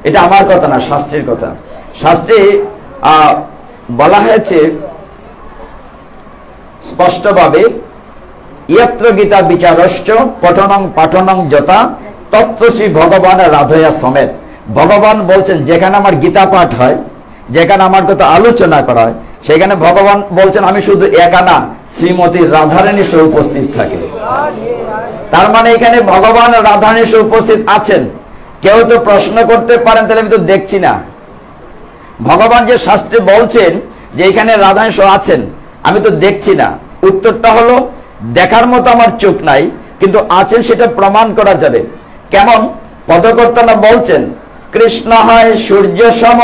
এটা আমার কথা না, শাস্ত্রের কথা। শাস্ত্রে বলা হয়েছে স্পষ্টভাবে, ইয়ত্র গীতা বিচারশ্চ পঠনং পাঠনং যথা তত্র শ্রী ভগবান রাধয়া সমেত। ভগবান বলছেন যেখানে আমার গীতা পাঠ হয়, যেখানে আমার কথা আলোচনা করা হয়, সেখানে ভগবান বলছেন আমি শুধু একা না, শ্রীমতী রাধারানী সহ উপস্থিত থাকে। তার মানে এখানে ভগবান রাধারানী সহ উপস্থিত আছেন। কেউ তো প্রশ্ন করতে পারেন, তাহলে আমি তো দেখছি না। ভগবান যে শাস্ত্রে বলছেন যে এখানে রাধারানী সহ আছেন, আমি তো দেখছি না। উত্তরটা হলো, দেখার মতো আমার চোখ নাই, কিন্তু আছেন সেটা প্রমাণ করা যাবে। কেমন? পদকর্তারা বলছেন, কৃষ্ণ হয় সূর্য সম,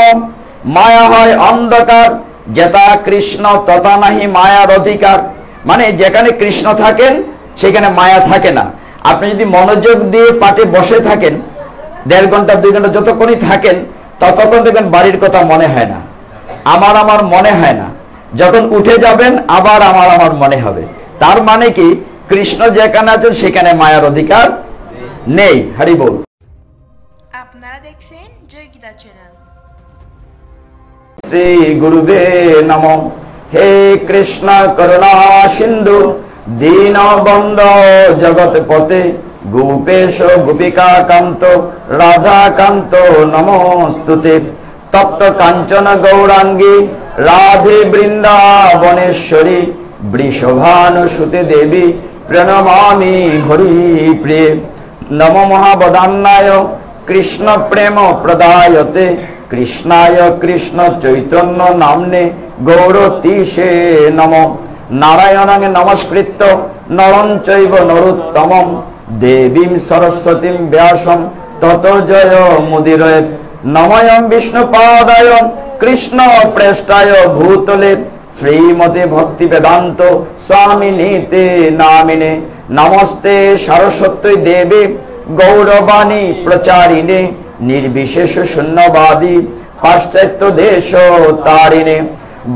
মায়া হয় অন্ধকার, যেটা কৃষ্ণ তথা নাহি মায়ার অধিকার। মানে যেখানে কৃষ্ণ থাকেন সেখানে মায়া থাকে না। আপনি যদি মনোযোগ দিয়ে পাঠে বসে থাকেন, 1.5 ঘন্টা 2 ঘন্টা যতক্ষণই থাকেন, ততক্ষণ দেখবেন বাড়ির কথা মনে হয় না, আমার মনে হয় না। যখন উঠে যাবেন আবার আমার মনে হবে। তার মানে কি, কৃষ্ণ যেখানে আছেন সেখানে মায়ার অধিকার নেই। হরি বল। আপনারা দেখছেন জয় গীতা চ্যানেল। শ্রী গুরুবে নমঃ। হে কৃষ্ণ করুণা সিন্ধু দীনবন্ধো জগৎপতে গোপেশ গোপিকা কান্ত রাধা কান্ত নমস্তুতে। তপ্ত কাঞ্চন গৌরাঙ্গী রাধে বৃন্দাবনেশ্বরী বৃষভানুসুতে দেবী প্রণমামি হরি প্রিয়ে। নম মহাবদান্নায় কৃষ্ণ প্রেম প্রদায়তে কৃষ্ণায় কৃষ্ণ চৈতন্য নামনে গৌরতীশে নম। নারায়ণং নমস্কৃত্য নরং চৈব নরোত্তমং দেবীং সরস্বতীং ব্যাসং ততো জয় মুদিরয়েৎ। নময়ং বিষ্ণুপাদায় কৃষ্ণ প্রেষ্টায় ভূতলে শ্রীমতে ভক্তি বেদান্ত স্বামিনীতে নামিনে। নমস্তে সরস্বতী দেবী গৌরবাণী প্রচারিণে নির্বিশেষ শূন্যবাদী পাশ্চাত্য দেশ তারিণে।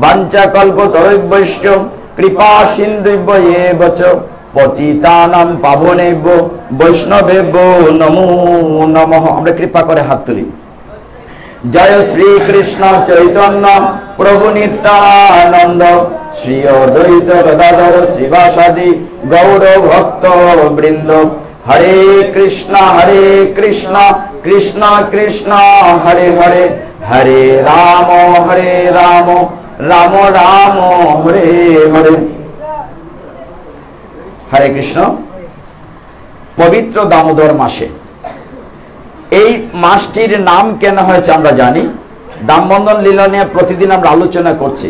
বাঞ্ছাকল্পতরুভ্যশ্চ কৃপা সিন্ধুভ্যেব চ পতিতানাং পাবনেভ্যো বৈষ্ণবেভ্যো নমো নমঃ। আমরা কৃপা করে হাত তুলি। জয় শ্রী কৃষ্ণ চৈতন্য প্রভু নিত্যানন্দ শ্রী অদ্বৈত গদাধর শ্রীবাসাদি গৌর ভক্ত বৃন্দ। হরে কৃষ্ণ কৃষ্ণ কৃষ্ণ হরে হরে, হরে রাম রাম রাম হরে হরে। হরে কৃষ্ণ। পবিত্র দামোদর মাসে, এই মাসটির নাম কেন হয়েছে আমরা জানি। দামবন্ধন লীলা নিয়ে প্রতিদিন আমরা আলোচনা করছি।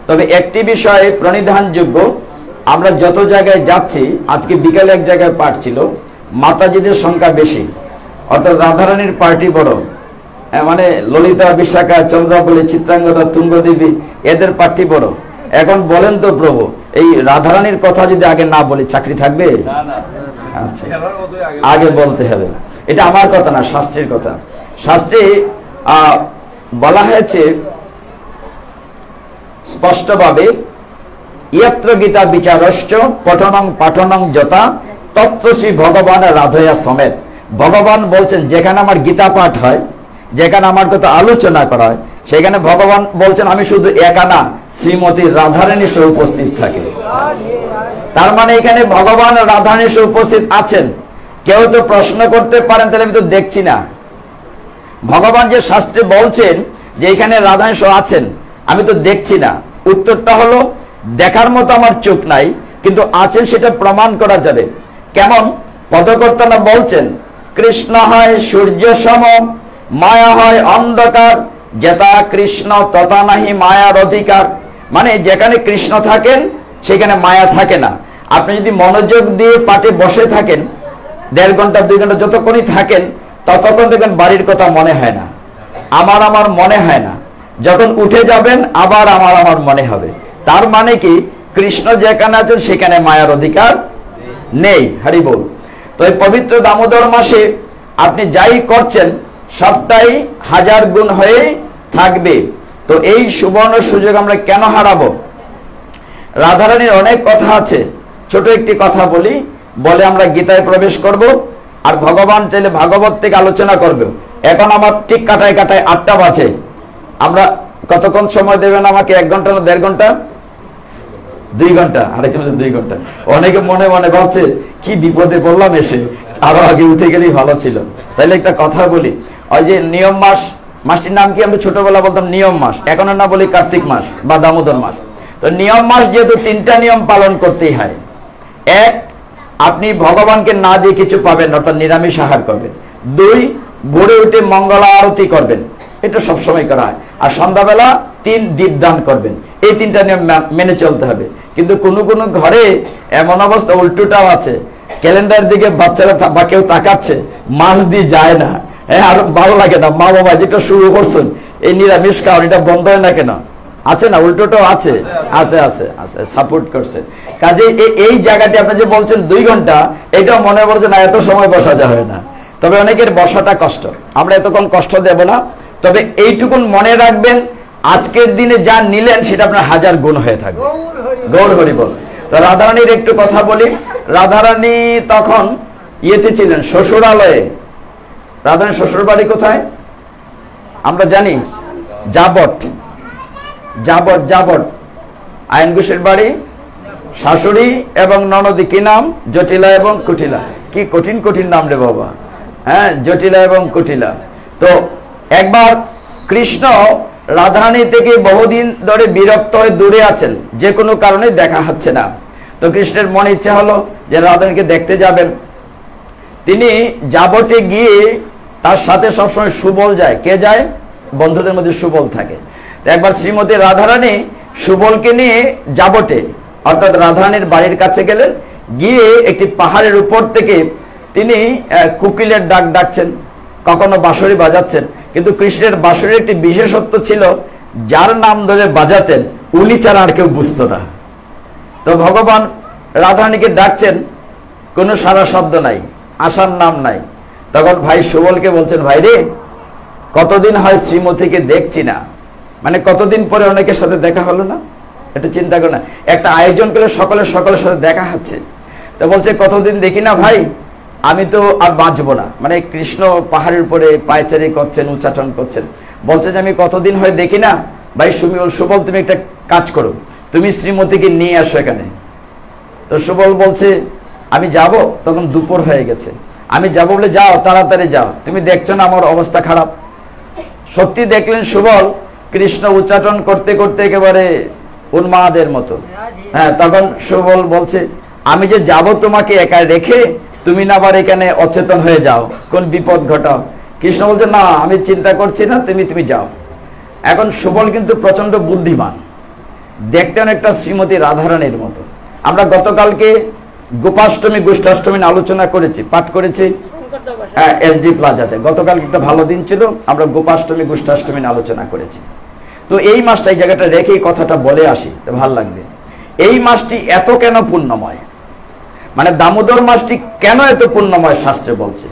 তবে একটি বিষয়ে প্রণিধানযোগ্য, আমরা যত জায়গায় যাচ্ছি, আজকে বিকালে এক জায়গায় পাঠ ছিল, মাতাজিদের সংখ্যা বেশি, অর্থাৎ রাধারানীর পার্টি বড়। মানে ললিতা, বিশাখা, চন্দ্রাবলী, চিত্রাঙ্গদা, তুঙ্গদেবী, এদের পার্টি বড়। এখন বলেন তো প্রভু, এই রাধারানীর কথা যদি আগে না বলি চাকরি থাকবে? আচ্ছা, আগে বলতে হবে। এটা আমার কথা না, শাস্ত্রের কথা। শাস্ত্রে বলা হয়েছে স্পষ্টভাবে, ইয়ত্র গীতা বিচারশ্চ পঠনং পাঠনং যথা তত্র শ্রী ভগবান রাধয়া সমেত। ভগবান বলছেন যেখানে আমার গীতা পাঠ হয়, যেখানে আমার কথা আলোচনা করা হয়, সেখানে ভগবান বলছেন আমি শুধু একা না, শ্রীমতী রাধারানী সহ উপস্থিত থাকে। তার মানে এখানে ভগবান রাধারানী সহ উপস্থিত আছেন। কেউ তো প্রশ্ন করতে পারেন, তাহলে আমি তো দেখছি না। ভগবান যে শাস্ত্রে বলছেন যে এখানে রাধারানী সহ আছেন, আমি তো দেখছি না। উত্তরটা হলো, দেখার মতো আমার চোখ নাই, কিন্তু আছেন সেটা প্রমাণ করা যাবে। কেমন? পদকর্তারা বলছেন, কৃষ্ণ হয় সূর্য সম, মায়া হয় অন্ধকার, যেটা কৃষ্ণ তথা নাহি মায়ার অধিকার। মানে যেখানে কৃষ্ণ থাকেন সেখানে মায়া থাকে না। আপনি যদি মনোযোগ দিয়ে পাঠে বসে থাকেন, 1.5 ঘন্টা 2 ঘন্টা যতক্ষণই থাকেন, ততক্ষণ দেখবেন বাড়ির কথা মনে হয় না, আমার মনে হয় না। যখন উঠে যাবেন আবার আমার মনে হবে। তার মানে কি, কৃষ্ণ যেখানে আছেন সেখানে মায়ার অধিকার নেই। হরি বল। তো এই পবিত্র দামোদর মাসে আপনি যাই করছেন সবটাই 1000 গুণ হয়ে থাকবে। তো এই সুবর্ণ সুযোগ আমরা কেন হারাবো? রাধারানীর অনেক কথা আছে, ছোট একটি কথা বলে আমরা গীতায় প্রবেশ করব। আর ভগবান চাইলে ভাগবত থেকে আলোচনা করবে। এখন আমার ঠিক কাটায় কাটায় 8টা বাজে। আমরা কতক্ষণ সময় দেবেন আমাকে? 1 ঘন্টা না 1.5 ঘন্টা? 2 ঘন্টা। আরেক 2 ঘন্টা। অনেকে মনে মনে ভাবছে কি বিপদে পড়লাম এসে, আরো আগে উঠে গেলেই ভালো ছিল। তাইলে একটা কথা বলি, ওই যে নিয়ম মাস, মাসটির নাম কি? আমরা ছোটবেলা বলতাম নিয়ম মাস, এখন না বলি কার্তিক মাস বা দামোদর মাস। তো নিয়ম মাস যেহেতু 3টা নিয়ম পালন করতেই হয়। 1, আপনি ভগবানকে না দিয়ে কিছু পাবেন, অর্থাৎ নিরামিষ আহার করবেন। 2, ভোরে উঠে মঙ্গলা আরতি করবেন, এটা সবসময় করা হয়। আর সন্ধ্যাবেলা 3 দীপদান করবেন। এই 3টা নিয়ম মেনে চলতে হবে। কিন্তু কোনো কোনো ঘরে এমন অবস্থা উল্টোটাও আছে, ক্যালেন্ডার দিকে বাচ্চারা বা কেউ তাকাচ্ছে, মাস দিয়ে যায় না। হ্যাঁ, আর ভালো লাগে না। মা বাবা যেটা শুরু করছেন এই নিরামিষ খাওয়ান, এটা বন্ধ হয় না কেন? আছে না? উল্টোটাও আছে, আছে আছে আছে, সাপোর্ট করছে। কাজে এই জায়গাটি আপনি যে বলছেন 2 ঘন্টা, এটাও মনে করছে না এত সময় বসা যাবে না। তবে অনেকের বসাটা কষ্ট, আমরা এতক্ষণ কষ্ট দেব না। তবে এইটুকুন মনে রাখবেন, আজকের দিনে যা নিলেন সেটা আপনার 1000 গুণ হয়ে থাকবে। গৌর হরি বল। তো রাধারানীর একটু কথা বলি। রাধারানী তখন ইয়েতে ছিলেন, শ্বশুরালয়ে। রাধারানীর শ্বশুর বাড়ি কোথায় আমরা জানি? যাবট। যাবট যাবট আইন ঘোষের বাড়ি। শাশুড়ি এবং ননদী কি নাম? জটিলা এবং কুটিলা। কি কঠিন কঠিন নাম রে বাবা। হ্যাঁ, জটিলা এবং কুটিলা। তো একবার কৃষ্ণ রাধারানী থেকে বহুদিন ধরে বিরক্ত হয়ে দূরে আছেন, যে কোনো কারণে দেখা হচ্ছে না। তো কৃষ্ণের মনে ইচ্ছা হলো যে রাধারানীকে দেখতে যাবেন। তিনি যাবটে গিয়ে, তার সাথে সবসময় সুবল যায়। কে যায়? বন্ধুদের মধ্যে সুবল থাকে। একবার শ্রীমতী রাধারানী সুবলকে নিয়ে যাবটে, অর্থাৎ রাধারানীর বাড়ির কাছে গেলেন। গিয়ে একটি পাহাড়ের উপর থেকে তিনি কোকিলের ডাক ডাকছেন, কখনো বাঁশরি বাজাচ্ছেন। কিন্তু কৃষ্ণের বাঁশরির একটি বিশেষত্ব ছিল, যার নাম ধরে বাজাতেন উনি ছাড়া আর কেউ বুঝতো না। তো ভগবান রাধারানীকে ডাকছেন, কোনো সারা শব্দ নাই, আসার নাম নাই। তখন ভাই সুবলকে বলছেন, ভাই রে, কতদিন হয় শ্রীমতীকে দেখছি না, মানে কতদিন পরে অনেকের সাথে দেখা হলো না। এটা চিন্তা করো না, একটা আয়োজন করে সকলের সাথে দেখা হচ্ছে। তো বলছে, কতদিন দেখি না ভাই, আমি তো আর বাঁচবো না। মানে কৃষ্ণ পাহাড়ের উপরে পায়চারি করছেন, উচ্চাটন করছেন। বলছে যে আমি কতদিন হয় দেখি না। ভাই সুবল, তুমি একটা কাজ করো, তুমি শ্রীমতীকে নিয়ে আসো এখানে। তো সুবল বলছে, আমি যাব। তখন দুপুর হয়ে গেছে। আমি যাব বলে, যাও, তাড়াতাড়ি যাও, তুমি দেখছো না আমার অবস্থা খারাপ। সত্যি দেখলেন সুবল কৃষ্ণ উচ্চাটন করতে করতে একেবারে উন্মাদের মতো। হ্যাঁ, তখন সুবল বলছে, আমি যে যাব তোমাকে একা রেখে, তুমি না আবার এখানে অচেতন হয়ে যাও, কোন বিপদ ঘটাও। কৃষ্ণ বলছে, না, আমি চিন্তা করছি না, তুমি যাও। এখন সুবল কিন্তু প্রচন্ড বুদ্ধিমান, দেখতে অনেকটা শ্রীমতী রাধারানীর মতো। আমরা গতকালকে গোপাষ্টমী গোষ্ঠাষ্টমী আলোচনা করেছি, পাঠ করেছি এসডি প্লাজাতে। গতকাল একটা ভালো দিন ছিল, আমরা গোপাষ্টমী গোষ্ঠাষ্টমী আলোচনা করেছি। তো এই মাসটা, এই জায়গাটা রেখে কথাটা বলে আসি, ভাল লাগবে। এই মাসটি এত কেন পুণ্যময়, মানে দামোদর মাসটি কেন এত পুণ্যময় শাস্ত্রে বলছে।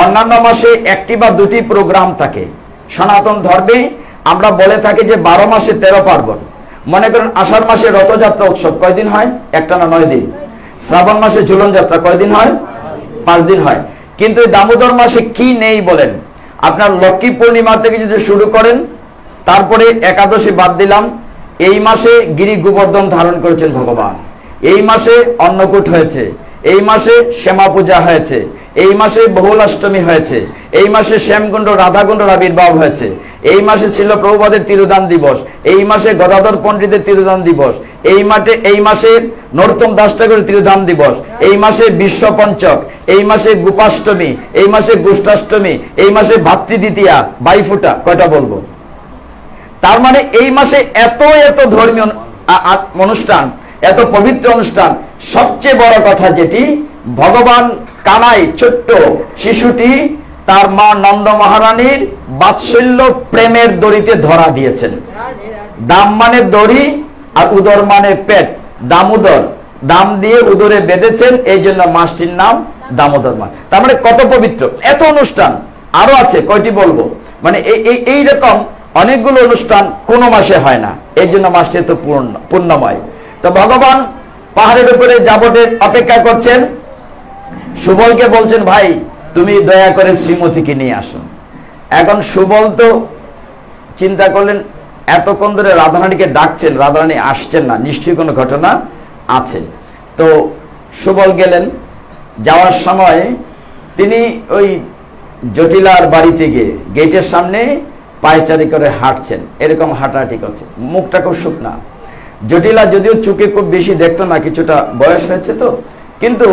অন্যান্য মাসে 1টি বা 2টি প্রোগ্রাম থাকে। সনাতন ধর্মে আমরা বলে থাকি যে 12 মাসে 13 পার্বণ। মনে করেন আষাঢ় মাসে রথযাত্রা উৎসব কয়দিন হয়? একটা না 9 দিন। শ্রাবণ মাসে ঝুলন যাত্রা কয়দিন হয়? 5 দিন হয়। কিন্তু দামোদর মাসে কি নেই বলেন? আপনার লক্ষ্মী পূর্ণিমা থেকে যদি শুরু করেন, তারপরে একাদশী বাদ দিলাম, এই মাসে গিরি গোবর্ধন ধারণ করেছেন ভগবান। এই মাসে অন্নকূট হয়েছে, এই মাসে শ্যামা পূজা হয়েছে, এই মাসে বহুলাষ্টমী হয়েছে, এই মাসে শ্যামকুণ্ড রাধাকুণ্ডর আবির্ভাব হয়েছে, এই মাসে ছিল প্রভুপাদের তিরোধান দিবস, এই মাসে গদাধর পণ্ডিতের তিরোধান দিবস, এই মাসে নরোত্তম দাস ঠাকুরের তিরোধান দিবস, এই মাসে বিশ্ব পঞ্চক, এই মাসে গোপাষ্টমী, এই মাসে গোষ্ঠাষ্টমী, এই মাসে ভাতৃদ্বিতীয়া, বাইফোঁটা। কয়টা বলবো? তার মানে এই মাসে এত এত ধর্মীয় অনুষ্ঠান, এত পবিত্র অনুষ্ঠান। সবচেয়ে বড় কথা যেটি, ভগবান কানাই ছোট্ট শিশুটি তার মা নন্দ মহারানীর বাৎসল্য প্রেমের দড়িতে ধরা দিয়েছেন। দাম মানে দড়ি আর উদর মানে পেট, দামোদর, দাম দিয়ে উদরে বেঁধেছেন, এই জন্য মাসটির নাম দামোদর মাস। তার মানে কত পবিত্র, এত অনুষ্ঠান আরো আছে, কয়টি বলবো। মানে এই রকম অনেকগুলো অনুষ্ঠান কোন মাসে হয় না, এই জন্য মাসটি তো পূর্ণময়। তো ভগবান পাহাড়ের উপরে যাবতে অপেক্ষা করছেন। সুবলকে বলছেন, ভাই তুমি দয়া করে শ্রীমতীকে নিয়ে আসো। এখন সুবল তো চিন্তা করলেন এতক্ষণ ধরে রাধারানীকে ডাকছেন, রাধারানী আসছেন না, নিশ্চয়ই কোনো ঘটনা আছে। তো সুবল গেলেন, যাওয়ার সময় তিনি ওই জটিলার বাড়িতে গিয়ে গেটের সামনে পায়চারি করে হাঁটছেন, এরকম হাঁটাহাঁটি করছে, মুখটা খুব শুকনা। জটিলা যদিও চোখে খুব বেশি দেখতো না, কিছুটা বয়স হয়েছে তো, কিন্তু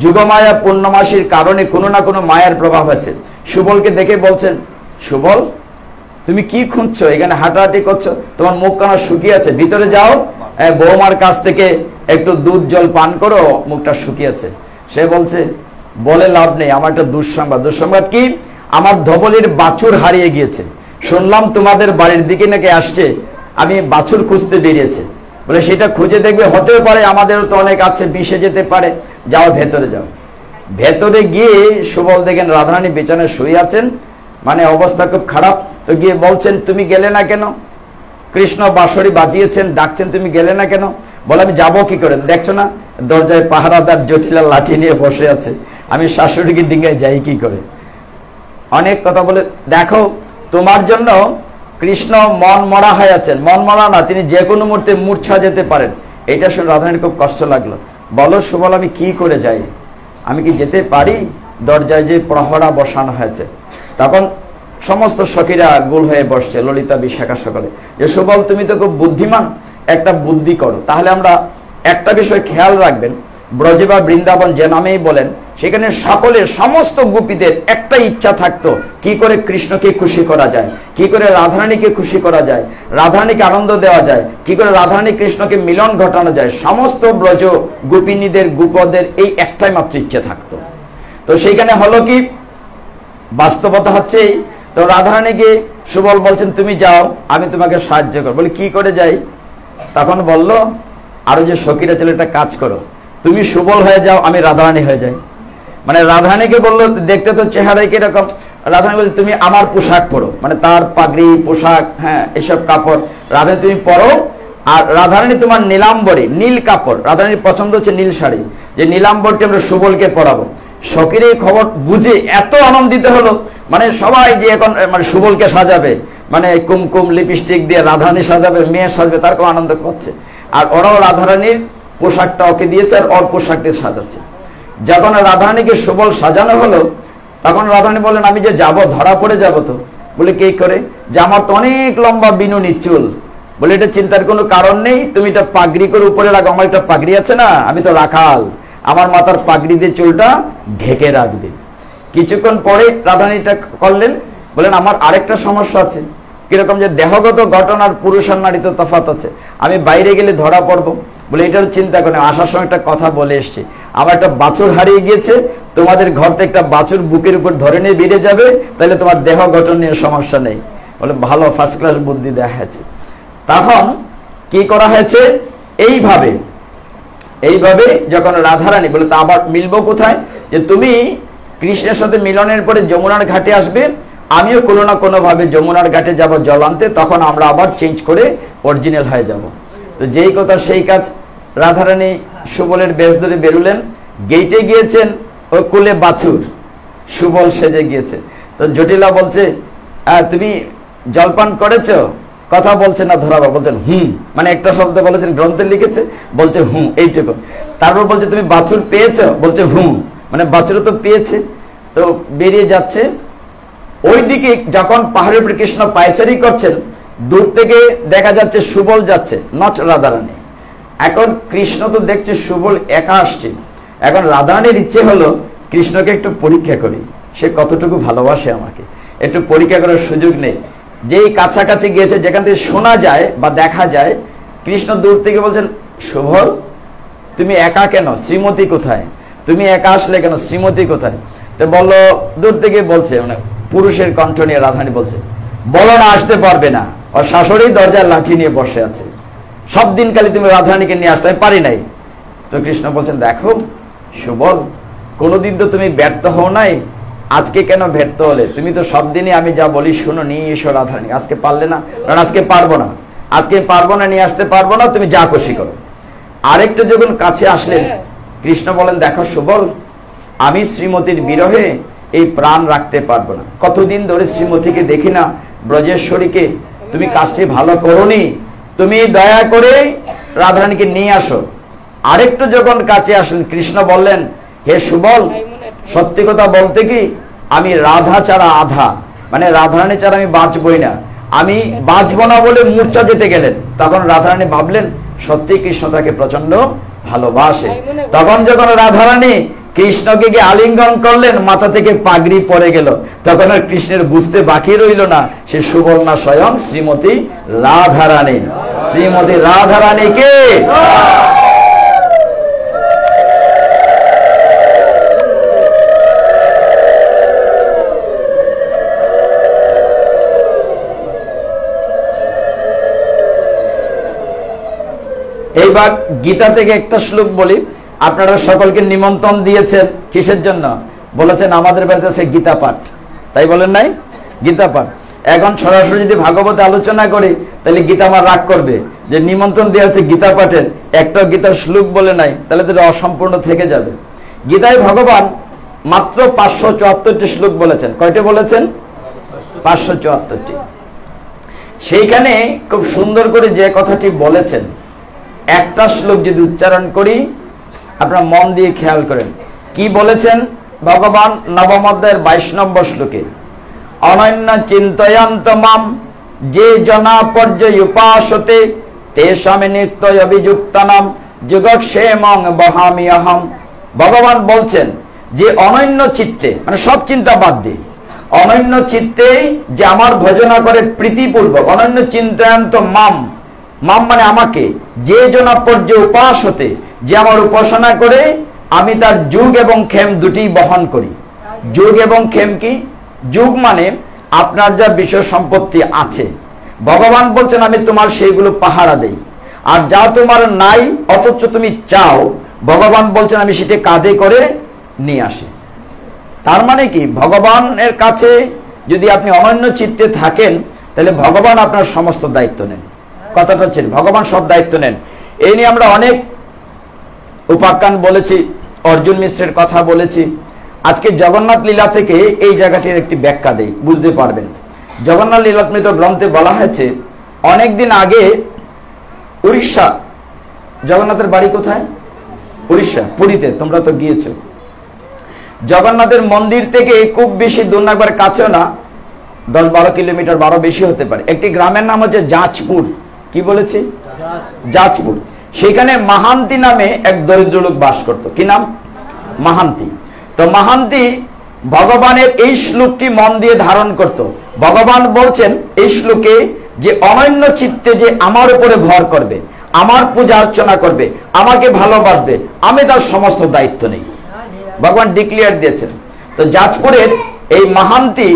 যুগমায়া পূর্ণমাসীর কারণে কোনো না কোনো মায়ের প্রভাব আছে। সুবলকে দেখে বলছেন, সুবল তুমি কি খুঁজছো, এখানে হাঁটাহাঁটি করছো, তোমার মুখ কানা শুকিয়ে আছে, ভিতরে যাও, বৌমার কাছ থেকে একটু দুধ জল পান করো, মুখটা শুকিয়ে আছে। সে বলছে, বলে লাভ নেই, আমার একটা দুঃসংবাদ। দুঃসংবাদ কি? আমার ধবলির বাছুর হারিয়ে গিয়েছে, শুনলাম তোমাদের বাড়ির দিকে নাকি আসছে, আমি বাছুর খুঁজতে বেরিয়েছে। বলে সেটা খুঁজে দেখবে, হতেও পারে আমাদেরও তো অনেক আছে, মিশে যেতে পারে, যাও ভেতরে যাও। ভেতরে গিয়ে সুবল দেখেন রাধারানী বিছানায় শুয়ে আছেন, মানে অবস্থা খুব খারাপ। তো গিয়ে বলছেন, তুমি গেলে না কেন? কৃষ্ণ বাঁশরি বাজিয়েছেন, ডাকছেন, তুমি গেলে না কেন? বলে আমি যাবো কি করে, দেখছো না দরজায় পাহারাদার জটিলা লাঠি নিয়ে বসে আছে, আমি শাশুড়িকে ডিঙ্গায় যাই কি করে? অনেক কথা বলে, দেখো তোমার জন্য কৃষ্ণ মন মরা হয়ে আছেন, মন মরা না, তিনি যে কোনো মুহূর্তে মূর্ছা যেতে পারেন। এটা শুনে রাধারানীর খুব কষ্ট লাগলো। বলো সুবল আমি কি করে যাই, আমি কি যেতে পারি? দরজায় যে প্রহরা বসানো হয়েছে। তখন সমস্ত সখীরা গোল হয়ে বসছে, ললিতা বিশাখা সকলে, যে সুবল তুমি তো খুব বুদ্ধিমান, একটা বুদ্ধি করো। তাহলে আমরা একটা বিষয় খেয়াল রাখবেন, ব্রজে বা বৃন্দাবন যে নামেই বলেন, সেখানে সকলের সমস্ত গোপীদের একটা ইচ্ছা থাকতো, কি করে কৃষ্ণকে খুশি করা যায়, কি করে রাধারানীকে খুশি করা যায়, রাধারানীকে আনন্দ দেওয়া যায়, কি করে রাধারানী কৃষ্ণকে মিলন ঘটানো যায়। সমস্ত ব্রজ গোপিনীদের গোপদের এই একটাই মাত্র ইচ্ছে থাকতো। তো সেইখানে হলো কি, বাস্তবতা হচ্ছে, তো রাধারানীকে সুবল বলছেন তুমি যাও, আমি তোমাকে সাহায্য করব। বলে কি করে যাই? তখন বলল, আরো যে সখীরা ছিল, একটা কাজ করো, তুমি সুবল হয়ে যাও, আমি রাধারানী হয়ে যাই। মানে রাধারানীকে বললো, দেখতে তো চেহারায় কিরকম, রাধারানী বলছে তুমি আমার পোশাক পরো, মানে তার পাগড়ি পোশাক, হ্যাঁ এসব কাপড় রাধারানী তুমি পরো, আর রাধারানী তোমার নীলাম্বরী, নীল কাপড়, রাধারানীর পছন্দ হচ্ছে নীল শাড়ি, যে নীলাম্বরটি আমরা সুবলকে পরাবো। সখীর এই খবর বুঝে এত আনন্দিত হলো, মানে সবাই যে এখন মানে সুবলকে সাজাবে, মানে কুমকুম লিপস্টিক দিয়ে রাধারানী সাজাবে, মেয়ে সাজবে, তার খুব আনন্দ করছে। আর ওরাও রাধারানীর পোশাকটা ওকে দিয়েছে, আর ওর পোশাকটি সাজাচ্ছে। যখন রাধারানীকে সুবল সাজানো হলো, তখন রাধারানী বলেন, আমি যে যাব, ধরা পড়ে যাব তো। বলে কি করে? যে আমার তো অনেক লম্বা বিনুনি চুল। বলে এটা চিন্তার কোনো কারণ নেই, তুমি এটা পাগড়ি করে উপরে রাখো, আমার একটা পাগড়ি আছে না, আমি তো রাখাল, আমার মাথার পাগড়ি দিয়ে চুলটা ঢেকে রাখবে। কিছুক্ষণ পরে রাধারানীটা করলেন, বলেন আমার আরেকটা সমস্যা আছে। কিরকম? যে দেহগত ঘটনার পুরুষ আর নারী তো তফাৎ আছে, আমি বাইরে গেলে ধরা পড়বো। বলে এটার চিন্তা করে আসার সময় একটা কথা বলে এসছি, আমার একটা বাছুর হারিয়ে গিয়েছে, তোমাদের ঘর থেকে একটা বাছুর বুকের উপর ধরে নিয়ে বেরিয়ে যাবে, তাহলে তোমার দেহ গঠন নিয়ে সমস্যা নেই। বলে ভালো, ফার্স্ট ক্লাস বুদ্ধি দেওয়া হয়েছে। তখন কি করা হয়েছে, এইভাবে যখন রাধারানী বলে, তা আবার মিলবো কোথায়? যে তুমি কৃষ্ণের সাথে মিলনের পরে যমুনার ঘাটে আসবে, আমিও কোনো না কোনো ভাবে যমুনার ঘাটে যাব জল আনতে, তখন আমরা আবার চেঞ্জ করে অরিজিনাল হয়ে যাব। তো যেই কথা সেই কাজ, রাধারানী সুবলের বেশ ধরে বেরুলেন, গেইটে গিয়েছেন, ওই কুলে বাছুর, সুবল সেজে গিয়েছে। তো জটিলা বলছে, তুমি জলপান করেছ? কথা বলছে না ধরাবা, বলছেন মানে একটা শব্দ বলেছেন, গ্রন্থে লিখেছে, বলছে এইটুকু। তারপর বলছে তুমি বাছুর পেয়েছ? বলছে মানে বাছুর তো পেয়েছে। তো বেরিয়ে যাচ্ছে, ওইদিকে যখন পাহাড়ের উপরে কৃষ্ণ পায়চারি করছেন, দূর থেকে দেখা যাচ্ছে সুবল যাচ্ছে, নট রাধারানী। এখন কৃষ্ণ তো দেখছে সুবল একা আসছে, এখন রাধারানীর ইচ্ছে হলো কৃষ্ণকে একটু পরীক্ষা করি, সে কতটুকু ভালোবাসে আমাকে, একটু পরীক্ষা করার সুযোগ নেই। যেই কাছাকাছি গিয়েছে, যেখান থেকে শোনা যায় বা দেখা যায়, কৃষ্ণ দূর থেকে বলছেন, সুবল তুমি একা কেন, শ্রীমতী কোথায়? তুমি একা আসলে কেন, শ্রীমতী কোথায়? তো বললো, দূর থেকে বলছে, মানে পুরুষের কণ্ঠ নিয়ে রাধারানী বলছে, বলো না আসতে পারবে না, ওর শাশুড়ি দরজার লাঠি নিয়ে বসে আছে, সব দিন কালে তুমি রাধারানীকে নিয়ে আসতে পারি নাই। তো কৃষ্ণ বলছেন, দেখো সুবল, কোনোদিন তো তুমি ব্যর্থ হও নাই, আজকে কেন ব্যর্থ হলে? তুমি তো সব দিনই আমি যা বলি শুনো, নিয়ে এসো রাধারানী, আজকে পারলে না? কারণ আজকে পারবো না, নিয়ে আসতে পারবো না, তুমি যা খুশি করো। আরেকটা যখন কাছে আসলেন, কৃষ্ণ বলেন, দেখো সুবল, আমি শ্রীমতীর বিরহে এই প্রাণ রাখতে পারবো না। কতদিন ধরে শ্রীমতীকে দেখি না, ব্রজেশ্বরীকে, তুমি কাজটি ভালো করোনি, তুমি দয়া করে রাধারানীকে নিয়ে আসো। আরেকটু যখন কাছে আসলেন, কৃষ্ণ বললেন, হে সুবল, সত্যি কথা বলতে কি, আমি রাধা ছাড়া আধা, মানে রাধারানী ছাড়া আমি বাঁচবই না, আমি বাঁচবো না বলে মূর্ছা যেতে গেলেন। তখন রাধারানী ভাবলেন সত্যি কৃষ্ণ তাকে প্রচন্ড ভালোবাসে। তখন যখন রাধারানী কৃষ্ণকে গিয়ে আলিঙ্গন করলেন, মাথা থেকে পাগড়ি পড়ে গেল, তখন আর কৃষ্ণের বুঝতে বাকি রইল না, সে সুবর্ণা স্বয়ং শ্রীমতী রাধারানী। শ্রীমতী রাধারানীকে এইবার গীতা থেকে একটা শ্লোক বলি। আপনারা সকলকে নিমন্ত্রণ দিয়েছেন কিসের জন্য? বলেছেন আমাদের বাড়িতে আছে গীতা পাঠ, তাই বলেন নাই? গীতা পাঠ। এখন সরাসরি যদি ভাগবতে আলোচনা করি তাহলে গীতা আমার রাগ করবে যে নিমন্ত্রণ দেওয়া হচ্ছে গীতা পাঠের, একটা গীতার শ্লোক বলে নাই, তাহলে তো অসম্পূর্ণ থেকে যাবে। গীতায় ভগবান মাত্র 574টি শ্লোক বলেছেন। কয়টি বলেছেন? 574টি। সেইখানে খুব সুন্দর করে যে কথাটি বলেছেন, একটা শ্লোক যদি উচ্চারণ করি, আপনারা মন দিয়ে খেয়াল করেন কি বলেছেন ভগবান নবম অধ্যায়ের 22 নম্বর শ্লোকে, অনন্য চিন্তয়ন্ত মাম যে জনা পর্যুপাসতে তেষামে নিত্যয় অভিযুক্তানাম যুগক্ষেমং বহামি অহম। ভগবান বলছেন যে অনন্য চিত্তে, মানে সব চিন্তা বাদ দিয়ে, অনন্য চিত্তে যে আমার ভজনা করে প্রীতিপূর্বক, অনন্য চিন্তয়ন্ত মাম, মাম মানে আমাকে, যে জনা পর্যুপাসতে, যে আমার উপাসনা করে, আমি তার যুগ এবং ক্ষেম দুটি বহন করি। যুগ এবং ক্ষেম কি? যুগ মানে আপনার যা বিষয় সম্পত্তি আছে, ভগবান বলছেন আমি তোমার সেইগুলো পাহারা দেই, আর যা তোমার নাই অথচ তুমি চাও, ভগবান বলছেন আমি সেটা কাঁধে করে নিয়ে আসি। তার মানে কি, ভগবানের কাছে যদি আপনি অনন্য চিত্তে থাকেন তাহলে ভগবান আপনার সমস্ত দায়িত্ব নেন। কথাটা হচ্ছে ভগবান সব দায়িত্ব নেন। এই নিয়ে আমরা অনেক উপাখ্যান বলেছি, অর্জুন মিশ্রের কথা বলেছি। আজকে জগন্নাথ লীলা থেকে এই জায়গাটির একটি ব্যাখ্যা দেই, বুঝতে পারবেন। জগন্নাথ লীলাত্মৃত গ্রন্থে বলা হয়েছে অনেকদিন আগে উড়িষ্যা, জগন্নাথের বাড়ি কোথায়? উড়িষ্যা, পুরীতে, তোমরা তো গিয়েছো। জগন্নাথের মন্দির থেকে খুব বেশি দূর না, একবার কাছেও না, 10-12 কিলোমিটার, 12 বেশি হতে পারে, একটি গ্রামের নাম হচ্ছে যাজপুর। কি বলেছি? যাজপুর। সেখানে মাহান্তি নামে এক দরিদ্র লোক বাস করত। কি নাম? মাহান্তি। তো মাহান্তি ভগবানের এই শ্লোকটি মন দিয়ে ধারণ করত। ভগবান বলছেন এই শ্লোকে যে অনন্য চিত্তে যে আমার উপরে ভর করবে, আমার পূজা অর্চনা করবে, আমাকে ভালোবাসবে, আমি তার সমস্ত দায়িত্ব নেই, ভগবান ডিক্লেয়ার দিয়েছেন। তো যাজপুরের এই মাহান্তি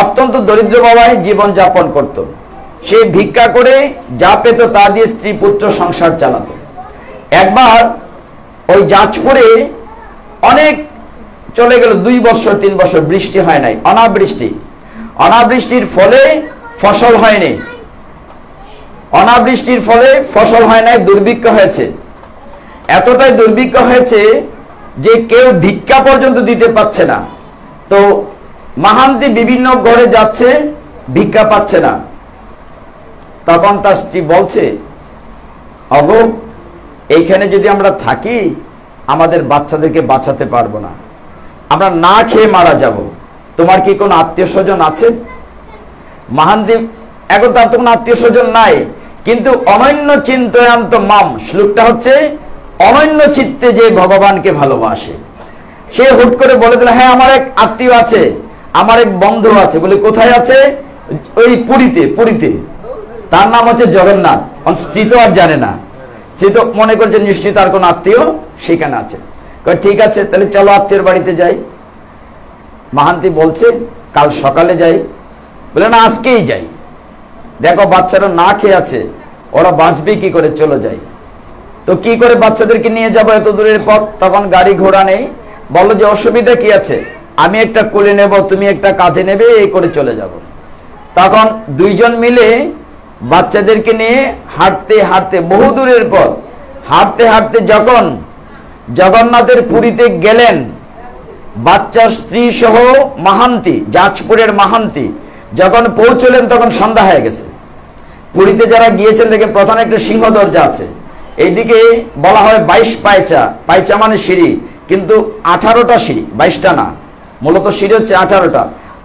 অত্যন্ত দরিদ্র বাবায় জীবন যাপন করত। সে ভিক্ষা করে যা পেত তা দিয়ে স্ত্রী পুত্র সংসার চালাত। একবার ওই যাজপুরে অনেক চলে গেল, 2 বছর 3 বছর বৃষ্টি হয় নাই, অনাবৃষ্টি। অনাবৃষ্টির ফলে ফসল হয়নি, অনাবৃষ্টির ফলে ফসল হয় নাই, দুর্ভিক্ষ হয়েছে। এতটাই দুর্ভিক্ষ হয়েছে যে কেউ ভিক্ষা পর্যন্ত দিতে পারছে না। তো মাহান্তি বিভিন্ন ঘরে যাচ্ছে, ভিক্ষা পাচ্ছে না। তখন তার স্ত্রী বলছে, অগো, এইখানে যদি আমরা থাকি আমাদের বাচ্চাদেরকে বাঁচাতে পারবো না, আমরা না খেয়ে মারা যাব, তোমার কি কোনো আত্মীয় স্বজন আছে? মাহান্তি এখন তার তো কোনো আত্মীয় স্বজন নাই, কিন্তু অনন্য চিন্তয়ান্ত মাম শ্লোকটা হচ্ছে অনন্য চিত্তে যে ভগবানকে ভালোবাসে। সে হুট করে বলে দিল, হ্যাঁ আমার এক আত্মীয় আছে, আমার এক বন্ধু আছে। বলে কোথায় আছে? ওই পুরীতে। পুরীতে তার নাম হচ্ছে জগন্নাথ। স্ত্রী তো আর জানে না, স্ত্রী তো মনে করছে নিশ্চয়ই তার কোন আত্মীয় সেখানে আছে। ঠিক আছে, তাহলে চলো আত্মীয়ের বাড়িতে যাই। মাহান্তি বলছে কাল সকালে যাই। বলে না, আজকেই যাই, দেখো বাচ্চারা না খেয়ে আছে, ওরা বাঁচবে কি করে, চলো যাই। তো কি করে বাচ্চাদেরকে নিয়ে যাবো এত দূরের পথ? তখন গাড়ি ঘোড়া নেই। বললো যে অসুবিধা কি আছে, আমি একটা কোলে নেব, তুমি একটা কাঁধে নেবে, এই করে চলে যাব। তখন দুইজন মিলে বাচ্চাদেরকে নিয়ে হাঁটতে হাঁটতে, বহু দূরের পথ হাঁটতে হাঁটতে যখন জগন্নাথের পুরীতে গেলেন, বাচ্চার স্ত্রী সহ মাহান্তি, যাজপুরের মাহান্তি যখন পৌঁছলেন তখন সন্ধ্যা হয়ে গেছে। পুরীতে যারা গিয়েছেন দেখে প্রধান একটা সিংহ দরজা আছে, এইদিকে বলা হয় 22 পায়চা, পায়চা মানে সিঁড়ি, কিন্তু 18টা সিঁড়ি, 22টা না, মূলত সিঁড়ি হচ্ছে 18টা।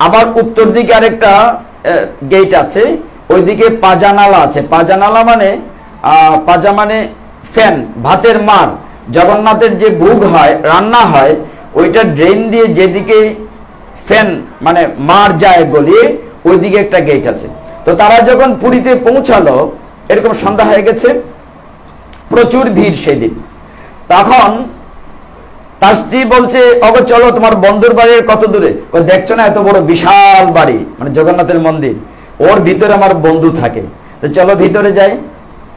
আবার উত্তর দিকে আরেকটা গেট আছে, ওইদিকে পাজানালা আছে। পাজানালা মানে পাজা মানে ফ্যান, ভাতের মার, জগন্নাথের যে ভোগ হয়, রান্না হয়, ওইটা ড্রেন দিয়ে যেদিকে ফ্যান মানে মার যায় গলিয়ে, ওইদিকে একটা গেট আছে। তো তারা যখন পুরীতে পৌঁছালো, এরকম সন্ধ্যা হয়ে গেছে, প্রচুর ভিড় সেদিন। তখন তার স্ত্রী বলছে, ওগো চলো, তোমার বন্ধুর বাড়ির কত দূরে? দেখছো না এত বড় বিশাল বাড়ি, মানে জগন্নাথের মন্দির, ওর ভিতরে আমার বন্ধু থাকে, তো চলো ভিতরে যাই।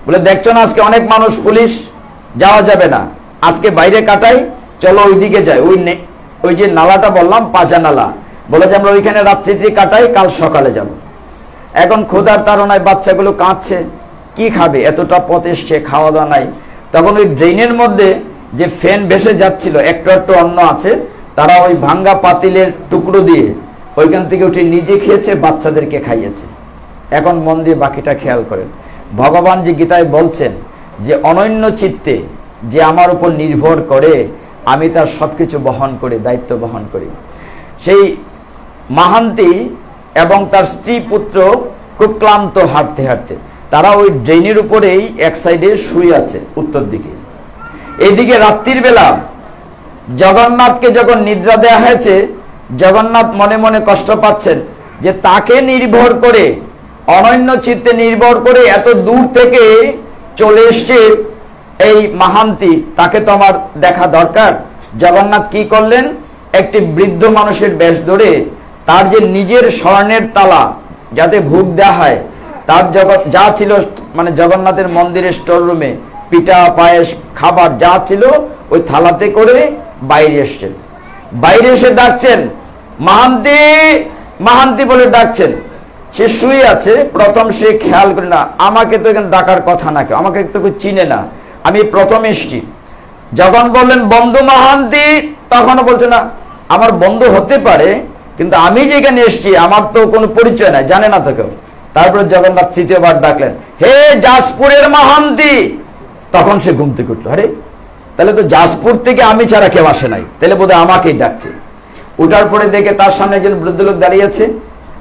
বলে দেখছো না আজকে অনেক মানুষ, পুলিশ, যাওয়া যাবে না, আজকে বাইরে কাটাই, চলো ওইদিকে যাই। ওই যে নালাটা বললাম পাজা নালা, বলে যে আমরা ওইখানে রাত্রিতে কাটাই, কাল সকালে যাব। এখন ক্ষুধার তাড়নায় বাচ্চাগুলো কাঁদছে, কি খাবে, এতটা পথ এসছে, খাওয়া দাওয়া নাই। তখন ওই ড্রেনের মধ্যে যে ফ্যান ভেসে যাচ্ছিল, একটু একটু অন্ন আছে, তারা ওই ভাঙ্গা পাতিলের টুকরো দিয়ে ওইখান থেকে উঠে নিজে খেয়েছে, বাচ্চাদেরকে খাইয়েছে। এখন মন দিয়ে বাকিটা খেয়াল করেন। ভগবান যে গীতায় বলছেন যে অনন্য চিত্তে যে আমার উপর নির্ভর করে, আমি তার সবকিছু বহন করি, দায়িত্ব বহন করি। সেই মাহান্তি এবং তার স্ত্রী পুত্র খুব ক্লান্ত হাঁটতে হাঁটতে, তারা ওই ড্রেনের উপরেই এক সাইডে শুয়ে আছে উত্তর দিকে। এইদিকে রাত্রির বেলা জগন্নাথকে যখন নিদ্রা দেয়া হয়েছে, জগন্নাথ মনে মনে কষ্ট পাচ্ছেন যে তাকে নির্ভর করে, অনন্য চিত্তে নির্ভর করে এত দূর থেকে চলে এসছে এই মাহান্তি, তাকে তো আমার দেখা দরকার। জগন্নাথ কি করলেন, একটি বৃদ্ধ মানুষের বেশ ধরে তার যে নিজের স্বর্ণের তালা যাতে ভোগ দেওয়া হয়, তার যা ছিল মানে জগন্নাথের মন্দিরের স্টোর রুমে পিঠা পায়েস খাবার যা ছিল ওই থালাতে করে বাইরে এসছেন। বাইরে এসে ডাকছেন, মাহান্তি, মাহান্তি বলে ডাকছেন। সে শুয়ে আছে। প্রথম সে খেয়াল করে না, আমাকে তো এখানে ডাকার কথা না, কেউ আমাকে তো কেউ চিনে না, আমি প্রথম এসছি। যখন বললেন বন্ধু মাহান্তি, তখনও বলছে না আমার বন্ধু হতে পারে, কিন্তু আমি যেখানে এসছি আমার তো কোনো পরিচয় নাই, জানে না তো কেউ। তারপরে জগন্নাথ তৃতীয়বার ডাকলেন, হে যাজপুরের মাহান্তি। তখন সে ঘুম থেকে উঠলো, আরে তাহলে তো যাজপুর থেকে আমি ছাড়া কেউ আসে নাই, তাহলে বোধহয় আমাকেই ডাকছে। উঠার পরে দেখে তার সামনে একজন বৃদ্ধ লোক দাঁড়িয়ে আছে,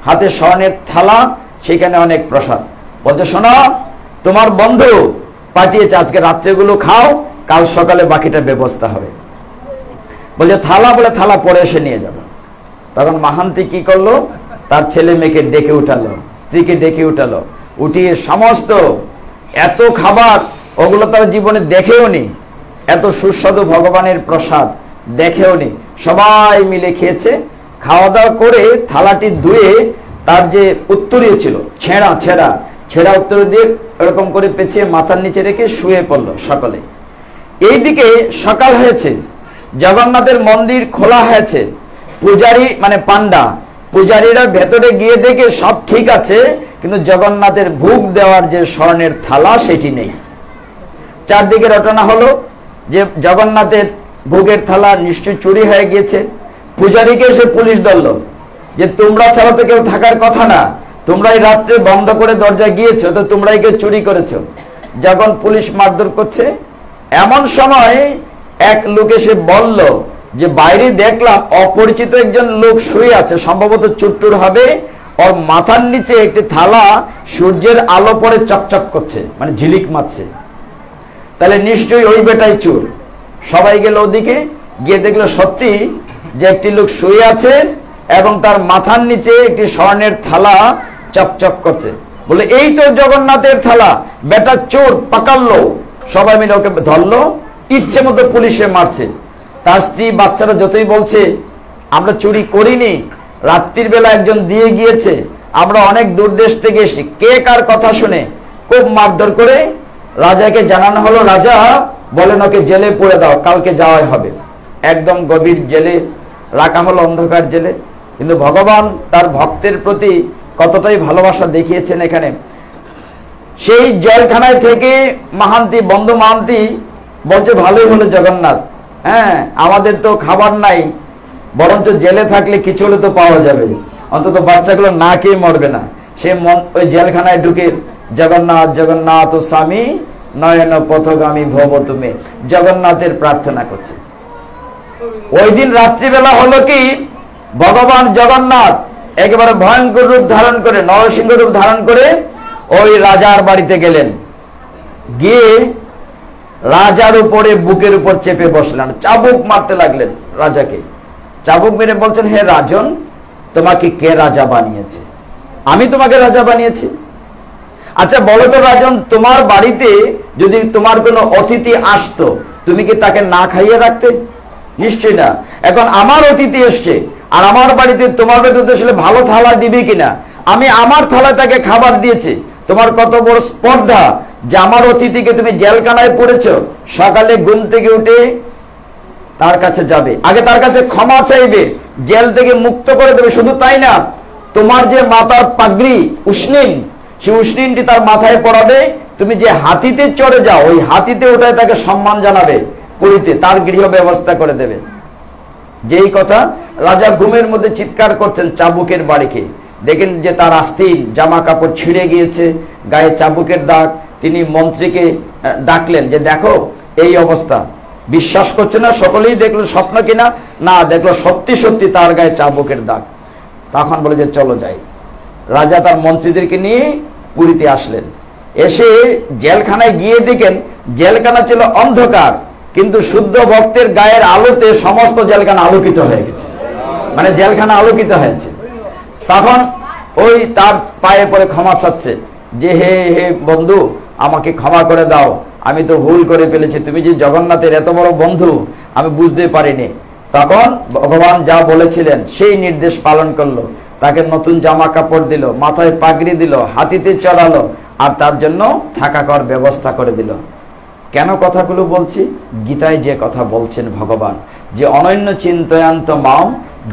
হাতে স্বর্ণের থালা, সেখানে অনেক প্রসাদ। বলছে শোনো, তোমার বন্ধু পাঠিয়েছে, আজকে রাত্রেগুলো খাও, কাল সকালে বাকিটা ব্যবস্থা হবে। বলছে থালা, বলে থালা পরে এসে নিয়ে যাবে। তখন মাহান্তি কি করলো, তার ছেলে মেয়েকে ডেকে উঠালো, স্ত্রীকে ডেকে উঠালো, উঠিয়ে সমস্ত এত খাবার, ওগুলো তার জীবনে দেখেও নি, এত সুস্বাদু ভগবানের প্রসাদ দেখেও নি, সবাই মিলে খেয়েছে। খাওয়া দাওয়া করে থালাটি ধুয়ে তার যে উত্তরীয় ছিল, ছেঁড়া ছেঁড়া ছেঁড়া উত্তর দিয়ে এরকম করে পেঁচিয়ে মাথার নিচে রেখে শুয়ে পড়লো সকলে। এইদিকে সকাল হয়েছে, জগন্নাথের মন্দির খোলা হয়েছে, পূজারী মানে পান্ডা পূজারীরা ভেতরে গিয়ে দেখে সব ঠিক আছে, কিন্তু জগন্নাথের ভোগ দেওয়ার যে স্বর্ণের থালা সেটি নেই। চারদিকে রটনা হলো যে জগন্নাথের ভোগের থালা নিশ্চয় চুরি হয়ে গিয়েছে। পূজারীকে এসে পুলিশ ধরলো যে তোমরা ছাড়া তো কেউ থাকার কথা না, তোমরাই রাত্রে বন্ধ করে দরজায় গিয়েছো, তো তোমরাই কেউ চুরি করেছো। যখন পুলিশ মারধর করছে, এমন সময় এক লোক এসে বলল যে বাইরে দেখলাম অপরিচিত একজন লোক শুয়ে আছে, সম্ভবত চুট্টুর হবে, ওর মাথার নিচে একটি থালা সূর্যের আলো পরে চকচক করছে, মানে ঝিলিক মারছে, তাহলে নিশ্চয়ই ওই বেটাই চোর। সবাই গেল ওদিকে, গিয়ে দেখলো সত্যি যে একটি লোক শুয়ে আছে এবং তার মাথার নিচে একটি স্বর্ণের থালা চকচক করছে। বলে এই তো জগন্নাথের থালা, বেটা চোর পাকালো। সবাই মিলে ওকে ধরলো, ইচ্ছে মতো পুলিশে মারছে। তার স্ত্রী বাচ্চারা যতই বলছে আমরা চুরি করিনি, রাত্রির বেলা একজন দিয়ে গিয়েছে, আমরা অনেক দূর দেশ থেকে এসেছি, কে কার কথা শুনে খুব মারধর করে রাজাকে জানানো হলো। রাজা বলেন ওকে জেলে পুরে দাও, কালকে যাওয়াই হবে। একদম গভীর জেলে রাখা হলো, অন্ধকার জেলে। কিন্তু ভগবান তার ভক্তের প্রতি কতটাই ভালোবাসা দেখিয়েছেন এখানে। সেই জেলখানায় থেকে মাহান্তি, বন্ধু মাহান্তি বলছে ভালোই হলো জগন্নাথ, হ্যাঁ আমাদের তো খাবার নাই, বরঞ্চ জেলে থাকলে কিছু হলে তো পাওয়া যাবে, অন্তত বাচ্চাগুলো না খেয়ে মরবে না। সে ওই জেলখানায় ঢুকে জগন্নাথ জগন্নাথ স্বামী নয়ন পথগামী ভব তুমি, জগন্নাথের প্রার্থনা করছে। ওই দিন রাত্রিবেলা হলো কি, ভগবান জগন্নাথ একেবারে ভয়ঙ্কর রূপ ধারণ করে, নরসিংহ রূপ ধারণ করে ওই রাজার বাড়িতে গেলেন। গিয়ে রাজার উপরে বুকের উপর চেপে বসলেন, চাবুক মারতে লাগলেন রাজাকে। চাবুক মেরে বলছেন, হে রাজন, তোমাকে কে রাজা বানিয়েছে? আমি তোমাকে রাজা বানিয়েছি। আচ্ছা বলো তো রাজন, তোমার বাড়িতে যদি তোমার কোনো অতিথি আসতো, তুমি কি তাকে না খাইয়ে রাখতে? নিশ্চয় না। এখন আমার অতিথি এসছে, আর আমার বাড়িতে তোমার বাড়িতে আসলে ভালো থালা দিবে কিনা, আমি আমার থালায় তাকে খাবার দিয়েছি। তোমার কত বড় স্পর্ধা যে আমার অতিথিকে তুমি জেলখানায় পড়েছো, সকালে ঘুম থেকে উঠে তার কাছে যাবে, আগে তার কাছে ক্ষমা চাইবে, জেল থেকে মুক্ত করে দেবে। শুধু তাই না, তোমার যে মাথার পাগড়ি উষ্ণিন, সেই উষ্ণিনটি তার মাথায় পড়াবে, তুমি যে হাতিতে চড়ে যাও ওই হাতিতে ওঠায় তাকে সম্মান জানাবে, পুরীতে তার গৃহ ব্যবস্থা করে দেবে। যেই কথা রাজা ঘুমের মধ্যে চিৎকার করছেন চাবুকের বাড়িকে, দেখেন যে তার আস্তিন জামা কাপড় ছিঁড়ে গিয়েছে, গায়ে চাবুকের দাগ। তিনি মন্ত্রীকে ডাকলেন যে দেখো এই অবস্থা। বিশ্বাস করছে না, সকলেই দেখলো স্বপ্ন কিনা, না দেখলো সত্যি সত্যি তার গায়ে চাবুকের দাগ। তখন বলে যে চলো যাই। রাজা তার মন্ত্রীদেরকে নিয়ে পুরীতে আসলেন। এসে জেলখানায় গিয়ে দেখেন জেলখানা ছিল অন্ধকার, কিন্তু শুদ্ধ ভক্তের গায়ের আলোতে সমস্ত জেলখানা আলোকিত হয়ে গেছে, মানে জেলখানা আলোকিত হয়েছে। তখন ওই তার পায়ে পড়ে ক্ষমা চাচ্ছে যে হে হে বন্ধু, আমাকে ক্ষমা করে দাও, আমি তো ভুল করে ফেলেছি, তুমি যে জগন্নাথের এত বড় বন্ধু আমি বুঝতে পারিনি। তখন ভগবান যা বলেছিলেন সেই নির্দেশ পালন করলো, তাকে নতুন জামা কাপড় দিল, মাথায় পাগড়ি দিল, হাতিতে চড়ালো, আর তার জন্য থাকা কর ব্যবস্থা করে দিল। কেন কথাগুলো বলছি? গীতায় যে কথা বলছেন ভগবান, যে অনন্য চিন্তয়ান্ত মাম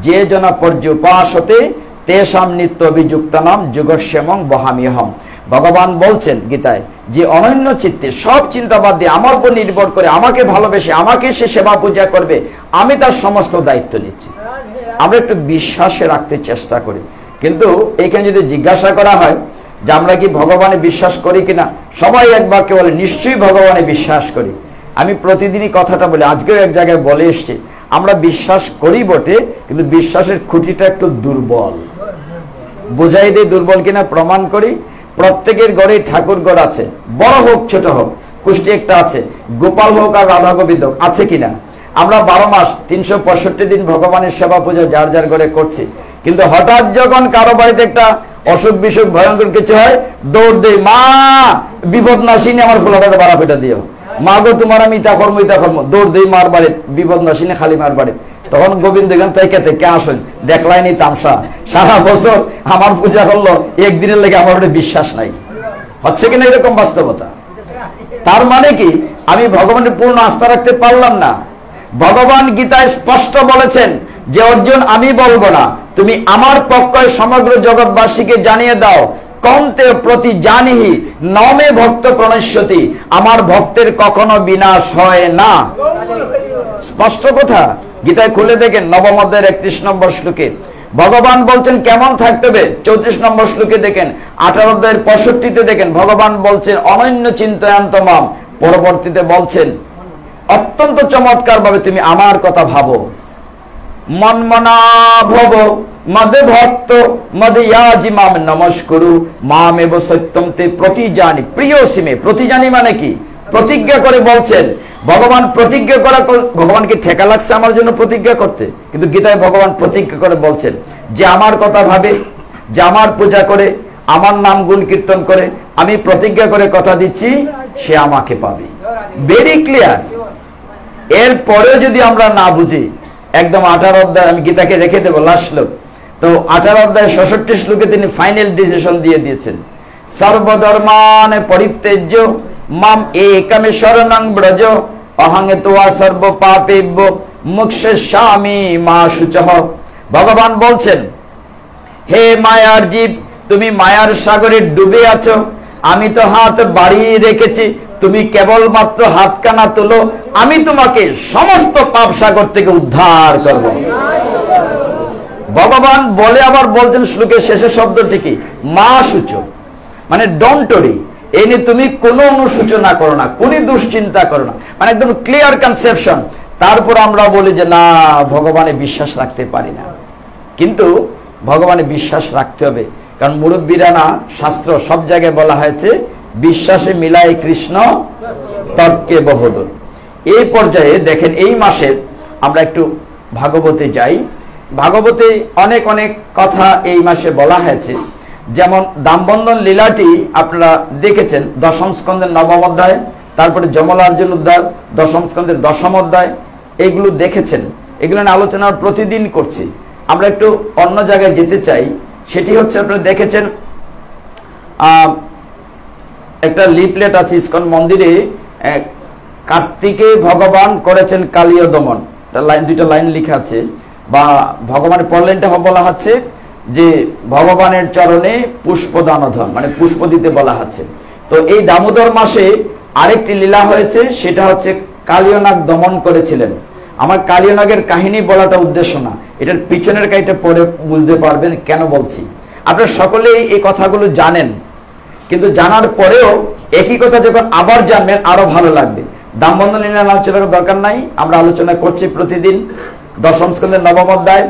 যে জনা পর্যুপাসতে তেষাম নিত্য অভিযুক্ত নাম যুগস্যমং বহামিহম। ভগবান বলছেন গীতায় যে অনন্য চিত্তে সব চিন্তা বাদ দিয়ে আমার উপর নির্ভর করে, আমাকে ভালোবেসে আমাকে সে সেবা পূজা করবে, আমি তার সমস্ত দায়িত্ব নিচ্ছি। আমরা একটু বিশ্বাসে রাখতে চেষ্টা করি, কিন্তু এখানে যদি জিজ্ঞাসা করা হয় যে আমরা কি ভগবানে বিশ্বাস করি কিনা, সবাই এক বাক্যে বলে নিশ্চয়ই ভগবানে বিশ্বাস করি। আমি প্রতিদিনই কথাটা বলি, আজকেও এক জায়গায় বলে এসছি, আমরা বিশ্বাস করি বটে, কিন্তু বিশ্বাসের খুঁটিটা একটু দুর্বল। বোঝাই দিই দুর্বল কিনা, প্রমাণ করি। প্রত্যেকের ঘরে ঠাকুর ঘর আছে, বড় হোক ছোট হোক, কুষ্টি একটা আছে, গোপাল হোক আর রাধা গোবিন্দ আছে কিনা। আমরা 12 মাস 365 দিন ভগবানের সেবা পূজা যার যার ঘরে করছি, কিন্তু হঠাৎ যখন কারো বাড়িতে একটা অসুখ বিসুখ ভয়ঙ্কর কিছু হয়, দৌড় দেই, মা বিপদ নাশিনী আমার ফোলাটাতে বাড়া পেটা দিও, মা গো তোমার আমি ইটা কর্ম ইটা কর্ম, দৌড় দেই মার বাড়ি, বিপদ নাশিনী খালি মার বাড়ি। তখন গোবিন্দ গান তাইকে কে আসেন, দেখলাইনি তামসা, সারা বছর আমার পূজা করলো, একদিনের লেগে আমার বিশ্বাস নাই। হচ্ছে কিনা এরকম বাস্তবতা? তার মানে কি আমি ভগবানের পূর্ণ আস্থা রাখতে পারলাম না? ভগবান গীতায় স্পষ্ট বলেছেন যে অর্জুন আমি বলবো না, তুমি আমার পক্ষে সমগ্র জগৎবাসীকে জানিয়ে দাও, কন্তে প্রতি জানিহি নমে ভক্ত প্রণশ্যতি, আমার ভক্তের কখনো বিনাশ হয় না। স্পষ্ট কথা, গীতায় খুলে দেখেন নবম অধ্যায়ের 31 নম্বর শ্লোকে ভগবান বলছেন কেমন থাকতে হবে। 34 নম্বর শ্লোকে দেখেন, 18 অধ্যায়ের 65-তে দেখেন ভগবান বলছেন অনন্য চিন্তয়ান্ত মাম। পরবর্তীতে বলছেন অত্যন্ত চমৎকার ভাবে তুমি আমার কথা ভাবো, মনমনা ভব মদে ভক্ত মদয়াজি মাম নমস্কুরু মামেব সত্যম তে প্রতিজানি প্রিয়সীমে। প্রতিজানি মানে কি? প্রতিজ্ঞা করে বলছেন ভগবান। প্রতিজ্ঞা করা, ভগবানকে ঠেকা লাগছে আমার জন্য প্রতিজ্ঞা করতে, কিন্তু গীতায় ভগবান প্রতিজ্ঞা করে বলছেন যে আমার কথা ভাবে, যে আমার পূজা করে, আমার নাম গুণ কীর্তন করে, আমি প্রতিজ্ঞা করে কথা দিচ্ছি সে আমাকে পাবে। Very clear. এর পরেও যদি আমরা না বুঝি, একদম 18 অধ্যায় আমি গীতাকে রেখে দেবো লাস্ট শ্লোক, তো 18 অধ্যায় 66 শ্লোকে তিনি ফাইনাল ডিসিশন দিয়ে দিয়েছেন, সর্বধর্মান পরিত্যাজ্য মাম একমে শরণং ব্রজ অহং তোয়া সর্ব পাপেভ্য মুক্ষেস্যামি মা শুচহ। ভগবান বলছেন হে মায়ার জীব, তুমি মায়ার সাগরে ডুবে আছো, আমি তো হাত বাড়িয়ে রেখেছি, তুমি কেবলমাত্র হাতখানা তোলো, আমি তোমাকে সমস্ত পাপ সাগর থেকে উদ্ধার করব। ভগবান বলে আবার বলছেন শ্লোকের শেষের শব্দটি কি, মা সূচক, মানে ডোন্ট ওরি, এই নিয়ে তুমি কোনো অনুসূচনা করো না, কোনো দুশ্চিন্তা করো না, মানে একদম ক্লিয়ার কনসেপশন। তারপর আমরা বলি যে না, ভগবানে বিশ্বাস রাখতে পারি না। কিন্তু ভগবানে বিশ্বাস রাখতে হবে, কারণ মুরব্বীরা না, শাস্ত্র সব জায়গায় বলা হয়েছে বিশ্বাসে মিলায় কৃষ্ণ তর্কে বহুদূর। এই পর্যায়ে দেখেন, এই মাসে আমরা একটু ভাগবতে যাই। ভাগবতে অনেক অনেক কথা এই মাসে বলা হয়েছে। যেমন দামবন্ধন লীলাটি আপনারা দেখেছেন দশম স্কন্ধের নবম অধ্যায়, তারপরে যমলার্জুন উদ্ধার দশম স্কন্ধের দশম অধ্যায়, এইগুলো দেখেছেন। এগুলো নিয়ে আলোচনা প্রতিদিন করছি। আমরা একটু অন্য জায়গায় যেতে চাই। সেটি হচ্ছে, আপনারা দেখেছেন একটা লিফলেট আছে ইস্কন মন্দিরে, কার্তিকে ভগবান করেছেন কালীয় দমন, দুইটা লাইন লেখা আছে, বা ভগবানের পরলাইনটা বলা হচ্ছে যে ভগবানের চরণে পুষ্পদানধন, মানে পুষ্প দিতে বলা হচ্ছে। তো এই দামোদর মাসে আরেকটি লীলা হয়েছে, সেটা হচ্ছে কালীয়নাগ দমন করেছিলেন। আমার কালীয়নাগের কাহিনী বলাটা উদ্দেশ্য না, এটার পিছনের কাহিনীটা পড়ে বুঝতে পারবেন কেন বলছি। আপনারা সকলেই এই কথাগুলো জানেন, কিন্তু জানার পরেও একই কথা যখন আবার জানবেন আরো ভালো লাগবে। দামবন্ধন লীলা আলোচনা করার দরকার নাই, আমরা আলোচনা করছি প্রতিদিন। দশম স্কন্ধের নবম অধ্যায়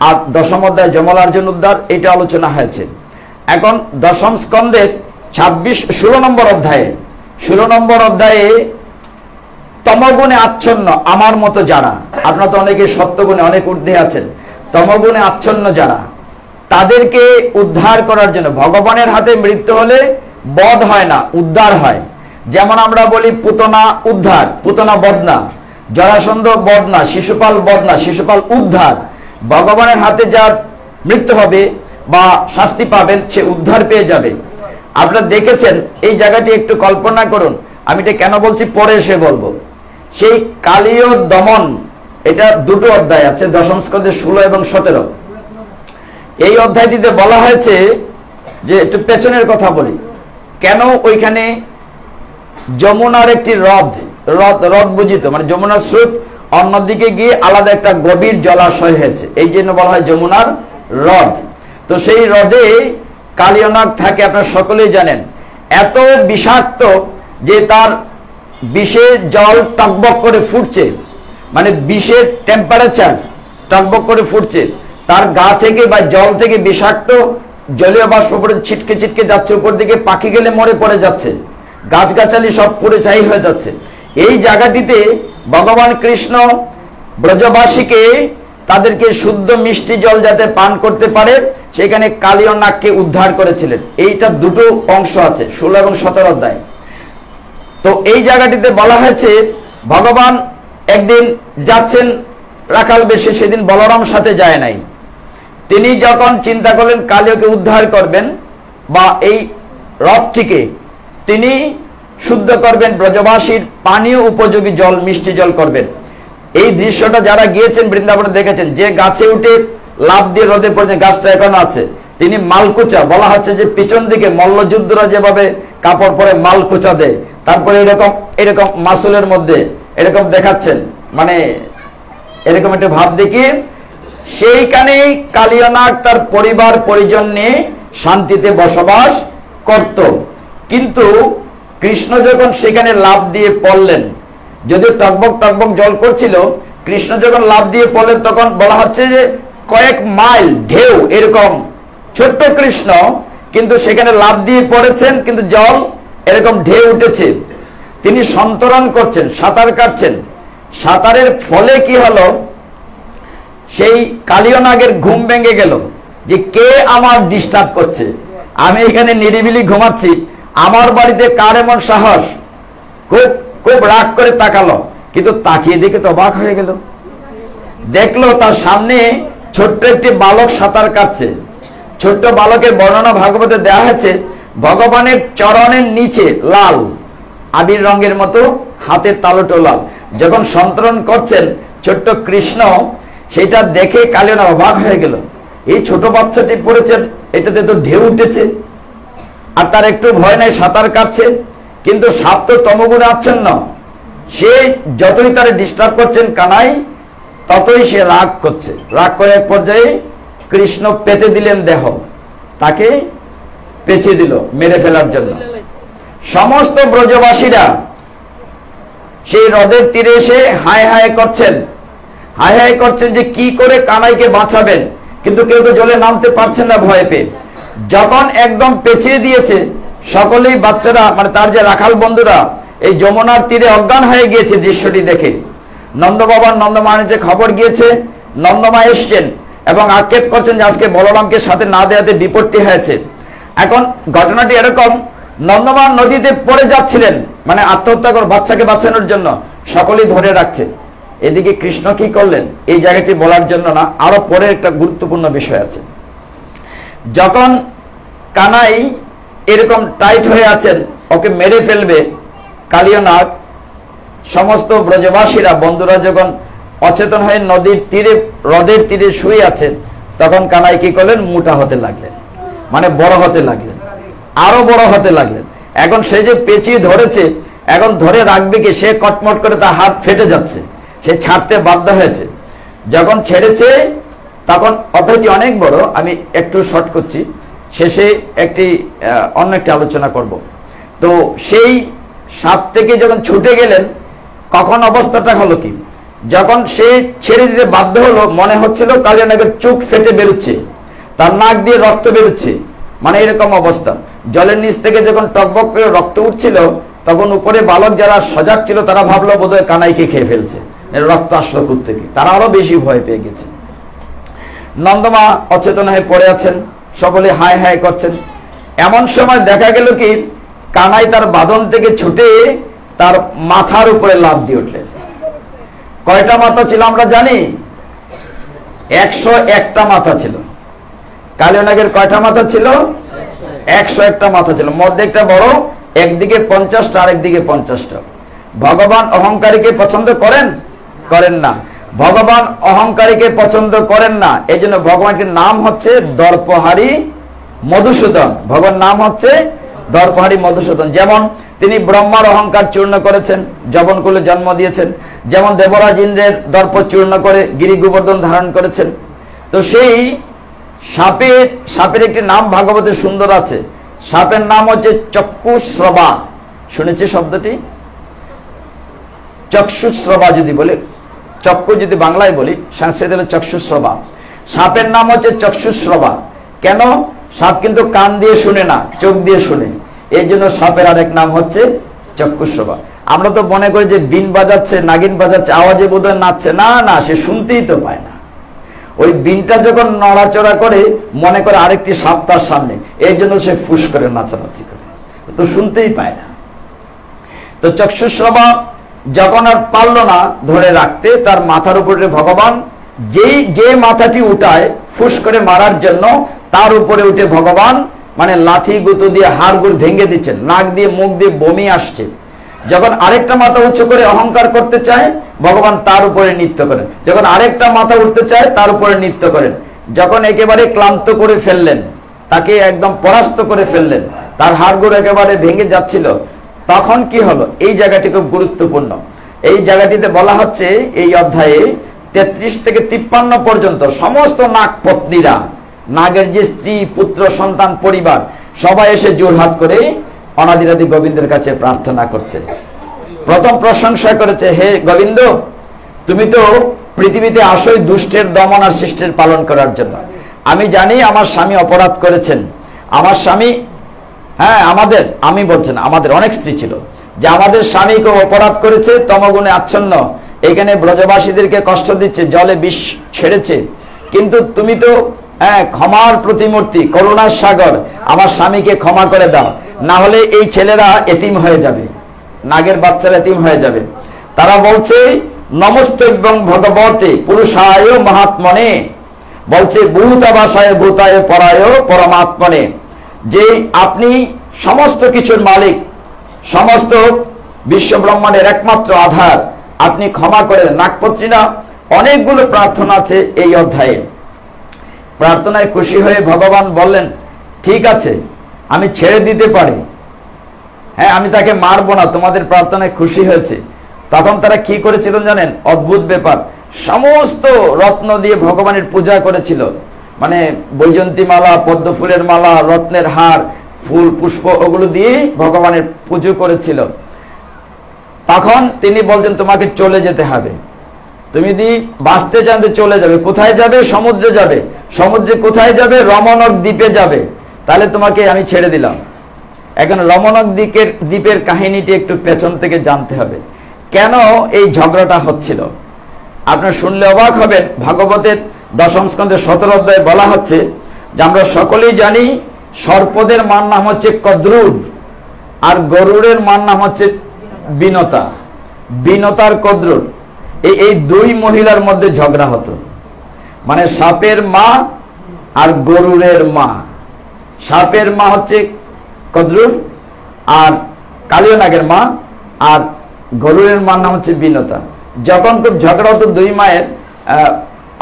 আর দশম অধ্যায় যমলার্জুন উদ্ধার, এটা আলোচনা হয়েছে। এখন দশম স্কন্ধের 16 নম্বর অধ্যায়ে, 16 নম্বর অধ্যায়ে তমগুণে আচ্ছন্ন আমার মতো যারা, আপনারা তো অনেকে সত্যগুণে অনেক ঊর্ধ্বে আছেন, তমগুণে আচ্ছন্ন যারা, তাদেরকে উদ্ধার করার জন্য, ভগবানের হাতে মৃত্যু হলে বধ হয় না, উদ্ধার হয়। যেমন আমরা বলি পুতনা উদ্ধার, পুতনা বদনা, জরাসন্ধ বদনা, শিশুপাল বদনা, শিশুপাল উদ্ধার। ভগবানের হাতে যার মৃত্যু হবে বা শাস্তি পাবেন, সে উদ্ধার পেয়ে যাবে। আপনারা দেখেছেন, এই জায়গাটি একটু কল্পনা করুন, আমি এটা কেন বলছি পরে এসে বলবো। সেই কালীয় দমন, এটা দুটো অধ্যায় আছে, দশম স্কন্ধে 16 এবং 17। এই অধ্যায়টিতে বলা হয়েছে যে, একটু পেছনের কথা বলি, কেন ওইখানে যমুনার একটি হ্রদ বুঝিত, মানে যমুনার স্রোত অন্যদিকে গিয়ে আলাদা একটা গভীর জলাশয় হয়েছে, এই জন্য বলা হয় যমুনার হ্রদ। তো সেই হ্রদে কালীয়নাগ থাকে, আপনারা সকলেই জানেন। এত বিষাক্ত যে তার বিষের জল টকবক করে ফুটছে, মানে বিষের টেম্পারেচার টকবক করে ফুটছে, তার গা থেকে বা জল থেকে বিষাক্ত জলীয় বাষ্প পড়ে ছিটকে ছিটকে যাচ্ছে, উপর দিকে পাখি গেলে মরে পড়ে যাচ্ছে, গাছগাছালি সব পুড়ে ছাই হয়ে যাচ্ছে। এই জায়গাটিতে ভগবান কৃষ্ণ ব্রজবাসীকে, তাদেরকে শুদ্ধ মিষ্টি জল যাতে পান করতে পারে, সেখানে কালীয়নাগকে উদ্ধার করেছিলেন। এইটা দুটো অংশ আছে, 16 এবং 17 অধ্যায়। তো এই জায়গাটিতে বলা হয়েছে, ভগবান একদিন যাচ্ছেন রাখাল বেশে, সেদিন বলরাম সাথে যায় নাই। তিনি যখন চিন্তা করলেন কালীয়কে উদ্ধার করবেন বা এই হ্রদটিকে তিনি শুদ্ধ করবেন, ব্রজবাসীর পানীয় উপযোগী জল, মিষ্টি জল করবেন। এই দৃশ্যটা যারা গিয়েছেন বৃন্দাবনে দেখেছেন, যে গাছে উঠে লাফ দিয়ে হ্রদে পড়েছেন, গাছটা এখন আছে, তিনি মালকুচা, বলা হচ্ছে যে পিছন দিকে মল্লযুদ্ধরা যেভাবে কাপড় পরে মালকুচা দেয়, তারপরে এরকম এরকম মাসুলের মধ্যে এরকম দেখাচ্ছেন, মানে এরকম একটা ভাব দেখিয়ে সেইখানেই কালীয়নাগ তার পরিবার পরিজন নিয়ে শান্তিতে বসবাস করত। কিন্তু কৃষ্ণ যখন সেখানে লাফ দিয়ে পড়লেন, যদিও টকবক টকবক জল করছিল, কৃষ্ণ যখন লাফ দিয়ে পড়লেন, তখন বলা হচ্ছে যে কয়েক মাইল ঢেউ, এরকম ছোট্ট কৃষ্ণ, কিন্তু সেখানে লাফ দিয়ে পড়েছেন, কিন্তু জল এরকম ঢেউ উঠেছে। তিনি সন্তরণ করছেন, সাঁতার কাটছেন। সাঁতারের ফলে কি হলো, সেই কালীয়নাগের ঘুম ভেঙে গেল যে কে আমার ডিস্টার্ব করছে, আমি এখানে নিরিবিলি ঘুমাচ্ছি, আমার বাড়িতে কার এমন সাহস। খুব খুব রাগ করে তাকালো, কিন্তু তাকিয়ে দেখে তো অবাক হয়ে গেল। দেখলো তার সামনে ছোট্ট একটি বালক সাঁতার কাটছে। ছোট্ট বালকের বর্ণনা ভাগবতে দেওয়া হয়েছে, ভগবানের চরণের নিচে লাল আবির রঙের মতো, হাতের তালুটো লাল। যখন সন্তরণ করছেন ছোট্ট কৃষ্ণ, সেটা দেখে কালীয়নাগ অবাক হয়ে গেল, এই ছোট বাচ্চাটি পড়েছেন, এটাতে তো ঢেউ উঠেছে, আর তার একটু ভয় নাই, সাঁতার কাটছে। কিন্তু সাপ তো তমগুণে আচ্ছন্ন, সে যতই তারে ডিস্টার্ব করছেন কানাই, ততই সে রাগ করছে। রাগ করে এক পর্যায়ে কৃষ্ণ পেতে দিলেন দেহ, তাকে পেঁচিয়ে দিল মেরে ফেলার জন্য। সমস্ত ব্রজবাসীরা সেই হ্রদের তীরে এসে হায় হায় করছেন, হায় হায় করছেন যে কি করে কানাইকে বাঁচাবেন, কিন্তু কেউ তো জলে নামতে পারছেন না ভয় পেয়ে। যখন একদম পেঁচিয়ে দিয়েছে, সকলেই বাচ্চারা মানে তার যে রাখাল বন্ধুরা এই যমুনার তীরে অজ্ঞান হয়ে গিয়েছে দৃশ্যটি দেখে। নন্দ বাবার নন্দমায়ের যে খবর গিয়েছে, নন্দমা এসছেন এবং আক্ষেপ করছেন যে আজকে বলরামকে সাথে না দেওয়াতে বিপত্তি হয়েছে। এখন ঘটনাটি এরকম, নন্দমান নদীতে পড়ে যাচ্ছিলেন মানে আত্মহত্যা করে বাচ্চাকে বাঁচানোর জন্য, সকলেই ধরে রাখছে। এদিকে কৃষ্ণ কি করলেন এই জায়গাটি বলার জন্য না, আরো পরে একটা গুরুত্বপূর্ণ বিষয় আছে। যখন কানাই এরকম টাইট হয়ে আছেন, ওকে মেরে ফেলবে কালিয়নাগ, সমস্ত ব্রজবাসীরা বন্ধুরা যখন অচেতন হয়ে নদীর তীরে হ্রদের তীরে শুয়ে আছে, তখন কানাই কি করলেন, মোটা হতে লাগলেন, মানে বড় হতে লাগলেন, আরো বড় হতে লাগলেন। এখন সে যে পেঁচিয়ে ধরেছে, এখন ধরে রাখবে কি, সে কটমট করে তার হাত ফেটে যাচ্ছে, সে ছাড়তে বাধ্য হয়েছে। যখন ছেড়েছে তখন অধ্যায়টি অনেক বড়, আমি একটু শর্ট করছি, শেষে অন্য একটি আলোচনা করব। তো সেই সাপ থেকে যখন ছুটে গেলেন, কখন অবস্থাটা হলো কি, যখন সে ছেড়ে দিতে বাধ্য হলো, মনে হচ্ছিল কালিয়ানাগের চোখ ফেটে বেরোচ্ছে, তার নাক দিয়ে রক্ত বেরোচ্ছে, মানে এরকম অবস্থা। জলের নিচ থেকে যখন টকবক করে রক্ত উঠছিল, তখন উপরে বালক যারা সজাগ ছিল তারা ভাবলো বোধহয় কানাইকে খেয়ে ফেলছে, রক্ত আসলো থেকে, তারা আরো বেশি ভয় পেয়ে গেছে। নন্দমা অচেতন হয়ে পড়ে আছেন, সকলে হায় হায় করছেন। এমন সময় দেখা গেল কি, কানাই তার বাঁধন থেকে ছুটে তার মাথার উপরে লাফ দিয়ে উঠলেন। কয়টা মাথা ছিল আমরা জানি? 101টা মাথা ছিল। কালিয়নাগের কয়টা মাথা ছিল? 101টা মাথা ছিল। মধ্যে একটা বড়, একদিকে 50টা আর একদিকে 50টা। ভগবান অহংকারীকে পছন্দ করেন? করেন না। ভগবান অহংকারীকে পছন্দ করেন না, এই জন্য ভগবানের নাম হচ্ছে দর্পহারী মধুসূদন। ভগবান নাম হচ্ছে দর্পহারী মধুসূদন। যেমন তিনি ব্রহ্মার অহংকার চূর্ণ করেছেন, যবনকুলে জন্ম দিয়েছেন, যেমন দেবরাজ ইন্দ্রের দর্প চূর্ণ করে গিরি গোবর্ধন ধারণ করেছেন। তো সেই সাপের একটি নাম ভাগবতে সুন্দর আছে। সাপের নাম হচ্ছে চক্ষুশ্রবা। শুনেছি শব্দটি? চক্ষুশ্রবা যদি বলে, চক্ষু যদি বাংলায় বলি, সংস্কৃত হলো চক্ষুশ্রবা। সাপের নাম হচ্ছে চক্ষুশ্রবা। কেন? সাপ কিন্তু কান দিয়ে শুনে না, চোখ দিয়ে শুনে, এই জন্য সাপের আরেক নাম হচ্ছে চক্ষুশ্রবা। আমরা তো মনে করি যে বিন বাজাচ্ছে, নাগিন বাজাচ্ছে, আওয়াজে বোধহয় নাচছে। না না, সে শুনতেই তো পায় না। ওই বিনটা যখন নড়াচড়া করে, মনে করে আরেকটি সাপ তার সামনে, এই জন্য সে ফুস করে নাচানাচি করে, তো শুনতেই পায় না। তো চক্ষুশ্রবা যখন আর পারল না ধরে রাখতে, তার মাথার উপরে ভগবান যে মাথাটি উঠায় ফুস করে মারার জন্য, তার উপরে উঠে ভগবান মানে লাথি গুঁতো দিয়ে হাড়গুড় ভেঙে দিচ্ছেন, নাক দিয়ে মুখ দিয়ে বমি আসছে। যখন আরেকটা মাথা উঁচু করে অহংকার করতে চায়, ভগবান তার উপরে নৃত্য করেন। যখন আরেকটা মাথা উঠতে চায়, তার উপরে নৃত্য করেন। যখন একেবারে ক্লান্ত করে ফেললেন, তাকে একদম পরাস্ত করে ফেললেন, তার হাড়গুড় একেবারে ভেঙে যাচ্ছিল, তখন কি হলো? এই জায়গাটি খুব গুরুত্বপূর্ণ। এই জায়গাটিতে বলা হচ্ছে এই অধ্যায়ে 33 থেকে 53 পর্যন্ত সমস্ত নাগ পত্নীরা, নাগের যে স্ত্রী, পুত্র, সন্তান, পরিবার, সবাই এসে জোরহাত করে অনাদিরাদি গোবিন্দের কাছে প্রার্থনা করছে। প্রথম প্রশংসা করেছে, হে গোবিন্দ, তুমি তো পৃথিবীতে আসোই দুষ্টের দমন আর সৃষ্টির পালন করার জন্য। আমি জানি আমার স্বামী অপরাধ করেছেন। আমার স্বামী, হ্যাঁ আমাদের, আমি বলছেন আমাদের অনেক স্ত্রী ছিল, যে আমাদের স্বামীকে অপরাধ করেছে, তমগুণে আচ্ছন্ন, এখানে ব্রজবাসীদেরকে কষ্ট দিচ্ছে, জলে বিষ ছেড়েছে। কিন্তু তুমি তো ক্ষমার প্রতিমূর্তি, করুণার সাগর, আমার স্বামীকে ক্ষমা করে দাও, না হলে এই ছেলেরা এতিম হয়ে যাবে, নাগের বাচ্চারা এতিম হয়ে যাবে। তারা বলছে নমস্তভ্যং ভগবতে পুরুষায় মহাত্মনে, বলছে ভূতাবাসায় ভূতায় পরায় পরমাত্মনে, যে আপনি সমস্ত কিছুর মালিক, সমস্ত বিশ্ব ব্রহ্মাণ্ডের একমাত্র আধার, আপনি ক্ষমা করে দেন। নাগপত্রীরা অনেকগুলো প্রার্থনা আছে এই অধ্যায়ে। প্রার্থনায় খুশি হয়ে ভগবান বললেন, ঠিক আছে আমি ছেড়ে দিতে পারি, হ্যাঁ আমি তাকে মারবো না, তোমাদের প্রার্থনায় খুশি হয়েছে। তখন তারা কি করেছিলেন জানেন? অদ্ভুত ব্যাপার, সমস্ত রত্ন দিয়ে ভগবানের পূজা করেছিল। মানে বৈজন্তী মালা, পদ্ম ফুলের মালা, রত্নের হার, ফুল পুষ্প ওগুলো দিয়ে ভগবানের পুজো করেছিল। তখন তিনি বলছেন তোমাকে চলে যেতে হবে, তুমি যদি বাঁচতে চান তো চলে যাবে। কোথায় যাবে? সমুদ্রে যাবে। সমুদ্রে কোথায় যাবে? রমণক দ্বীপে যাবে। তাহলে তোমাকে আমি ছেড়ে দিলাম। এখন রমণক দ্বীপের কাহিনীটি একটু পেছন থেকে জানতে হবে, কেন এই ঝগড়াটা হচ্ছিল। আপনার শুনলে অবাক হবেন, ভাগবতের 10ম স্কন্ধে 17 অধ্যায়ে বলা হচ্ছে যে আমরা সকলেই জানি সর্পদের মার নাম হচ্ছে কদ্রুর, আর গরুড়ের মার নাম হচ্ছে বিনতা। বিনতার কদ্রুর, এই দুই মহিলার মধ্যে ঝগড়া হতো। মানে সাপের মা আর গরুড়ের মা। সাপের মা হচ্ছে কদ্রুর আর কালীয় নাগের মা, আর গরুড়ের মার নাম হচ্ছে বিনতা। যখন খুব ঝগড়া হতো দুই মায়ের,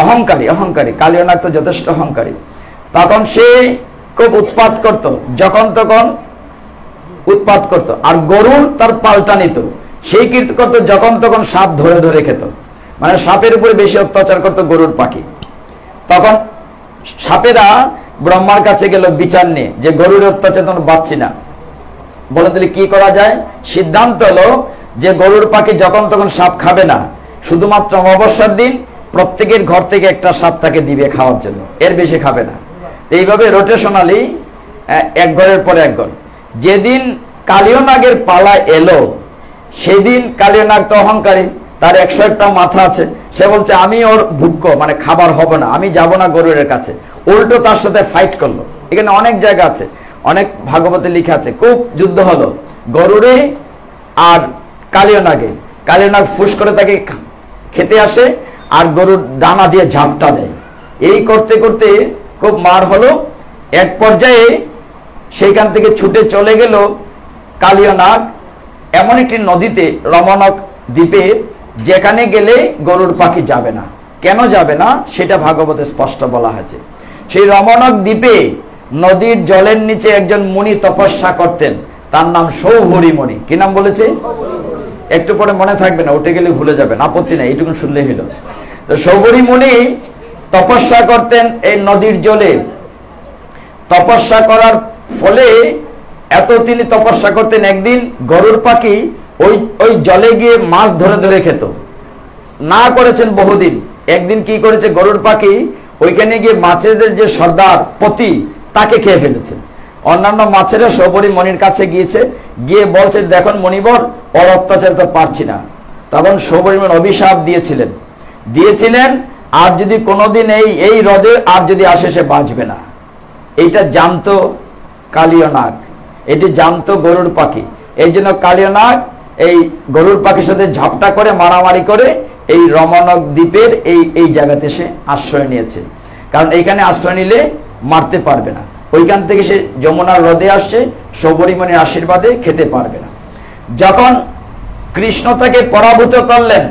অহংকারী কালীয় নাগ তো যথেষ্ট অহংকারী, তখন সে খুব উৎপাত করত, যখন তখন উৎপাত করত। আর গরুর তার পাল্টা নিত, সেই কীর্তি করত, যখন তখন সাপ ধরে ধরে খেত। মানে সাপের উপরে বেশি অত্যাচার করত গরুর পাখি। তখন সাপেরা ব্রহ্মার কাছে গেল বিচার নিয়ে, যে গরুর অত্যাচার তোমরা বাঁচছি না, বলে তাহলে কি করা যায়। সিদ্ধান্ত হলো যে গরুর পাখি যখন তখন সাপ খাবে না, শুধুমাত্র অমাবস্যার দিন প্রত্যেকের ঘর থেকে একটা সাপ তাকে দিবে খাওয়ার জন্য, এর বেশি খাবে না। এইভাবে রোটেশনালি এক ঘরের পর এক ঘর। যেদিন কালীয় নাগের পালা এলো, সেদিন কালীয় নাগ তো অহংকারী, তার 101টা মাথা আছে, সে বলছে আমি ওর ভুক্ষ, মানে খাবার হবে না, আমি যাব না গরুরের কাছে। উল্টো তার সাথে ফাইট করলো। এখানে অনেক জায়গা আছে, অনেক ভাগবতে লেখা আছে, খুব যুদ্ধ হলো গরুরে আর কালীয় নাগে। কালীয় নাগ ফুস করে তাকে খেতে আসে, আর গরুর ডানা দিয়ে ঝাপটা দেয়। এই করতে করতে খুব মার হলো। এক পর্যায়ে সেইখান থেকে ছুটে চলে গেল কালীয় নাগ এমন একটি নদীতে, রমণক দ্বীপে, যেখানে গেলে গরুর পাখি যাবে না। কেন যাবে না সেটা ভাগবতে স্পষ্ট বলা হয়েছে। সেই রমণক দ্বীপে নদীর জলের নিচে একজন মুনি তপস্যা করতেন, তার নাম সৌভরী মুনি। কি নাম বলেছে? একটু পরে মনে থাকবে না, উঠে গেলে ভুলে যাবেন, আপত্তি নাই, এইটুকু শুনলেই হলো। তো সৌভরী মুনি তপস্যা করতেন এই নদীর জলে। তপস্যা করার ফলে এত তিনি তপস্যা করতেন, একদিন গরুর পাখি ওই জলে গিয়ে মাছ ধরে ধরে খেত। না করেছেন বহুদিন, একদিন কি করেছে গরুর পাখি, ওইখানে গিয়ে মাছেদের যে সর্দার পতি, তাকে খেয়ে ফেলেছেন। অন্যান্য মাছেরা সৌভরী মনির কাছে গিয়েছে, গিয়ে বলছে দেখুন মণিবর, ওর অত্যাচার তো পারছি না। তখন সৌভরী মনি অভিশাপ দিয়েছিলেন আর যদি কোনোদিন এই হ্রদে আর যদি আসে সে বাঁচবে না। এইটা জানতো কালীয় নাগ, এটি জানতো গরুর পাখি। এই জন্য কালীয় নাগ এই গরুর পাখির সাথে ঝাপটা করে মারামারি করে এই রমণক দ্বীপের এই জায়গাতে সে আশ্রয় নিয়েছে। কারণ এইখানে আশ্রয় নিলে মারতে পারবে না। ওইখান থেকে সে যমুনার হ্রদে আসছে, সৌভরী মনির আশীর্বাদে খেতে পারবে না। যখন কৃষ্ণ তাকে পরাভূত করলেন,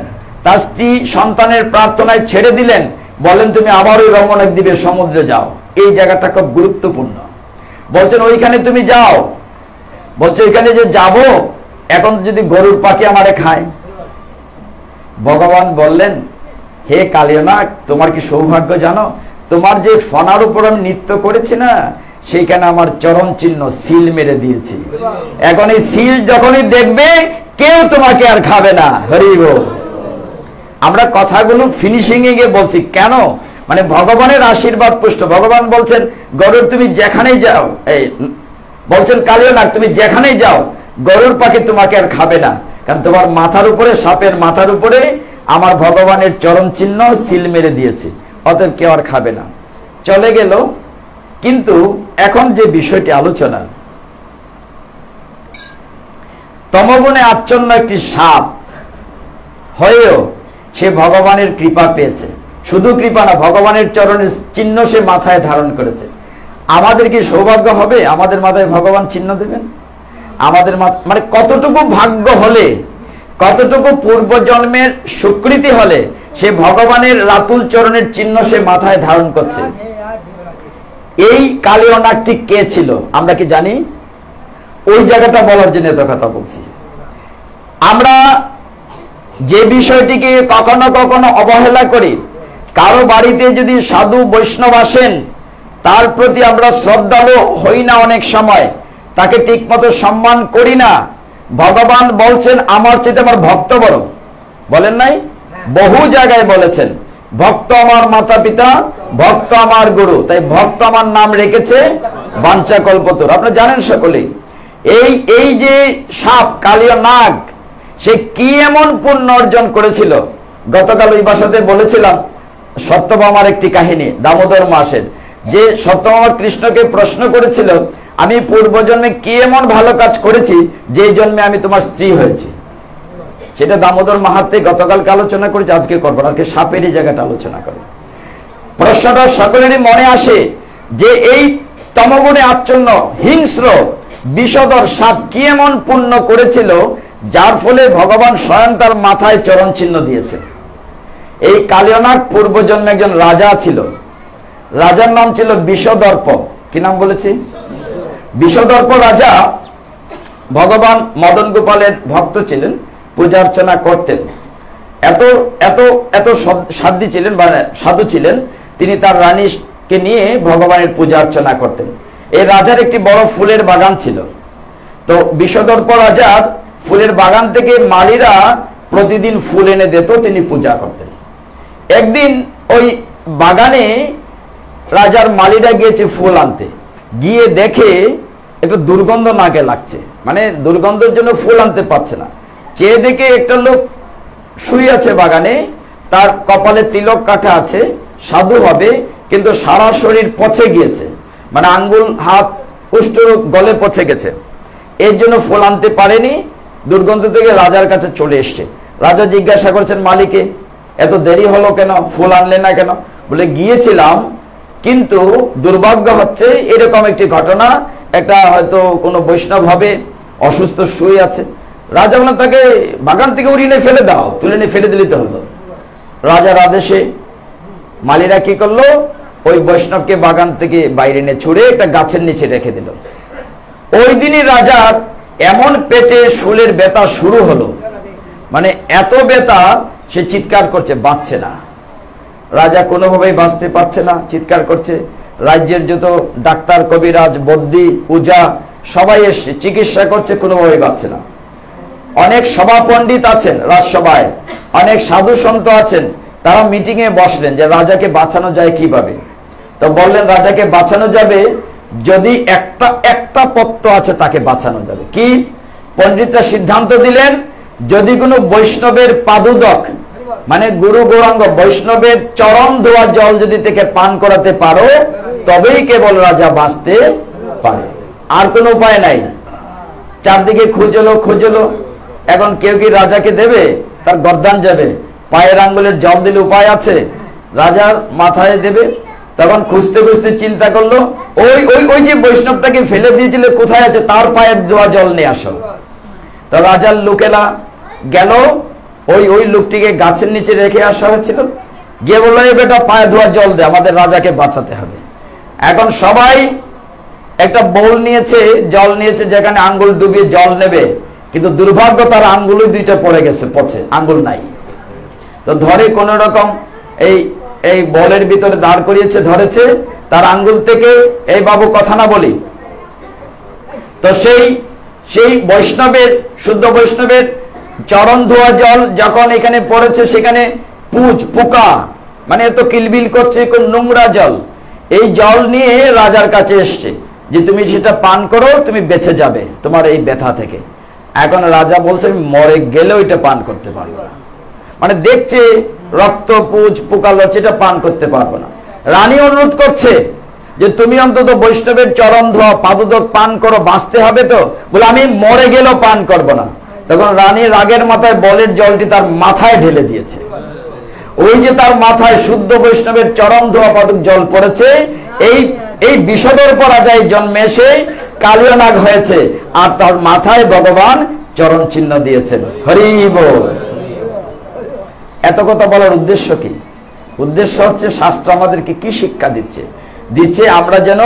তার স্ত্রী সন্তানের প্রার্থনায় ছেড়ে দিলেন, বলেন তুমি আবার ওই রমণক দ্বীপের সমুদ্রে যাও। এই জায়গাটা খুব গুরুত্বপূর্ণ। বলছেন ওইখানে তুমি যাও, বলছে ওইখানে যে যাব, এখন যদি গরুর পাখি আমারে খায়। ভগবান বললেন হে কালীয় নাগ, তোমার কি সৌভাগ্য জানো, তোমার যে ফনার উপর আমি নৃত্য করেছি না, সেইখানে আমার চরণ চিহ্ন সিল মেরে দিয়েছি। এখন এই সিল যখনই দেখবে কেউ তোমাকে আর খাবে না। হরি বল। আমরা কথাগুলো ফিনিশিং এ গিয়ে বলছি কেন, মানে ভগবানের আশীর্বাদ পুষ্ট। ভগবান বলছেন গরুর তুমি যেখানেই যাও, এই বলছেন কালীয় নাগ তুমি যেখানেই যাও, গরুর পাখি তোমাকে আর খাবে না, কারণ তোমার মাথার উপরে, সাপের মাথার উপরে আমার ভগবানের চরণ চিহ্ন সিল মেরে দিয়েছে, অতএব কেউ আর খাবে না। চলে গেল। কিন্তু এখন যে বিষয়টি আলোচনা, তমগুণে আচ্ছন্ন একটি সাপ হয়েও সে ভগবানের কৃপা পেয়েছে। শুধু কৃপা না, ভগবানের চরণের চিহ্ন সে মাথায় ধারণ করেছে। আমাদের কি সৌভাগ্য হবে আমাদের মাথায় ভগবান চিহ্ন দেবেন? আমাদের মানে কতটুকু ভাগ্য হলে, কতটুকু পূর্বজন্মের স্বীকৃতি হলে সে ভগবানের রাতুল চরণের চিহ্ন সে মাথায় ধারণ করছে। এই কালীয় নাগটি কে ছিল আমরা কি জানি? ওই জায়গাটা বলার জন্য এত কথা বলছি। আমরা যে বিষয়টিকে কখনো কখনো অবহেলা করি, কারো বাড়িতে যদি সাধু বৈষ্ণব আসেন তার প্রতি আমরা শ্রদ্ধালু হই না, অনেক সময় তাকে ঠিকমতো সম্মান করি না। ভগবান বলছেন আমার চেয়ে আমার ভক্ত বড়, বলেন নাই? বহু জায়গায় বলেছেন ভক্ত আমার মাতা পিতা, ভক্ত আমার গুরু। তাই ভক্ত আমার নাম রেখেছে বাঞ্ছাকল্পতরু। আপনারা জানেন সকলেই, এই যে সাপ কালীয় নাগ, সে কি এমন পুণ্য অর্জন করেছিল। গতকাল ওই বাসাতে বলেছিলাম সত্যভামার একটি কাহিনী, দামোদর মাসের, যে সত্যভামা কৃষ্ণকে প্রশ্ন করেছিল আমি পূর্বজন্মে কি এমন ভালো কাজ করেছি যে জন্মে আমি তোমার স্ত্রী হয়েছি। সেটা দামোদর মাহাত্ম্যে গতকালকে আলোচনা করেছি, আজকে করবো না, আজকে সাপের এই জায়গাটা আলোচনা করবো। প্রশ্নটা সকলেরই মনে আসে যে এই তমগুণে আচ্ছন্ন হিংস্র বিষধর সাপ কি এমন পুণ্য করেছিল যার ফলে ভগবান স্বয়ং তার মাথায় চরণ চিহ্ন দিয়েছে। এই কালীয়নাগ পূর্বজন্মে একজন রাজা ছিল, রাজার নাম ছিল বিষদর্প। কি নাম বলেছি? বিষদর্প রাজা ভগবান মদন গোপালের ভক্ত ছিলেন, পূজা অর্চনা করতেন। এত এত এত সাধ্বী ছিলেন, সাধু ছিলেন, তিনি তার রানীকে নিয়ে ভগবানের পূজা অর্চনা করতেন। এই রাজার একটি বড় ফুলের বাগান ছিল। তো বিষদর্প রাজার ফুলের বাগান থেকে মালীরা প্রতিদিন ফুল এনে দিত, তিনি পূজা করতেন। একদিন ওই বাগানে রাজার মালীরা গিয়েছে ফুল আনতে, গিয়ে দেখে একটু দুর্গন্ধ নাকে লাগছে, মানে দুর্গন্ধের জন্য ফুল আনতে পারছে না। চেয়ে দেখে একটা লোক শুয়ে আছে বাগানে, তার কপালে তিলক কাটা আছে, সাধু হবে, কিন্তু সারা শরীর পচে গিয়েছে, মানে আঙ্গুল হাত কুষ্ঠ গলে পচে গেছে। এর জন্য ফুল আনতে পারেনি, দুর্গন্ধ থেকে রাজার কাছে চলে এসছে। রাজা জিজ্ঞাসা করছেন মালিকে, এত দেরি হলো কেন, ফুল আনলে না কেন? বলে গিয়েছিলাম, কিন্তু দুর্ভাগ্য হচ্ছে এরকম একটি ঘটনা, একটা হয়তো কোনো বৈষ্ণব হবে, অসুস্থ শুয়ে আছে। রাজা বলেন তাকে বাগান থেকে উড়িয়ে ফেলে দাও, তুলে নিয়ে ফেলে দিলে তো হলো। রাজার আদেশে মালীরা কি করলো, ওই বৈষ্ণবকে বাগান থেকে বাইরে নিয়ে ছুড়ে একটা গাছের নিচে রেখে দিল। ওই দিনই রাজার এমন পেটে শুলের ব্যথা শুরু হলো, মানে এত ব্যথা, সে চিৎকার করছে, বাঁচছে না। রাজা কোনোভাবেই বাঁচতে পারছে না, চিৎকার করছে। রাজ্যের যত ডাক্তার, কবিরাজ, বদ্যি, পূজা সবাই এসছে, চিকিৎসা করছে, কোনোভাবেই বাঁচছে না। অনেক সভা পণ্ডিত আছেন রাজসভায়, অনেক সাধু সন্ত আছেন, তারা মিটিং এ বসলেন যে রাজাকে বাঁচানো যায় কিভাবে। তো বললেন রাজাকে বাঁচানো যাবে যদি একটা পত্র আছে, তাকে বাঁচানো যাবে। কি? পণ্ডিতরা সিদ্ধান্ত দিলেন যদি কোনো বৈষ্ণবের পাদুদক, মানে গুরু গৌরাঙ্গ বৈষ্ণবের চরণ ধোয়া জল যদি থেকে পান করাতে পারো, তবেই কেবল রাজা বাঁচতে পারে, আর কোনো উপায় নাই। চারদিকে খুঁজলো, এখন কেউ কি রাজাকে দেবে? তার গর্দান যাবে, পায়ের আঙ্গুলের জল দিলে উপায় আছে? রাজার মাথায় দেবে? তখন খুঁজতে খুঁজতে চিন্তা করলো, ওই যে বৈষ্ণবটাকে ফেলে দিয়েছিল কোথায় আছে, তার পায়ের ধোয়া জল নিয়ে আসো। তো রাজার লোকেরা গেল, ওই লোকটিকে গাছের নিচে রেখে আসা হয়েছিল, গিয়ে বললো এই বেটা পায়ে ধোয়া জল দে, আমাদের রাজাকে বাঁচাতে হবে। এখন সবাই একটা বোল নিয়েছে, জল নিয়েছে, যেখানে আঙ্গুল ডুবিয়ে জল নেবে, কিন্তু দুর্ভাগ্য তার আঙ্গুলই দুইটা পড়ে গেছে, পচে, আঙ্গুল নাই। তো ধরে কোন রকম এই বলের ভিতরে দাঁড় করিয়েছে, ধরেছে, তার আঙ্গুল থেকে এই বাবু কথা না বলি। তো সেই বৈষ্ণবের, শুদ্ধ বৈষ্ণবের চরণ ধোয়া জল যখন এখানে পড়েছে, সেখানে পোকা, মানে এত কিলবিল করছে, কোন নোংরা জল। এই জল নিয়ে রাজার কাছে এসছে যে তুমি সেটা পান করো, তুমি বেঁচে যাবে তোমার এই ব্যথা থেকে। এখন রাজা বলছে মরে গেলেও এটা পান করতে পারবো না, মানে দেখছে রক্ত, পোকা লচ্ছে, এটা পান করতে পারবো না। রানী অনুরোধ করছে যে তুমি অন্তত বৈষ্ণবের চরণ ধোয়া পাদুদক পান করো, বাঁচতে হবে তো। বলে আমি মরে গেলেও পান করব না। তখন রানী রাগের মাথায় বলের জলটি তার মাথায় ঢেলে দিয়েছে। ওই যে তার মাথায় শুদ্ধ বৈষ্ণবের চরণ ধোয়া পাদুক জল পড়েছে, এই বিষদের পর রাজায় জন্মে এসে কালীয় নাগ হয়েছে, আর তার মাথায় ভগবান চরণ চিহ্ন দিয়েছেন। হরি বল। এত কথা বলার উদ্দেশ্য কি? উদ্দেশ্য হচ্ছে শাস্ত্র আমাদেরকে কি শিক্ষা দিচ্ছে আমরা যেন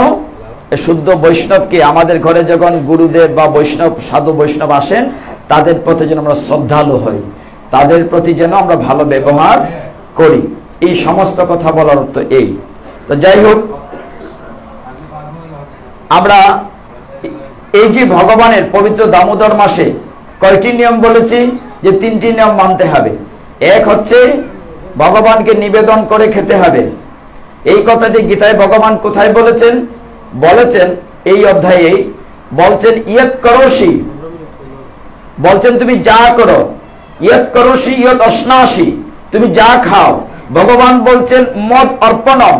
শুদ্ধ বৈষ্ণবকে, আমাদের ঘরে যখন গুরুদেব বা বৈষ্ণব, সাধু বৈষ্ণব আসেন, তাদের প্রতি যেন আমরা শ্রদ্ধালু হই, তাদের প্রতি যেন আমরা ভালো ব্যবহার করি। এই সমস্ত কথা বলার অর্থ এই। তো যাই হোক, আমরা এই যে ভগবানের পবিত্র দামোদর মাসে কয়টি নিয়ম বলেছি? যে 3টি নিয়ম মানতে হবে। এক হচ্ছে ভগবানকে নিবেদন করে খেতে হবে। এই কথাটি গীতায় ভগবান কোথায় বলেছেন? বলেছেন এই অধ্যায়ে, বলছেন ইয়ৎ করোষি, বলছেন তুমি যা করো, ইয়ৎ করোষি ইয়ৎ অশ্নাসি, তুমি যা খাও। ভগবান বলছেন মদ অর্পণম,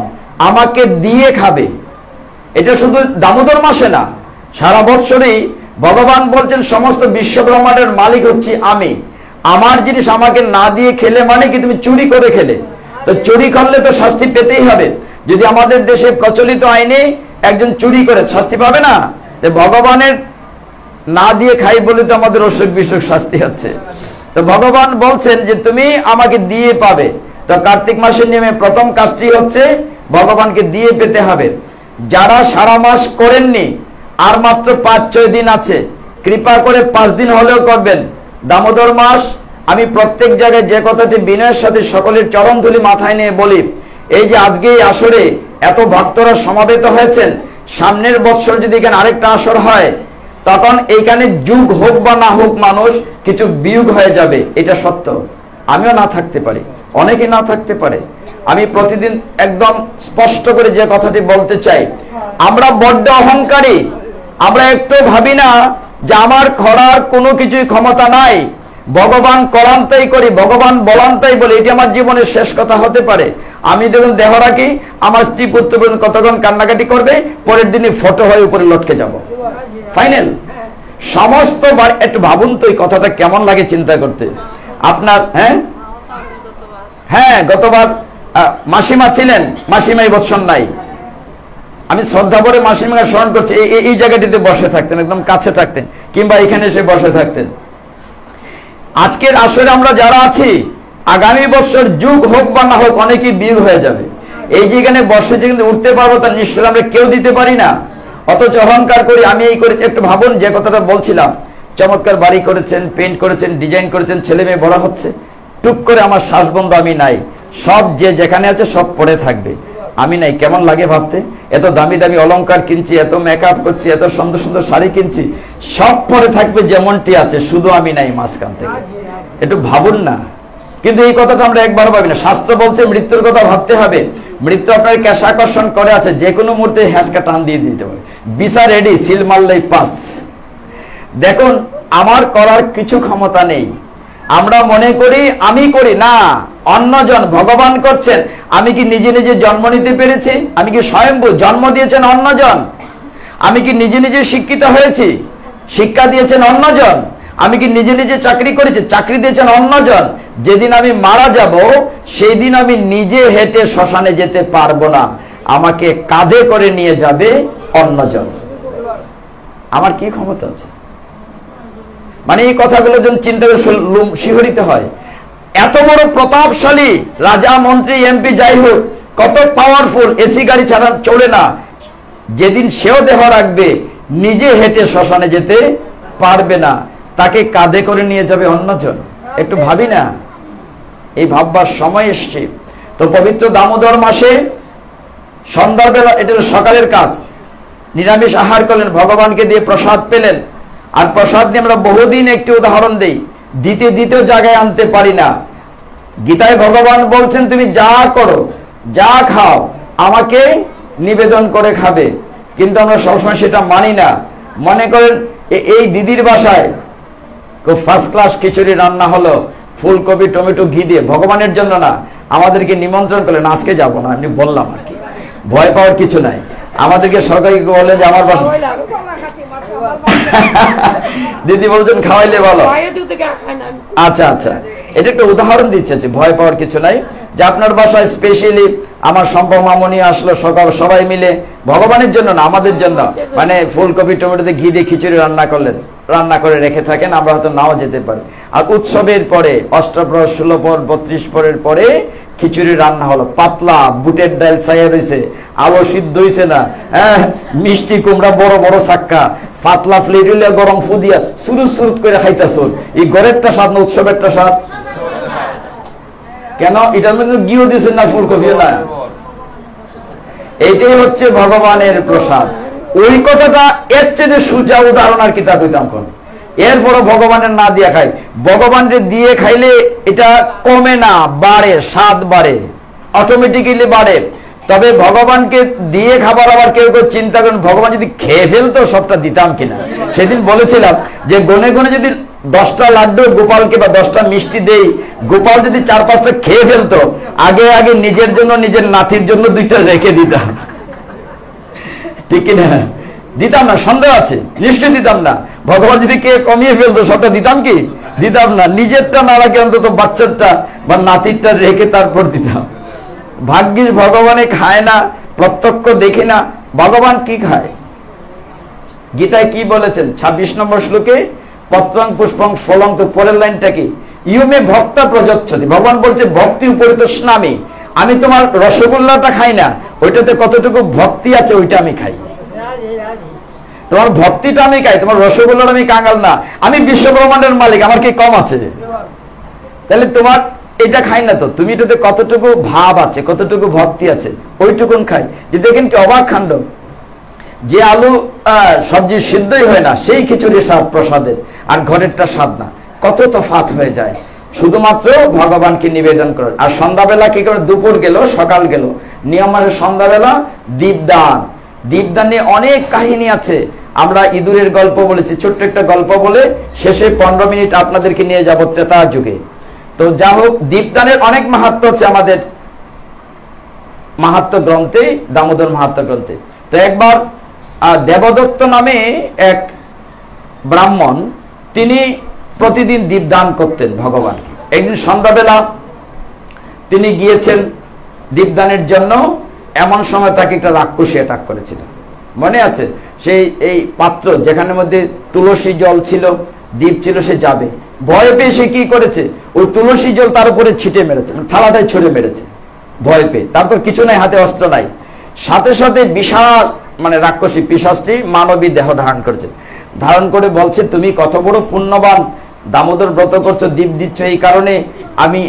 আমাকে দিয়ে খাবে। এটা শুধু দামোদর মাসে না, সারা বৎসরই ভগবান বলছেন সমস্ত বিশ্ব ব্রহ্মাণ্ডের মালিক হচ্ছি আমি, আমার জিনিস আমাকে না দিয়ে খেলে মানে কি তুমি চুরি করে খেলে। তো চুরি করলে তো শাস্তি পেতেই হবে। যদি আমাদের দেশে প্রচলিত আইনে একজন চুরি করে শাস্তি পাবে না, তো ভগবানের না দিয়ে খাই বলে তো আমাদের অসুখ বিসুখ শাস্তি হচ্ছে। তো ভগবান বলছেন যে তুমি আমাকে দিয়ে পাবে। তো কার্তিক মাসের নিয়মে প্রথম কাজটি হচ্ছে ভগবানকে দিয়ে পেতে হবে। যারা সারা মাস করেননি, আর মাত্র 5-6 দিন আছে, কৃপা করে 5 দিন হলেও করবেন। দামোদর মাস, আমি প্রত্যেক জায়গায় যে কথাটি বিনয়ের সাথে সকলের চরণধুলি মাথায় নিয়ে বলি, এই যে আজকে এই আসরে এত ভক্তরা সমাবেত হয়েছেন, সামনের বৎসর যদি এখানে আরেকটা আসর হয়, তখন এইখানে যুগ হোক বা না হোক মানুষ কিছু বিয়োগ হয়ে যাবে, এটা সত্য। আমিও না থাকতে পারি, অনেকে না থাকতে পারে। আমি প্রতিদিন একদম স্পষ্ট করে যে কথাটি বলতে চাই, আমরা বড্ড অহংকারী। আমরা একটু ভাবি না যে আমার করার কোনো কিছুই ক্ষমতা নাই, ভগবান করান তাই করি, ভগবান বলান তাই বলি, এটি আমার জীবনের শেষ কথা হতে পারে। আমি যখন দেহ রাখি, আমার স্ত্রী পুত্র কতক্ষণ কান্নাকাটি করবে, পরের দিনই ফটো হয়ে উপরে লটকে যাব, ফাইনাল। সমস্ত একটু ভাবুন তো এই কথাটা কেমন লাগে চিন্তা করতে আপনার। হ্যাঁ, গতবার মাসিমা ছিলেন, মাসিমা এই বৎসর নাই। আমি শ্রদ্ধা করে মাসিমাকে স্মরণ করছি, এই জায়গাটিতে বসে থাকতেন, একদম কাছে থাকতেন, কিংবা এখানে এসে বসে থাকতেন। আজকের আসরে আমরা যারা আছি, আগামী বছর যুগ হোক বা না হোক অনেকেই বিয়োগ হয়ে যাবে। এই যে এখানে বসেছে কিন্তু উঠতে পারবো তার নিশ্চয় আমরা কেউ দিতে পারি না, অথচ অহংকার করি আমি এই করেছি। একটু ভাবুন, যে কথাটা বলছিলাম, চমৎকার বাড়ি করেছেন, পেন্ট করেছেন, ডিজাইন করেছেন, ছেলে মেয়ে বড় হচ্ছে, টুক করে আমার শ্বাস বন্ধ, আমি নাই। সব যে যেখানে আছে সব পড়ে থাকবে, আমি নাই। কেমন লাগে ভাবতে? এত দামি দামি অলংকার কিনছি, এত মেকআপ করছি, এত সুন্দর সুন্দর শাড়ি কিনছি, সব পরে থাকবে যেমনটি আছে, শুধু আমি নাই মাঝখান থেকে। একটু ভাবুন না। কিন্তু এই কথাটা আমরা একবার ভাবি না। শাস্ত্র বলছে মৃত্যুর কথা ভাবতে হবে। মৃত্যু আপনার ক্যাশ আকর্ষণ করে আছে, যে কোনো মুহূর্তে হ্যাঁচকা টান দিয়ে দিতে পারে। বিচার রেডি, সিল মারলেই পাস। দেখুন, আমার করার কিছু ক্ষমতা নেই। আমরা মনে করি আমি করি না, অন্যজন, ভগবান করছেন। আমি কি নিজে নিজে জন্ম নিতে পেরেছি? আমি কি স্বয়ম্ভু? জন্ম দিয়েছেন অন্যজন। আমি কি নিজে নিজে শিক্ষিত হয়েছি? শিক্ষা দিয়েছেন অন্যজন। আমি কি নিজে নিজে চাকরি করেছি? চাকরি দিয়েছেন অন্যজন। যেদিন আমি মারা যাব, সেই দিন আমি নিজে হেঁটে শ্মশানে যেতে পারবো না, আমাকে কাঁধে করে নিয়ে যাবে অন্যজন। আমার কি ক্ষমতা আছে? মানে এই কথাগুলো যখন চিন্তা করে শিহরিত হয়। এত বড় প্রতাপশালী রাজা, মন্ত্রী, এমপি, যাই হোক, কত পাওয়ারফুল, এসি গাড়ি ছাড়া চলে না, যেদিন সেও দেহ রাখবে, নিজে হেঁটে শ্মশানে যেতে পারবে না, তাকে কাঁধে করে নিয়ে যাবে অন্যজন। একটু ভাবি না, এই ভাববার সময় এসছে। তো পবিত্র দামোদর মাসে সন্ধ্যাবেলা, এটা সকালের কাজ, নিরামিষ আহার করলেন, ভগবানকে দিয়ে প্রসাদ পেলেন। আর প্রসাদ নিয়ে আমরা বহুদিন একটি উদাহরণ দেই, দ্বিতীয় জায়গায় আনতে পারি না। গীতায় ভগবান বলছেন তুমি যা করো, যা খাও, আমাকে নিবেদন করে খাবে। কিন্তু আমরা সবসময় সেটা মানি না। মনে করেন এই দিদির বাসায় খুব ফার্স্ট ক্লাস খিচুড়ি রান্না হলো, ফুলকপি টমেটো ঘি দিয়ে, ভগবানের জন্য না, আমাদেরকে নিমন্ত্রণ করলেন, আজকে যাব না, আমি বললাম আর কি, ভয় পাওয়ার কিছু নাই। আমাদেরকে সরকারি বলে যে আমার বাসা দিদি বলছেন খাওয়াইলে ভালো। আচ্ছা আচ্ছা, এটা একটা উদাহরণ দিচ্ছে, ভয় পাওয়ার কিছু নাই। যে আপনার বাসায় স্পেশালি আমার সম্ভব মামনি আসলো, সবাই মিলে, ভগবানের জন্য না, আমাদের জন্য, মানে ফুলকপি টমেটোতে ঘি দিয়ে খিচুড়ি রান্না করে রেখে থাকেন, আমরা হয়তো নাও যেতে পারি। আর উৎসবের পরে অষ্টপ্রহর 16 পর 32 পরের পরে খিচুড়ি রান্না হলো, পাতলা, বুটের ডাল ছাইয়া রয়েছে, আলো সিদ্ধ হয়েছে না, হ্যাঁ, মিষ্টি কুমড়া বড় বড় চাক্কা, পাতলা প্লেট হইলে গরম ফু দিয়া সুরুত করে খাইতেছ। এই ঘরেরটা স্বাদ না উৎসবেরটা স্বাদ? কেন? এটার মধ্যে ঘিও দিয়েছেন না, ফুলকপিও না। এইটাই হচ্ছে ভগবানের প্রসাদ। ওই কথাটা এর চেয়ে সুজা উদাহরণ আর কিতাব হইতাম কোন। এরপরও ভগবানের না দিয়ে খাই, ভগবানকে দিয়ে খাইলে এটা কমে না, বাড়ে, স্বাদ বাড়ে, অটোমেটিক্যালি বাড়ে। তবে ভগবানকে দিয়ে খাবার আবার কেউ কেউ চিন্তা করেন ভগবান যদি খেয়ে ফেলতো সবটা দিতাম কিনা। সেদিন বলেছিলাম যে গনে গনে যদি 10টা লাড্ডু গোপালকে বা 10টা মিষ্টি দেই, গোপাল যদি 4-5টা খেয়ে ফেলতো, আগে আগে নিজের জন্য নিজের নাতির জন্য 2টা রেখে দিতাম, ঠিক কিনা? দিতাম না, সন্দেহ আছে, নিশ্চয়ই দিতাম না। ভগবান যদি কে কমিয়ে ফেলতো সবটা দিতাম কি? দিতাম না। নিজেরটা না রাখে অন্তত বাচ্চারটা বা নাতিরটা রেখে তারপর দিতাম। ভাগ্যিস ভগবানে খায় না, প্রত্যক্ষ দেখি না। ভগবান কি খায়? গীতায় কি বলেছেন 26 নম্বর শ্লোকে? পত্রং পুষ্পং ফলং, তো পরের লাইনটা কি? ইউমে ভক্তা প্রযচ্ছতি। ভগবান বলছে ভক্তি উপরিত স্নামি, আমি তোমার রসগোল্লাটা খাই না, ওইটাতে কতটুকু ভক্তি আছে ওইটা আমি খাই। তোমার ভক্তিটা আমি খাই, তোমার রসগোল্লাটা আমি কাঙ্গাল না। আমি বিশ্ব ব্রহ্মাণ্ডের মালিক, আমার কি কম আছে? তাহলে তোমার এটা খাই না, তো তুমি এটাতে কতটুকু ভাব আছে, কতটুকু ভক্তি আছে, ওইটুকুন খাই। যে দেখেন কি অবাক কাণ্ড, যে আলু সবজি সিদ্ধই হয় না সেই খিচুড়ি স্বাদ প্রসাদের, আর ঘরেরটা স্বাদ না, কত তফাৎ হয়ে যায়। শুধুমাত্র ভগবানকে নিবেদন করে। আর সন্ধ্যাবেলা কি করে? দুপুর গেল, সকাল গেল, নিয়ম মানে সন্ধ্যাবেলা দীপদান। দীপদান নিয়ে অনেক কাহিনী আছে। আমরা ইঁদুরের গল্প বলেছি, ছোট্ট একটা গল্প বলে শেষে 15 মিনিট আপনাদেরকে নিয়ে যাব ত্রেতা যুগে। তো যা হোক, দীপদানের অনেক মাহাত্ম্য আছে আমাদের মাহাত্ম্য গ্রন্থে, দামোদর মাহাত্ম্য গ্রন্থে। তো একবার দেবদত্ত নামে এক ব্রাহ্মণ, তিনি প্রতিদিন দীপদান করতেন ভগবানকে। একদিন সন্ধ্যাবেলা তিনি গিয়েছেন দীপদানের জন্য, এমন সময় তাকে একটা রাক্ষসী অ্যাটাক করেছিল। মনে আছে? সেই এই পাত্র যেখানের মধ্যে তুলসী জল ছিল, দীপ ছিল, সে যাবে, ভয় পেয়ে সে কি করেছে? ওই তুলসী জল তার উপরে ছিটে মেরেছে, থালাটায় ছড়ে মেরেছে ভয় পেয়ে। তার তো কিছু নাই, হাতে অস্ত্র নাই। সাথে সাথে বিশাল মানে রাক্ষসী পিশাচটি মানবী দেহ ধারণ করেছে। ধারণ করে বলছে, তুমি কত বড় পুণ্যবান, দামোদর ব্রত করছো, দীপ দিচ্ছ, এই কারণে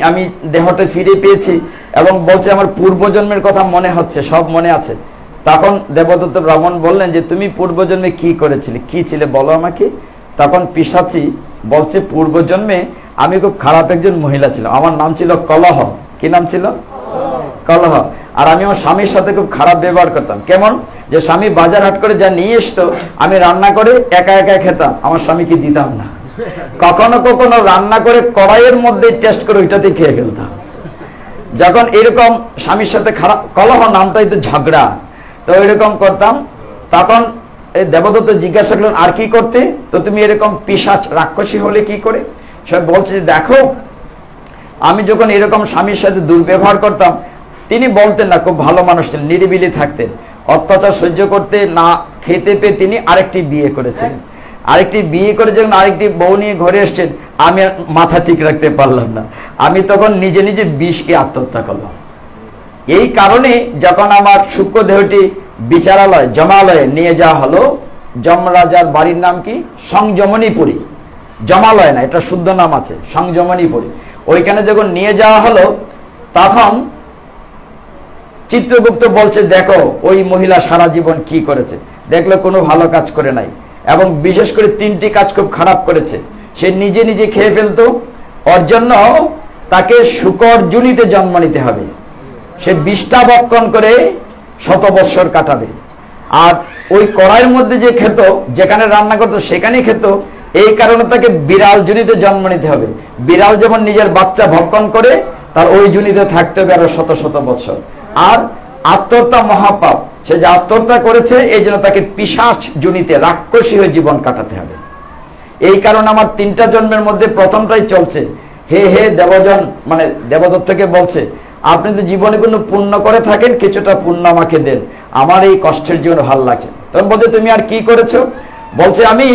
আমি দেহটা ফিরে পেয়েছি। এবং বলছে আমার পূর্বজন্মের কথা মনে হচ্ছে, সব মনে আছে। তখন দেবদত্ত ব্রাহ্মণ বললেন যে তুমি পূর্বজন্মে কি করেছিলে, কি ছিলে বলো আমাকে। তখন পিশাচি বলছে, পূর্বজন্মে আমি খুব খারাপ একজন মহিলা ছিলাম, আমার নাম ছিল কলহ। কি নাম ছিল? কলহ। আর আমি আমার স্বামীর সাথে খুব খারাপ ব্যবহার করতাম। কেমন? যে স্বামী বাজার হাট করে যা নিয়ে আসতো, আমি রান্না করে একা একা খেতাম, আমার স্বামীকে দিতাম না। কখনো কখনো রান্না করে কড়াইয়ের মধ্যে টেস্ট করে ওইটাতে খেয়ে ফেলতাম। যখন এরকম স্বামীর সাথে খারাপ, কলহ নামটাই তো ঝগড়া, তো এরকম করতাম। তখন এই দেবদত্ত জিজ্ঞাসা করলেন আর কি করতে? তো তুমি এরকম পিশাচ রাক্ষসী হলে কি করে? সে বলছে যে দেখো, আমি যখন এরকম স্বামীর সাথে দুর্ব্যবহার করতাম, তিনি বলতেন না, খুব ভালো মানুষ ছিলেন, নিরিবিলি থাকতেন, অত্যাচার সহ্য করতে না খেতে পেয়ে তিনি আরেকটি বিয়ে করেছিলেন। আরেকটি বিয়ে করে যখন আরেকটি বউ নিয়ে ঘরে এসছেন, আমি আর মাথা ঠিক রাখতে পারলাম না, আমি তখন নিজে নিজে বিষকে আত্মহত্যা করলাম। এই কারণে যখন আমার সূক্ষ্ম দেহটি বিচারালয় জমালয়ে নিয়ে যাওয়া হলো, যমরাজার বাড়ির নাম কি? সংযমনীপুরী। জমালয় না, এটা শুদ্ধ নাম আছে, সংযমনীপুরী। ওইখানে যখন নিয়ে যাওয়া হলো, তখন চিত্রগুপ্ত বলছে দেখো ওই মহিলা সারা জীবন কি করেছে। দেখলো কোনো ভালো কাজ করে নাই, এবং বিশেষ করে 3টি কাজ খুব খারাপ করেছে। সে নিজে নিজে খেয়ে ফেলতো, ওর জন্য তাকে শুকর জুনিতে জন্ম নিতে হবে। সে 20টা বক্ষণ করে 100 বৎসর কাটাবে। আর ওই কড়াইয়ের মধ্যে যে খেত, যেখানে রান্না করতো সেখানেই খেত। এই কারণে তাকে বিড়াল জুনিতে জন্ম নিতে হবে। বিড়াল যেমন নিজের বাচ্চা ভক্ষণ করে, তার ওই জুনিতে থাকতে হবে আরো 100 বৎসর। আর আত্মহত্যা মহাপাপ, সে যে আত্মহত্যা করেছে এই জন্য তাকে পিশাচ জুনিতে রাক্ষসী হয়ে জীবন কাটাতে হবে। এই কারণে আমার 3টা জন্মের মধ্যে প্রথমটাই চলছে। হে হে দেবজন, মানে দেবদত্তকে বলছে, আপনি তো জীবনে কোনো পুণ্য করে থাকেন, কিছুটা পুণ্য আমাকে দেন, আমার এই কষ্টের জীবন ভালো লাগছে। তখন বলছে তুমি আর কি করেছো? বলছে আমি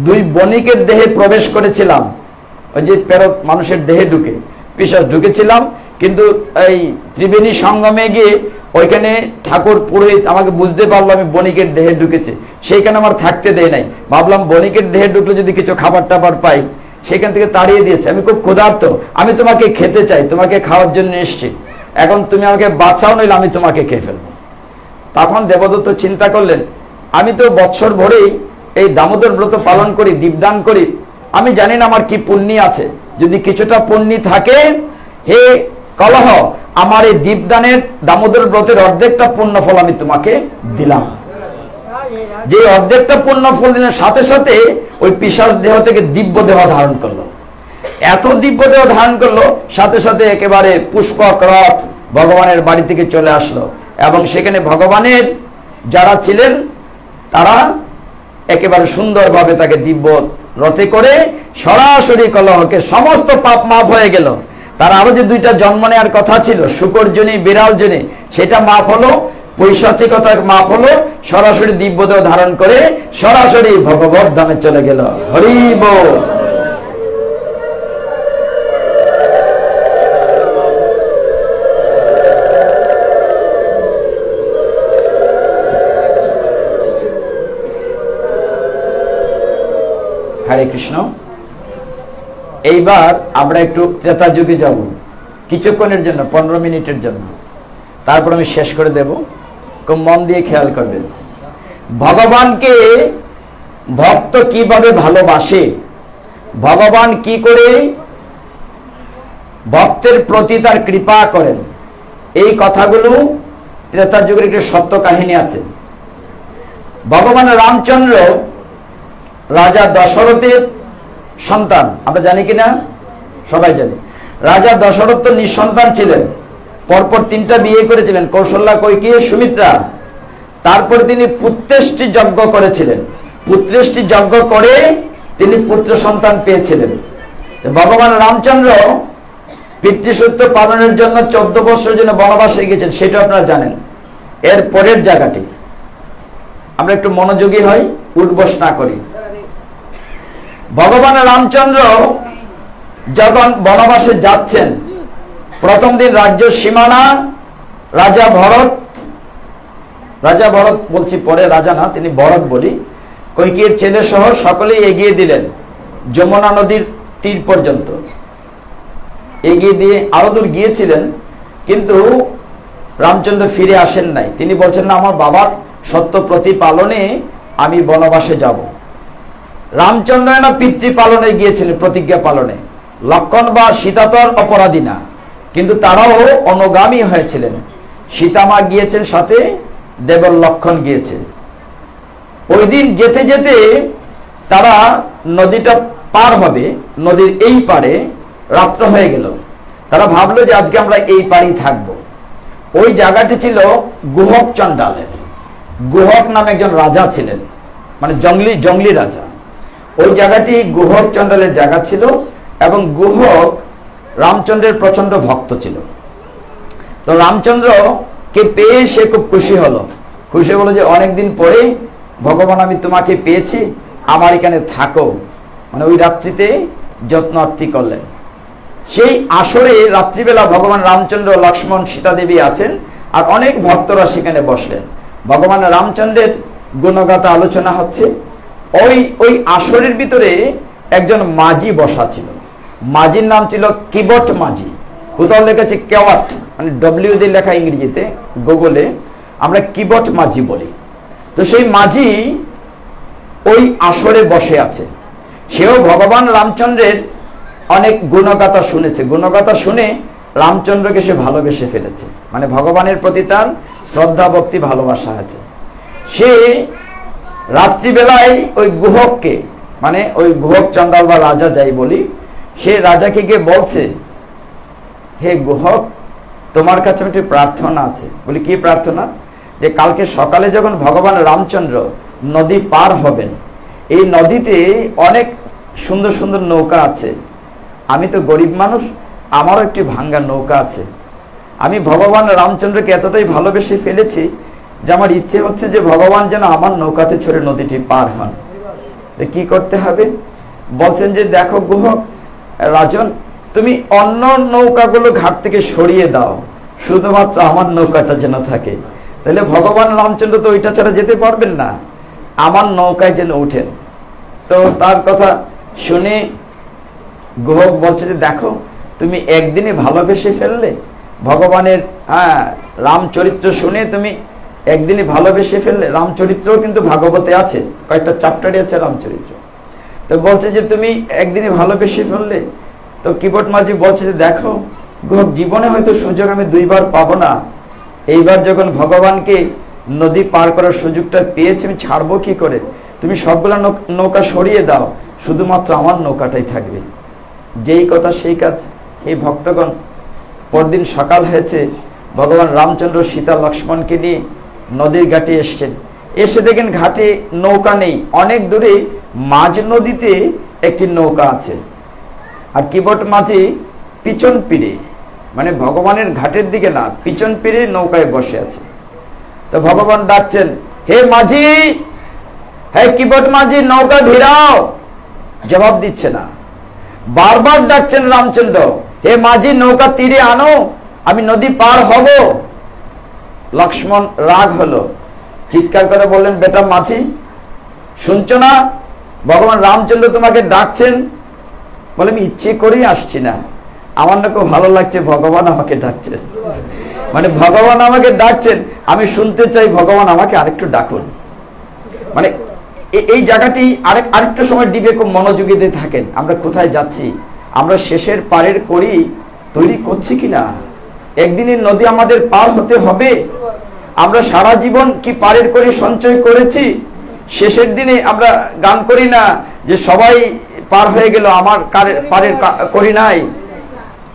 2 বণিকের দেহে প্রবেশ করেছিলাম, ওই যে ফেরত মানুষের দেহে ঢুকে পিশাচ ঢুকেছিলাম, কিন্তু এই ত্রিবেণী সঙ্গমে গিয়ে ওইখানে ঠাকুর পুরোহিত আমাকে বুঝতে পারলো আমি বণিকের দেহে ঢুকেছে, সেইখানে আমার থাকতে দেয় নাই। ভাবলাম বণিকের দেহে ঢুকলে যদি কিছু খাবার টাবার পাই, সেখান থেকে তাড়িয়ে দিয়েছে। আমি খুব ক্ষুধার্ত, আমি তোমাকে খেতে চাই, তোমাকে খাওয়ার জন্য এসছি, এখন তুমি আমাকে বাঁচাও, নইলে আমি তোমাকে খেয়ে ফেলবো। তখন দেবদত্ত চিন্তা করলেন, আমি তো বৎসর ভরেই এই দামোদর ব্রত পালন করি, দীপদান করি, আমি জানি না আমার কি পুণ্যি আছে। যদি কিছুটা পুণ্যি থাকে, হে কলহ, আমার এই দীপদানের দামোদর ব্রতের অর্ধেকটা পুণ্য ফল আমি তোমাকে দিলাম। যে অর্ধেকটা পুণ্য ফল দিলেন, সাথে সাথে ওই পিশাচ দেহ থেকে দিব্য দেহ ধারণ করলো। এত দিব্য দেহ ধারণ করলো, সাথে সাথে একেবারে পুষ্পক রথ ভগবানের বাড়ি থেকে চলে আসলো, এবং সেখানে ভগবানের যারা ছিলেন তারা একেবারে সুন্দরভাবে তাকে দিব্য রথে করে সরাসরি কলহকে সমস্ত পাপ মাফ হয়ে গেল। তার আরো যে দুইটা জন্ম নেওয়ার কথা ছিল, শুকরজনী বিড়ালজনী, সেটা মাফ হলো, পৈশাচিকতার মাফ হলো, সরাসরি দিব্যদেহ ধারণ করে সরাসরি ভগবত ধামে চলে গেল। হরি বল। হরে কৃষ্ণ। এইবার আমরা একটু ত্রেতা যুগে যাব কিছুক্ষণের জন্য, 15 মিনিটের জন্য, তারপর আমি শেষ করে দেব। খুব মন দিয়ে খেয়াল করবেন, ভগবানকে ভক্ত কিভাবে ভালোবাসে, ভগবান কি করে ভক্তের প্রতি তার কৃপা করেন, এই কথাগুলো ত্রেতা যুগের একটি সত্য কাহিনী আছে। ভগবান রামচন্দ্র রাজা দশরথের সন্তান, আমরা জানি কিনা? সবাই জানি। রাজা দশরথ তো নিঃসন্তান ছিলেন, পরপর 3টা বিয়ে করেছিলেন, কৌশল্যা, কৈকেয়ী, সুমিত্রা। তারপর তিনি পুত্রেষ্টি যজ্ঞ করেছিলেন, পুত্রেষ্টি যজ্ঞ করে তিনি পুত্র সন্তান পেয়েছিলেন। ভগবান রামচন্দ্র পিতৃসত্য পালনের জন্য 14 বছরের জন্য বনবাসে গেছেন, সেটা আপনারা জানেন। এর পরের জায়গাটি আমরা একটু মনোযোগী হই, উঠবস না করি। ভগবান রামচন্দ্র যখন বনবাসে যাচ্ছেন, প্রথম দিন রাজ্য সীমানা রাজা ভরত বলছি, পরে রাজা না, তিনি ভরত বলি, কৈকেয়ীর ছেলে সহ সকলেই এগিয়ে দিলেন যমুনা নদীর তীর পর্যন্ত। এগিয়ে দিয়ে আরো দূর গিয়েছিলেন, কিন্তু রামচন্দ্র ফিরে আসেন নাই। তিনি বলছেন, না, আমার বাবার সত্য প্রতিপালনে আমি বনবাসে যাব। রামচন্দ্র না পিতৃ পালনে গিয়েছিলেন, প্রতিজ্ঞা পালনে। লক্ষণ বা সীতা তো অপরাধী না, কিন্তু তারাও অনুগামী হয়েছিলেন। সীতামা গিয়েছেন সাথে, দেবর লক্ষণ গিয়েছে। ওই দিন যেতে যেতে তারা নদীটা পার হবে, নদীর এই পারে রাত্র হয়ে গেল। তারা ভাবলো যে আজকে আমরা এই পারেই থাকবো। ওই জায়গাটি ছিল গুহক চণ্ডালের। গুহক নামে একজন রাজা ছিলেন, মানে জঙ্গলি রাজা। ওই জায়গাটি গুহক চণ্ডালের জায়গা ছিল, এবং গুহক রামচন্দ্রের প্রচন্ড ভক্ত ছিল। তো রামচন্দ্রকে পেয়ে সে খুব খুশি হলো। খুশি হলো যে অনেকদিন পরে ভগবান আমি তোমাকে পেয়েছি, আমার এখানে থাকো। মানে ওই রাত্রিতে যত্ন আত্মি করলেন। সেই আসরে রাত্রিবেলা ভগবান রামচন্দ্র, লক্ষ্মণ, সীতা দেবী আছেন, আর অনেক ভক্তরা সেখানে বসলেন। ভগবান রামচন্দ্রের গুণগাথা আলোচনা হচ্ছে। ওই আসরের ভিতরে একজন মাঝি বসা ছিল। মাঝির নাম ছিল কিবট মাঝি। কোথাও লেখা কেওয়াট, মানে ডব্লিউ দিয়ে লেখা ইংরেজিতে, গুগলে আমরা কিবট মাঝি বলি। তো সেই মাঝি ওই আসরে বসে আছে। সেও ভগবান রামচন্দ্রের অনেক গুণগাথা শুনেছে। গুণগাথা শুনে রামচন্দ্রকে সে ভালোবেসে ফেলেছে, মানে ভগবানের প্রতি তার শ্রদ্ধা, ভক্তি, ভালোবাসা আছে। সে রাত্রিবেলায় ওই গুহককে, মানে ওই গুহক চণ্ডাল বা রাজা যাই বলি, সে রাজাকে গিয়ে বলছে, হে গুহক, তোমার কাছে একটি প্রার্থনা আছে। বলি, কি প্রার্থনা? যে কালকে সকালে যখন ভগবান রামচন্দ্র নদী পার হবেন, এই নদীতে অনেক সুন্দর সুন্দর নৌকা আছে। আমি তো গরিব মানুষ, আমারও একটি ভাঙ্গা নৌকা আছে। আমি ভগবান রামচন্দ্রকে এতটাই ভালোবেসে ফেলেছি যে আমার ইচ্ছে হচ্ছে যে ভগবান যেন আমার নৌকাতে চড়ে নদীটি পার হন। কি করতে হবে? বলছেন যে, দেখো গুহক রাজন, তুমি অন্য নৌকাগুলো ঘাট থেকে সরিয়ে দাও, শুধুমাত্র আমার নৌকাটা যেন থাকে। তাহলে ভগবান রামচন্দ্র তো ওইটা ছাড়া যেতে পারবেন না, আমার নৌকায় যেন উঠেন। তো তার কথা শুনে গুহক বলছে যে, দেখো তুমি একদিনে ভালোবেসে ফেললে, ভগবানের রামচরিত্র শুনে তুমি একদিনই ভালোবেসে ফেললে, রামচরিত্রও কিন্তু ভাগবতে আছে, কয়েকটা চ্যাপ্টারই আছে রামচরিত্র। তো বলছে যে তুমি একদিনই ভালোবেসে ফেললে। তো কিবোর্ড মাঝি বলছে যে দেখো, জীবনে হয়তো সুযোগ আমি 2 বার পাবো না, এইবার যখন ভগবানকে নদী পার করার সুযোগটা পেয়েছি, আমি ছাড়বো কি করে? তুমি সবগুলা নৌকা সরিয়ে দাও, শুধুমাত্র আমার নৌকাটাই থাকবে। যেই কথা সেই কাজ। এই ভক্তগণ, পরদিন সকাল হয়েছে, ভগবান রামচন্দ্র সীতা লক্ষ্মণকে নিয়ে নদীর ঘাটে এসছেন। এসে দেখেন ঘাটে নৌকা নেই, অনেক দূরে মাঝ নদীতে একটি নৌকা আছে। আর কিবোর্ড মাঝি পিছন পিড়ে, মানে ভগবানের ঘাটের দিকে না, পিছন পিড়ে নৌকায় বসে আছে। তো ভগবান ডাকছেন, হে মাঝি, হে কিবোর্ড মাঝি, নৌকা ভিড়াও। জবাব দিচ্ছে না। বারবার ডাকছেন রামচন্দ্র, হে মাঝি, নৌকা তীরে আনো, আমি নদী পার হব। লক্ষ্মণ রাগ হলো, চিৎকার করে বললেন, বেটা মাঝি, শুনছো না ভগবান রামচন্দ্র তোমাকে ডাকছেন? বলে, আমি ইচ্ছে করেই আসছি না, আমার না খুব ভালো লাগছে ভগবান আমাকে ডাকছেন। মানে ভগবান আমাকে ডাকছেন, আমি শুনতে চাই ভগবান আমাকে আরেকটু ডাকুন। মানে এই জায়গাটি আরেকটু সময় ডিবে খুব মনোযোগী দিয়ে থাকেন। আমরা কোথায় যাচ্ছি? আমরা শেষের পারের করি তৈরি করছি কিনা? একদিনের নদী আমাদের পার হতে হবে। আমরা সারা জীবন কি পারের করি সঞ্চয় করেছি? শেষের দিনে আমরা গান করি না যে সবাই পার হয়ে গেল, আমার পারের করি নাই?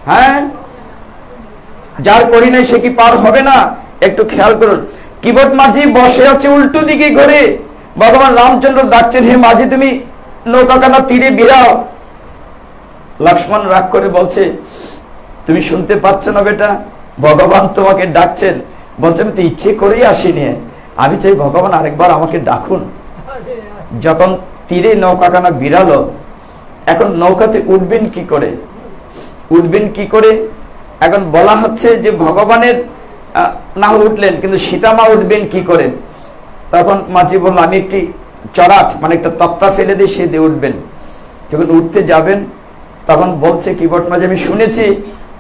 হ্যাঁ, যার করি নাই সে কি পার হবে না? একটু খেয়াল করুন। কিবোর্ড মাঝি বসে আছে উল্টো দিকে ঘুরে, ভগবান রামচন্দ্র ডাকছেন, হে মাঝি, তুমি নৌকাখানা তীরে ভিড়াও। লক্ষ্মণ রাগ করে বলছে, তুমি শুনতে পাচ্ছ না বেটা, ভগবান তোমাকে ডাকছেন। বলছে, আমি তো ইচ্ছে করেই আসিনি, আমি চাই ভগবান আরেকবার আমাকে ডাকুন। যখন তীরে নৌকাখানা ভিড়ালো, এখন নৌকাতে উঠবেন কি করে? উঠবেন কি করে? এখন বলা হচ্ছে যে ভগবানের না উঠলেন, কিন্তু সীতামা উঠবেন কি করে? তখন মাঝি বলল, আমি একটি চড়াট, মানে একটা তক্তা ফেলে দিয়ে সে দিয়ে উঠবেন। যখন উঠতে যাবেন, তখন বলছে কিবোর্ড মাঝি, আমি শুনেছি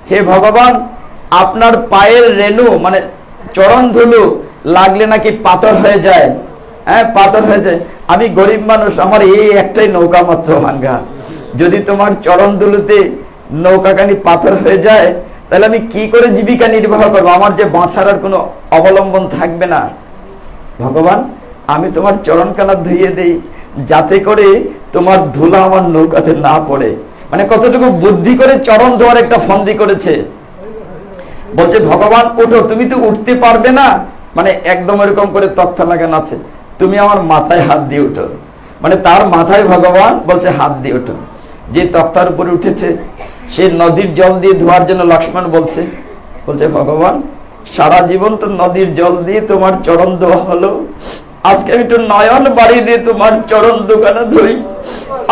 হে ভগবান, আপনার পায়ের রেণু, মানে চরণ ধুলো লাগলে নাকি পাথর হয়ে যায়। হ্যাঁ, পাথর হয়ে যায়। আমি গরিব মানুষ, আমার এই একটাই নৌকা মাত্র ভাঙ্গা, যদি তোমার চরণ ধুলোতে নৌকাখানি পাথর হয়ে যায়, তাহলে আমি কি করে জীবিকা নির্বাহ করবো? আমার যে বাঁচার আর কোনো অবলম্বন থাকবে না। ভগবান, আমি তোমার চরণখানা ধুইয়ে দেই, যাতে করে তোমার ধুলা আমার নৌকাতে না পড়ে। মানে কতটুকু বুদ্ধি করে চরণ ধোয়ার একটা ফন্দি করেছে। বলছে, ভগবান ওঠো, তুমি তো উঠতে পারবে না, মানে একদম এরকম করে তক্তা লাগানো আছে, তুমি আমার মাথায় হাত দিয়ে উঠো। মানে তার মাথায় ভগবান বলছে হাত দিয়ে উঠো। যে তক্তার উপরে উঠেছে, সে নদীর জল দিয়ে ধোয়ার জন্য লক্ষ্মণ বলছে ভগবান, সারা জীবন তো নদীর জল দিয়ে তোমার চরণ ধোয়া হলো, আজকে আমি একটু নয়ন বাড়ি দিয়ে তোমার চরণ দোকানে ধুই।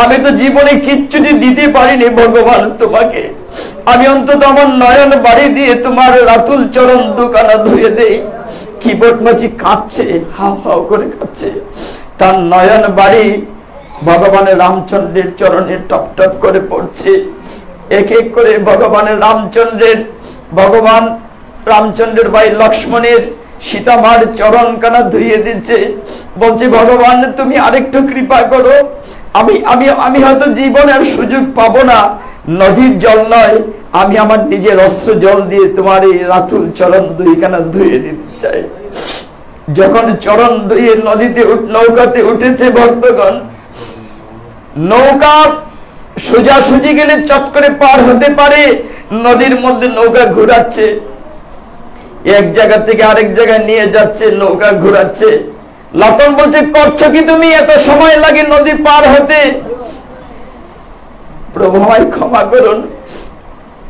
আমি তো জীবনে কিচ্ছুটি দিতে পারিনি ভগবান তোমাকে, আমি অন্তত আমার নয়ন বাড়ি দিয়ে তোমার রাতুল চরণ দোকানে ধুয়ে দেই। কিবোর্ড মাঝি কাঁদছে, হাও হাও করে কাঁদছে। তার নয়ন বাড়ি ভগবানের রামচন্দ্রের চরণে টপ টপ করে পড়ছে। এক এক করে ভগবান রামচন্দ্রের ভাই লক্ষ্মণের সীতামার চরণ কানা ধুইয়ে দিচ্ছে। বলছে, ভগবান তুমি আরেকটু কৃপা করো, আমি হয়তো জীবনের সুযোগ পাবো না, নদীর জল নয়, আমি আমার নিজের অস্ত্র জল দিয়ে তোমার এই রাতুল চরণ দুইখানা ধুয়ে দিতে চাই। যখন চরণ ধুয়ে নদীতে নৌকাতে উঠেছে ভক্তগণ, নৌকা সোজাসুজি গেলে চট করে পার হতে পারে, নদীর মধ্যে নৌকা ঘুরাচ্ছে, এক জায়গা থেকে আরেক জায়গায় নিয়ে যাচ্ছে, নৌকা ঘুরাচ্ছে। লক্ষণ বলছে, করছো কি তুমি? এত সময় লাগে নদী পার হতে? প্রভু আমায় ক্ষমা করুন,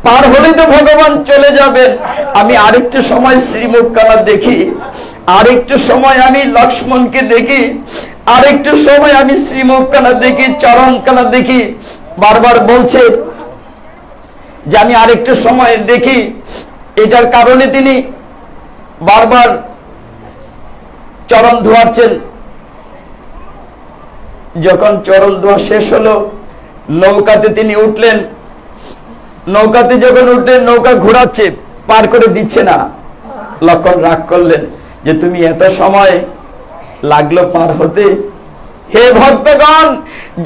পার হলে তো ভগবান চলে যাবেন, আমি আরেকটু সময় শ্রীমুখখানা দেখি, আরেকটু সময় আমি লক্ষ্মণকে দেখি, আরেকটু সময় আমি শ্রীমুখখানা দেখি, চরণখানা দেখি। বারবার বলছে যে আমি আরেকটু সময় দেখি। এটার কারণে তিনি বারবার চরণ ধোয়াচ্ছেন। যখন চরণ ধোয়া শেষ হলো, নৌকাতে তিনি উঠলেন। নৌকাতে যখন উঠলেন, নৌকা ঘোরাচ্ছে, পার করে দিচ্ছে না। লক্ষণ রাগ করলেন যে তুমি এত সময় লাগলো পার হতে। হে ভক্তগণ,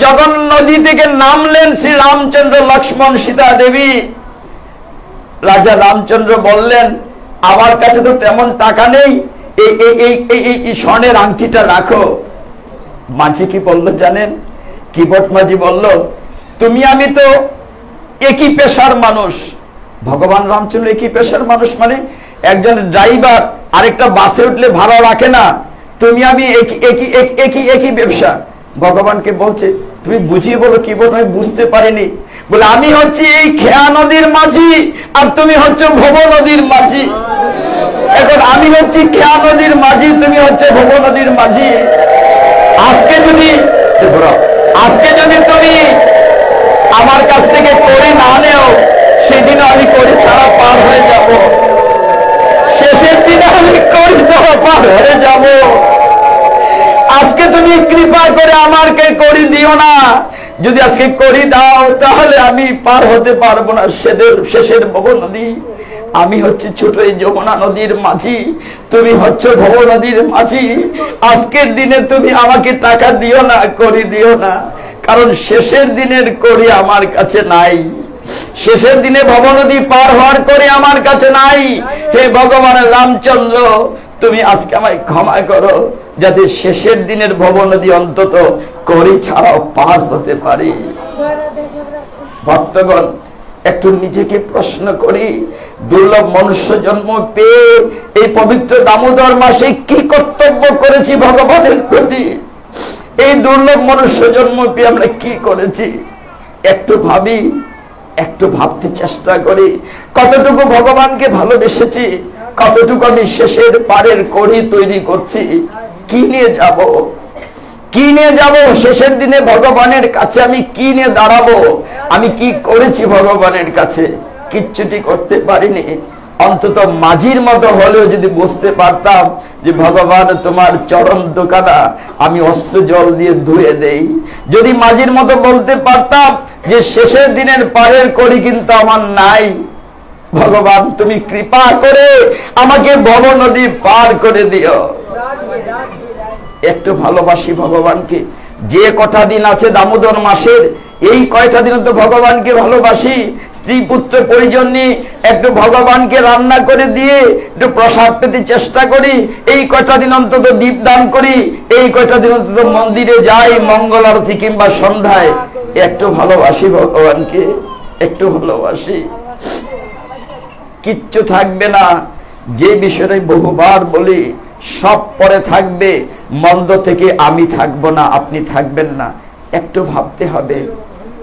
যখন নদী থেকে নামলেন শ্রী রামচন্দ্র, লক্ষ্মণ, সীতা দেবী, রাজা রামচন্দ্র বললেন আমার কাছে তো তেমন টাকা নেই, এই স্বর্ণের আংটিটা রাখো। মাঝি কি বলল জানেন? কিবট মাঝি বলল, তুমি আমি তো একই পেশার মানুষ। ভগবান রামচন্দ্র একই পেশার মানুষ মানে একজন ড্রাইভার আরেকটা বাসে উঠলে ভাড়া রাখে না, তুমি আমি একই ব্যবসা। ভগবানকে বলছে তুমি বুঝিয়ে বলো। কি বল? আমি বুঝতে পারিনি। বলে আমি হচ্ছি এই খেয়া নদীর মাঝি আর তুমি হচ্ছে ভব নদীর মাঝি। এখন আমি হচ্ছি খেয়া নদীর মাঝি, তুমি হচ্ছে ভব নদীর মাঝি। আজকে যদি তুমি আমার কাছ থেকে করি না নেও, সেদিন আমি করি ছাড়া পার হয়ে যাব। শেষের দিনে আমি করি ছাড়া পার হয়ে যাব। আজকে তুমি কৃপা করে আমাকে করি দিও না। যদি আজকে করি দাও তাহলে আমি পার হতে পারবো না শেষের ভব নদী। আমি হচ্ছে ছোট এই যমুনা নদীর মাঝি, তুমি হচ্ছে ভব নদীর মাঝি। আজকের দিনে তুমি আমাকে টাকা দিও না, করি দিও না, কারণ শেষের দিনের করি আমার কাছে নাই। শেষের দিনে ভব নদী পার হওয়ার করে আমার কাছে নাই। হে ভগবান রামচন্দ্র, তুমি আজকে আমায় ক্ষমা করো, যাতে শেষের দিনের ভব নদী অন্তত করি ছাড়াও পার হতে পারি। ভক্তগণ, একটু নিজেকে প্রশ্ন করি, দুর্লভ মনুষ্য জন্ম পেয়ে এই পবিত্র দামোদর মাসে কি কর্তব্য করেছি ভগবানের প্রতি? এই দুর্লভ মনুষ্য জন্ম পেয়ে আমরা কি করেছি? একটু ভাবি, একটু ভাবতে চেষ্টা করি, কতটুকু ভগবানকে ভালোবেসেছি, কতটুকু আমি শেষের পারের কড়ি তৈরি করছি। কি নিয়ে যাব? কি নিয়ে যাব শেষের দিনে ভগবানের কাছে? আমি কি নিয়ে দাঁড়াবো? আমি কি করেছি ভগবানের কাছে? কিচ্ছুটি করতে পারিনি। অন্তত মাঝির মতো হলেও যদি বুঝতে পারতাম যে ভগবান তোমার চরণ দোকানা আমি অস্ত্র জল দিয়ে ধুয়ে দেই, যদি মাঝির মতো বলতে পারতাম যে শেষের দিনের পারের কড়ি কিন্তু আমার নাই, ভগবান তুমি কৃপা করে আমাকে ভব নদী পার করে দিও। একটু ভালোবাসি ভগবানকে। যে কটা দিন আছে দামোদর মাসের, এই কয়টা দিন তো ভগবানকে ভালোবাসি। স্ত্রী পুত্র পরিজন নিয়ে একটু ভগবানকে রান্না করে দিয়ে একটু প্রসাদ পেতে চেষ্টা করি। এই কয়টা দিন অন্তত দীপদান করি। এই কয়টা দিন অন্তত মন্দিরে যাই মঙ্গল আরতি কিংবা সন্ধ্যায়। একটু ভালোবাসি ভগবানকে, একটু ভালোবাসি। কিচ্ছু থাকবে না। যে বিষয়টা বহুবার বলি, সব পরে থাকবে। মন্দ থেকে আমি থাকবো না, আপনি থাকবেন না। একটু ভাবতে হবে,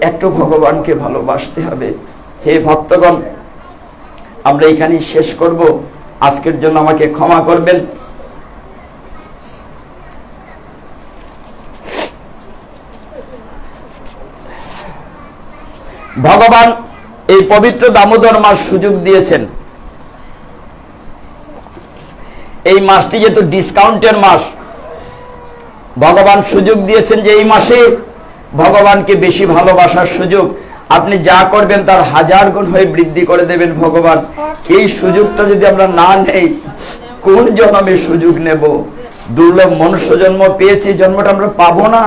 একটু ভগবানকে ভালোবাসতে হবে। হে ভক্তগণ, আমরা এখানেই শেষ করব। আজকের জন্য আমাকে ক্ষমা করবেন। ভগবান এই পবিত্র দামোদর মাস সুযোগ দিয়েছেন। এই মাসটি যেহেতু ডিসকাউন্টের মাস, ভগবান সুযোগ দিয়েছেন যে এই মাসে ভগবানকে বেশি ভালোবাসার সুযোগ। আপনি যা করবেন তার 1000 গুণ হয়ে বৃদ্ধি করে দেবেন ভগবান। এই সুযোগটা যদি আমরা না নেই, কোন জন্মে সুযোগ নেব? দুর্লভ মনুষ্য জন্ম পেয়েছি, জন্মটা আমরা পাবো না।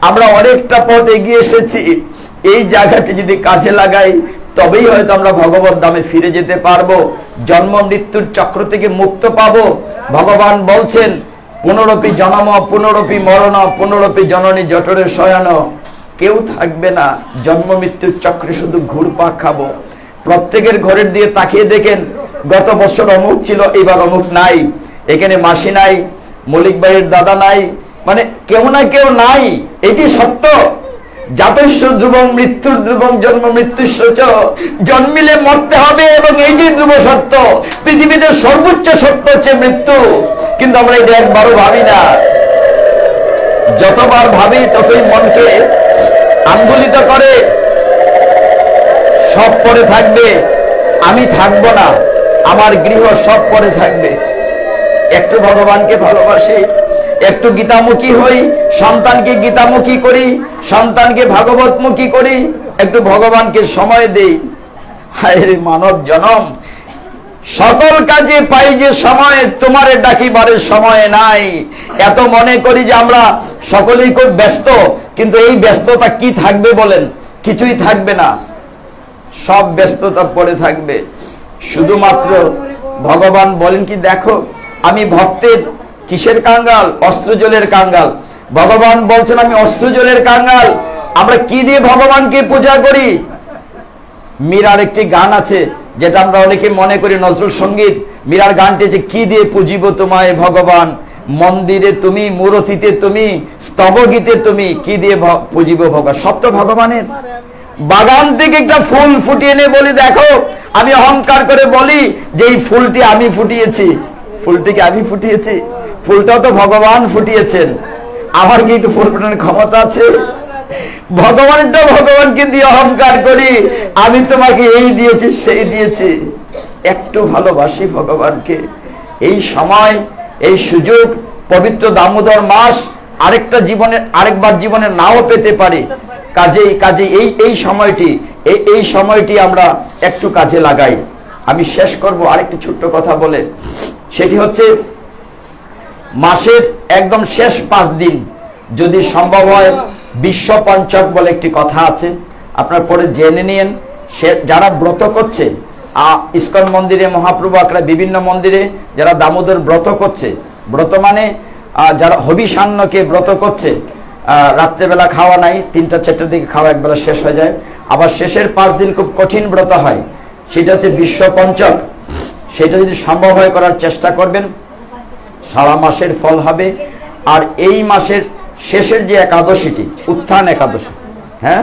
আমরা অনেকটা পথ এগিয়ে এসেছি। এই জায়গাটি যদি কাজে লাগাই তবেই হয়তো আমরা ভগবত ধামে ফিরে যেতে পারবো, জন্ম মৃত্যুর চক্র থেকে মুক্ত পাবো। ভগবান বলছেন, পুনরপি জনম পুনরপি মরণ পুনরপি জননী জঠরে শয়ন। কেউ থাকবে না, জন্ম মৃত্যুর চক্রে শুধু ঘুরপাক খাবো। প্রত্যেকের ঘরের দিয়ে তাকিয়ে দেখেন, গত বছর অমুক ছিল, এবার অমুক নাই। এখানে মাসি নাই, মলিক ভাইয়ের দাদা নাই, মানে কেউ না কেউ নাই। এটি সত্য। জাতস্য ধ্রুবং মৃত্যুর ধ্রুবং জন্ম মৃত্যুস্য চ। জন্মিলে মরতে হবে, এবং এই যে ধ্রুব সত্য। পৃথিবীতে সর্বোচ্চ সত্য হচ্ছে মৃত্যু, কিন্তু আমরা এটা একবারও ভাবি না। যতবার ভাবি ততই মনকে আন্দোলিত করে। সব পরে থাকবে, আমি থাকবো না, আমার গৃহ সব পরে থাকবে। একটু ভগবানকে ভালোবাসি, একটু গীতামুখী হই, সন্তানকে গীতামুখী করি, সন্তানকে ভাগবতমুখী করি, একটু ভগবানকে সময় দেই। হায় রে মানব জনম, সকল কাজে পাই যে সময়, তোমারে ডাকিবারের সময় নাই। এত মনে করি যে আমরা সকলেই খুব ব্যস্ত, কিন্তু এই ব্যস্ততা কি থাকবে বলেন? কিছুই থাকবে না, সব ব্যস্ততা পড়ে থাকবে। শুধুমাত্র ভগবান বলেন কি, দেখো আমি ভক্তের কিসের কাঙ্গাল? অস্ত্রজলের কাঙ্গাল। ভগবান বলছেন আমি অস্ত্রজলের কাঙ্গাল। আমরা কি দিয়ে ভগবানকে পূজা করি? মীরার একটি গান আছে যেটা আমরা অনেকে মনে করি নজরুল সঙ্গীত। মীরার গানটি যে কি দিয়ে পুজিব তোমায় ভগবান, মন্দিরে তুমি, মূরতিতে তুমি, স্তবগীতে তুমি, কি দিয়ে পুজিব ভগবান? সব তো ভগবানের। বাগান থেকে একটা ফুল ফুটিয়ে এনে বলি দেখো, আমি অহংকার করে বলি যে এই ফুলটি আমি ফুটিয়েছি। ফুলটিকে আমি ফুটিয়েছি? ফুলটাও তো ভগবান ফুটিয়েছেন। আমার কি একটু ফুল ফোটানোর ক্ষমতা আছে? ভগবানটা ভগবানকে দিয়ে অহংকার করি, আমি তোমাকে এই দিয়েছি সেই দিয়েছি। একটু ভালোবাসি ভগবানকে। এই সময়, এই সুযোগ, পবিত্র দামোদর মাস আরেকবার জীবনে নাও পেতে পারি। কাজেই এই সময়টি আমরা একটু কাজে লাগাই। আমি শেষ করব আরেকটি ছোট্ট কথা বলে, সেটি হচ্ছে মাসের একদম শেষ 5 দিন যদি সম্ভব হয়, বিশ্ব পঞ্চক বলে একটি কথা আছে, আপনার পরে জেনে নিন। যারা ব্রত করছে ইস্কন মন্দিরে, মহাপ্রভু আখড়া, বিভিন্ন মন্দিরে যারা দামোদর ব্রত করছে, ব্রত মানে যারা হবিষান্নকে ব্রত করছে, রাত্রেবেলা খাওয়া নাই, 3টা-4টার দিকে খাওয়া একবেলা শেষ হয়ে যায়। আবার শেষের 5 দিন খুব কঠিন ব্রত হয়, সেটা হচ্ছে বিশ্ব পঞ্চক। সেটা যদি সম্ভব হয় করার চেষ্টা করবেন, সারা মাসের ফল হবে। আর এই মাসের শেষের যে একাদশীটি, উত্থান একাদশী, হ্যাঁ,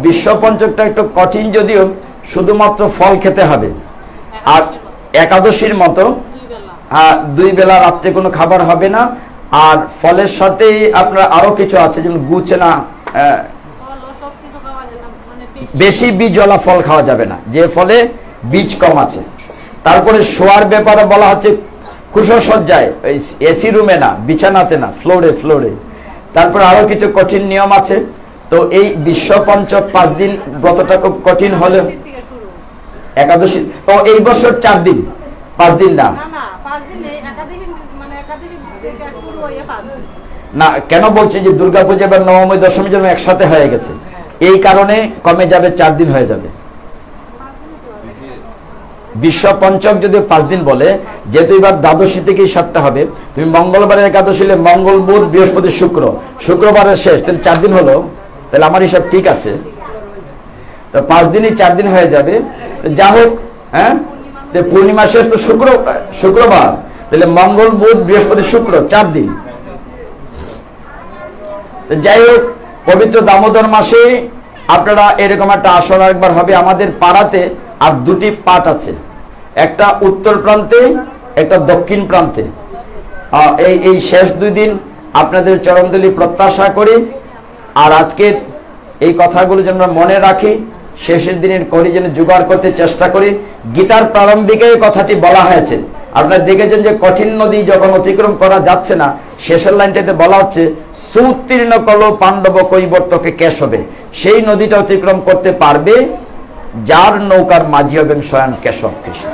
বিশ্ব পঞ্চকটা একটু কঠিন যদিও, শুধুমাত্র ফল খেতে হবে। আর একাদশীর মতো 2 বেলা রাত্রে কোনো খাবার হবে না। আর ফলের সাথে আপনার আরো কিছু আছে, যেমন গুচনা, বেশি বীজওয়ালা ফল খাওয়া যাবে না, যে ফলে বীজ কম আছে। তারপরে শোয়ার ব্যাপারে বলা হচ্ছে কুশসজ্জায়, এসি রুমে না, বিছানাতে না, ফ্লোরে। তারপরে আরো কিছু কঠিন নিয়ম আছে। তো এই বিশ্ব পঞ্চক 5 দিন ব্রতটা খুব কঠিন হলেও, একাদশী তো এই বছর 4 দিন, 5 দিন না, না কেন বলছি যে দুর্গাপূজা বা নবমী দশমী যেন একসাথে হয়ে গেছে, এই কারণে কমে যাবে, 4 দিন হয়ে যাবে। বিশ্ব পঞ্চক যদি 5 দিন বলে, যেহেতু এবার দ্বাদশী থেকেই 7টা হবে, তুমি মঙ্গলবারের একাদশী হলে মঙ্গল, বুধ, বৃহস্পতি, শুক্রবারের শেষ, তাহলে 4 দিন হলো। তাহলে আমার হিসাব ঠিক আছে, তো 5 দিনই 4 দিন হয়ে যাবে। যা হোক, হ্যাঁ, পূর্ণিমা শেষ তো শুক্রবার, তাহলে মঙ্গল, বুধ, বৃহস্পতি, শুক্র, 4 দিন। যাই হোক, পবিত্র দামোদর মাসে আপনারা এরকম একটা আসর একবার হবে আমাদের পাড়াতে। আর 2টি পাঠ আছে, একটা উত্তর প্রান্তে, একটা দক্ষিণ প্রান্তে। এই শেষ 2 দিন আপনাদের চরণধুলি প্রত্যাশা করি। আর আজকের এই কথাগুলো যেন আমরা মনে রাখি, শেষের দিনের করি যেন জোগাড় করতে চেষ্টা করি। গীতার প্রারম্ভিকে এই কথাটি বলা হয়েছে, আপনারা দেখেছেন যে কঠিন নদী যখন অতিক্রম করা যাচ্ছে না, শেষের লাইনটাতে বলা হচ্ছে সুউত্তীর্ণ কল পাণ্ডব কৈবর্তকে কেশবে। সেই নদীটা অতিক্রম করতে পারবে যার নৌকার মাঝি হবেন স্বয়ং কেশব কৃষ্ণ।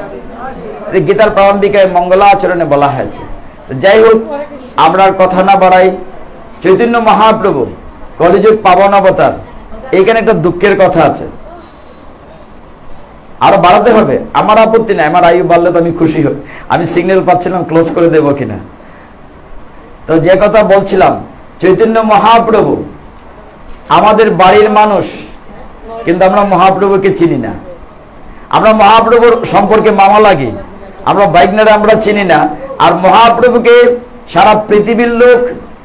গীতার প্রারম্ভিকায় মঙ্গলাচরণে বলা হয়েছে। যাই হোক, আমরা কথা না বাড়াই, চৈতন্য মহাপ্রভু কলিযুগ পাবন অবতার, এইখানে একটা দুঃখের কথা আছে, আরো বাড়াতে হবে, আমার আপত্তি নাই, আমার আয়ু বাড়লে তো আমি খুশি হই। আমি সিগন্যাল পাচ্ছিলাম ক্লোজ করে দেবো কিনা। তো যে কথা বলছিলাম, চৈতন্য মহাপ্রভু আমাদের বাড়ির মানুষ, কিন্তু আমরা মহাপ্রভুকে চিনি না। আমরা মহাপ্রভুর সম্পর্কে মামা লাগি, আমরা বাইকনারে আমরা চিনি না। আর মহাপ্রভুকে সারা পৃথিবীর লোক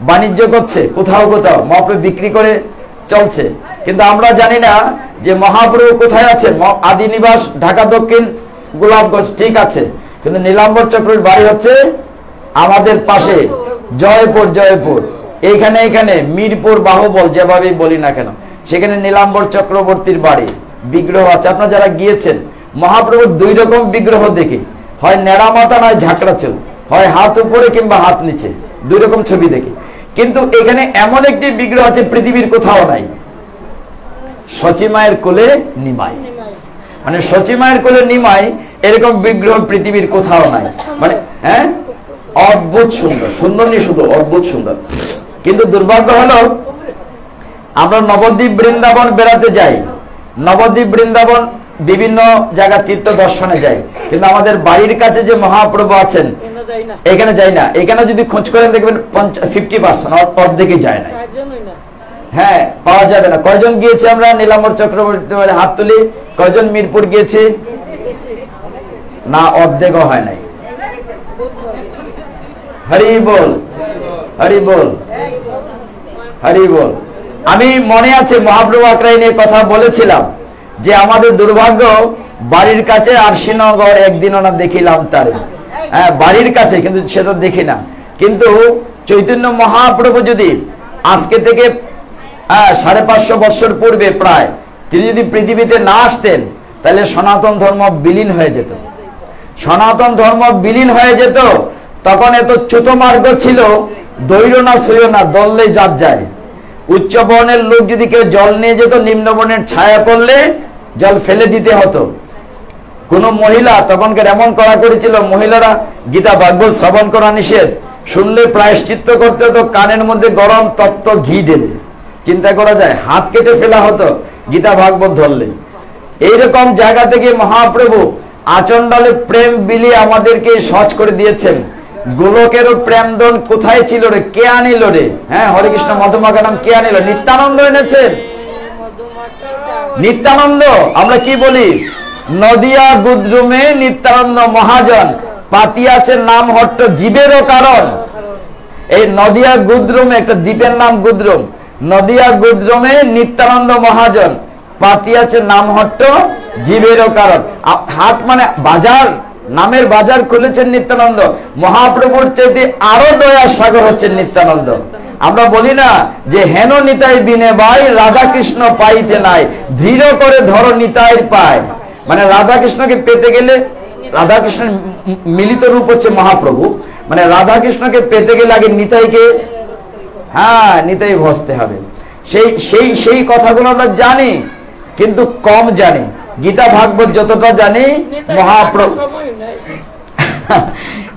বাণিজ্য করছে, কোথাও মহাপ্রভু বিক্রি করে চলছে, কিন্তু আমরা জানি না যে মহাপ্রভু কোথায় আছে। আদি নিবাস ঢাকা দক্ষিণ গোলাপগঞ্জ, ঠিক আছে, কিন্তু নীলাম্বর চক্রের বাড়ি হচ্ছে আমাদের পাশে জয়পুর। এইখানে মিরপুর, বাহুবল, যেভাবেই বলি না কেন, সেখানে নীলাম্বর চক্রবর্তীর বাড়ি, বিগ্রহ আছে। আপনারা যারা গিয়েছেন, মহাপ্রভুর 2 রকম বিগ্রহ দেখি, হয় নেড়া মাথা নয় ঝাঁকড়া চুল, হয় হাত উপরে কিংবা হাত নিচে, 2 রকম ছবি দেখি। কিন্তু এখানে এমন একটি বিগ্রহ আছে পৃথিবীর কোথাও নাই, সচিমায়ের কোলে নিমাই। মানে সচিমায়ের কোলে নিমাই এরকম বিগ্রহ পৃথিবীর কোথাও নাই। মানে হ্যাঁ, অদ্ভুত সুন্দর, সুন্দর নেই শুধু অদ্ভুত সুন্দর। কিন্তু দুর্ভাগ্য হলো আমরা নবদ্বীপ বৃন্দাবন বেড়াতে যাই, নবদ্বীপ বৃন্দাবন বিভিন্ন জায়গা তীর্থ দর্শনে যাই, কিন্তু আমাদের বাড়ির কাছে যে মহাপ্রভু আছেন এখানে যাই না। এখানে যদি খোঁজ করেন দেখবেন 50% অর্ধেকে যায় না। হ্যাঁ, পাওয়া যাবে না। কয়জন গিয়েছে আমরা নীলাম্বর চক্রবর্তী হাত তুলি, কয়জন মিরপুর গিয়েছি? না, অর্ধেকও হয় নাই। হরি বল, হরি বল, হরি বল। আমি মনে আছে মহাপ্রভু আকরাই নিয়ে কথা বলেছিলাম যে আমাদের দুর্ভাগ্য বাড়ির কাছে আরশিনগর একদিনও না দেখিলাম তারে। হ্যাঁ, বাড়ির কাছে, কিন্তু সেটা দেখি না। কিন্তু চৈতন্য মহাপ্রভু যদি আজকে থেকে 550 বছর পূর্বে প্রায় তিনি যদি পৃথিবীতে না আসতেন তাহলে সনাতন ধর্ম বিলীন হয়ে যেত, সনাতন ধর্ম বিলীন হয়ে যেত। তখন এত চ্যুত মার্গ ছিল, দৈর না সইয় না, দললে জাত যায়। উচ্চ বর্ণের লোক যদি কেউ জল নিয়ে যেত, নিম্ন বর্ণের ছায়া পড়লে জল ফেলে দিতে হতো। কোন মহিলা তখনকার এমন করা করেছিল, মহিলারা গীতা ভাগবত শ্রবণ করা নিষেধ, শুনলে প্রায়শ্চিত্ত করতে হতো কানের মধ্যে গরম তপ্ত ঘি ঢেলে। চিন্তা করা যায়, হাত কেটে ফেলা হতো গীতা ভাগবত ধরলে। এইরকম জায়গা থেকে মহাপ্রভু আচণ্ডালে প্রেম বিলিয়ে আমাদেরকে সহজ করে দিয়েছেন। গোলকেরও প্রেমদন কোথায় ছিল রে, কে আনিল রে? হ্যাঁ, হরে কৃষ্ণ মধুমাখা নাম কে আনিল? নিত্যানন্দ এনেছেন, নিত্যানন্দ। আমরা কি বলি? নদিয়া গুদ্রুমে নিত্যানন্দ মহাজন, পাতিয়াছে নাম হট্ট জীবেরও কারণ। এই নদিয়া গুদ্রুমে, একটা দ্বীপের নাম গুদ্রুম, নদিয়া গুদ্রুমে নিত্যানন্দ মহাজন, পাতিয়াছে নাম হট্ট জীবেরও কারণ। হাট মানে বাজার, নামের বাজার খুলেছেন নিত্যানন্দ। মহাপ্রভুর চাইতে আরো দয়ার সাগর হচ্ছেন নিত্যানন্দ। আমরা বলি না যে হেন নিতাই বিনে ভাই রাধা কৃষ্ণ পাইতে নাই, দৃঢ় করে ধরো নিতাইয়ের পায়। মানে রাধা কৃষ্ণকে পেতে গেলে, রাধা কৃষ্ণের মিলিত রূপ হচ্ছে মহাপ্রভু, মানে রাধা কৃষ্ণকে পেতে গেলে আগে নিতাইকে, হ্যাঁ, নিতাই ভসতে হবে। সেই কথাগুলো আমরা জানি, কিন্তু কম জানি। গীতা ভাগবত যতটা জানি, মহাপ্রভু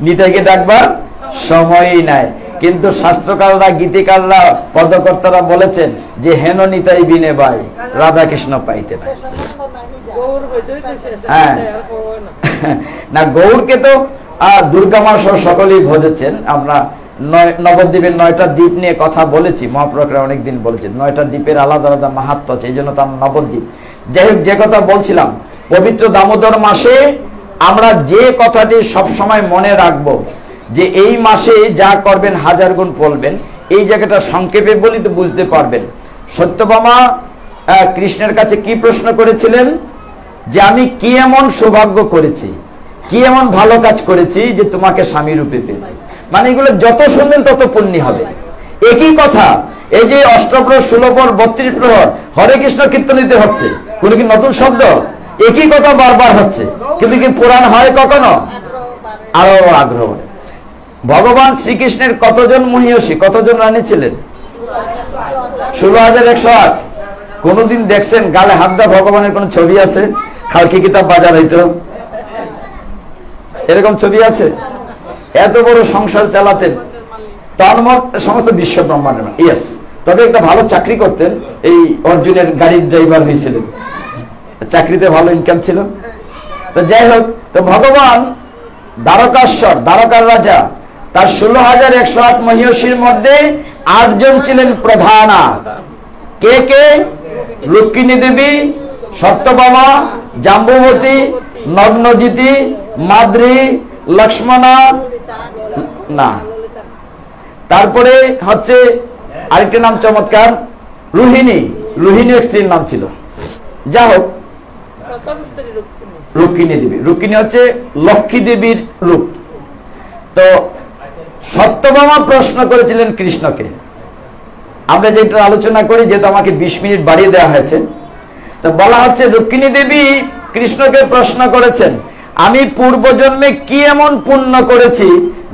নিতাইকে ডাকবার সময়ই নাই। কিন্তু শাস্ত্রকাররা, গীতিকাররা, পদকর্তারা বলেছেন যে হেন নিতাই বিনে ভাই রাধা কৃষ্ণ পাইতে নাই। হ্যাঁ, না, গৌরকে তো দুর্গা মা সহ সকলেই ভজেছেন। আমরা নবদ্বীপের 9টা দ্বীপ নিয়ে কথা বলেছি, মহাপ্রভুরা অনেকদিন বলেছেন 9টা দ্বীপের আলাদা আলাদা মাহাত্ম্য আছে, এই জন্য তো আমরা নবদ্বীপ। যাই হোক, যে কথা বলছিলাম, পবিত্র দামোদর মাসে আমরা যে কথাটি সব সময় মনে রাখবো যে এই মাসে যা করবেন 1000 গুণ বলবেন। এই জায়গাটা সংক্ষেপে বলি তো বুঝতে পারবেন। সত্যভামা কৃষ্ণের কাছে কি প্রশ্ন করেছিলেন? যে আমি কি এমন সৌভাগ্য করেছি, কি এমন ভালো কাজ করেছি যে তোমাকে স্বামী রূপে পেয়েছি। মানে এগুলো যত শুনবেন তত পুণ্য হবে। একই কথা, এই যে অষ্টপ্রহর, 16 প্রহর, 32 প্রহর হরে কৃষ্ণ কীর্তন দিতে হচ্ছে, কোনো কি নতুন শব্দ? একই কথা বারবার হচ্ছে, কিন্তু কি পুরাণ হয় কখনো? আরো আগ্রহ। ভগবান শ্রীকৃষ্ণের কতজন মহিষী, কতজন রানী ছিলেন? 16,108। কোনদিন দেখছেন গালে হাত দেওয়া ভগবানের কোন ছবি আছে? খালকি কিতাব বাজার হইতো এরকম ছবি আছে? এত বড় সংসার চালাতেন, তন্ময় সমস্ত বিশ্ব ব্রহ্মাণ্ডের। ইয়েস, তবে একটা ভালো চাকরি করতেন, এই অর্জুনের গাড়ির ড্রাইভার হয়েছিলেন, চাকরিতে ভালো ইনকাম ছিল। তো যাই হোক, তো ভগবান দ্বারকাশ্বর, দ্বারকার রাজা, তার 16,108 মহিষীর মধ্যে 8 জন ছিলেন প্রধানা। কে কে? রুক্মিণী দেবী, সত্যভামা, জাম্বুবতী, নগ্নজিতি, মাদ্রী, লক্ষ্মণা, না, তারপরে হচ্ছে আরেকটা নাম চমৎকার, রোহিণী। রোহিণী এক স্ত্রীর নাম ছিল। যা হোক, রুক্মিণী দেবী, রুক্মিণী হচ্ছে লক্ষ্মী দেবীর রূপ। তো সত্যভামা প্রশ্ন করেছিলেন কৃষ্ণকে। আমরা যেটা আলোচনা করি, যেহেতু আমাকে 20 মিনিট বাড়িয়ে দেওয়া হয়েছে, তো বলা হচ্ছে রুক্মিণী দেবী কৃষ্ণকে প্রশ্ন করেছেন, আমি পূর্বজন্মে কি এমন পুণ্য করেছি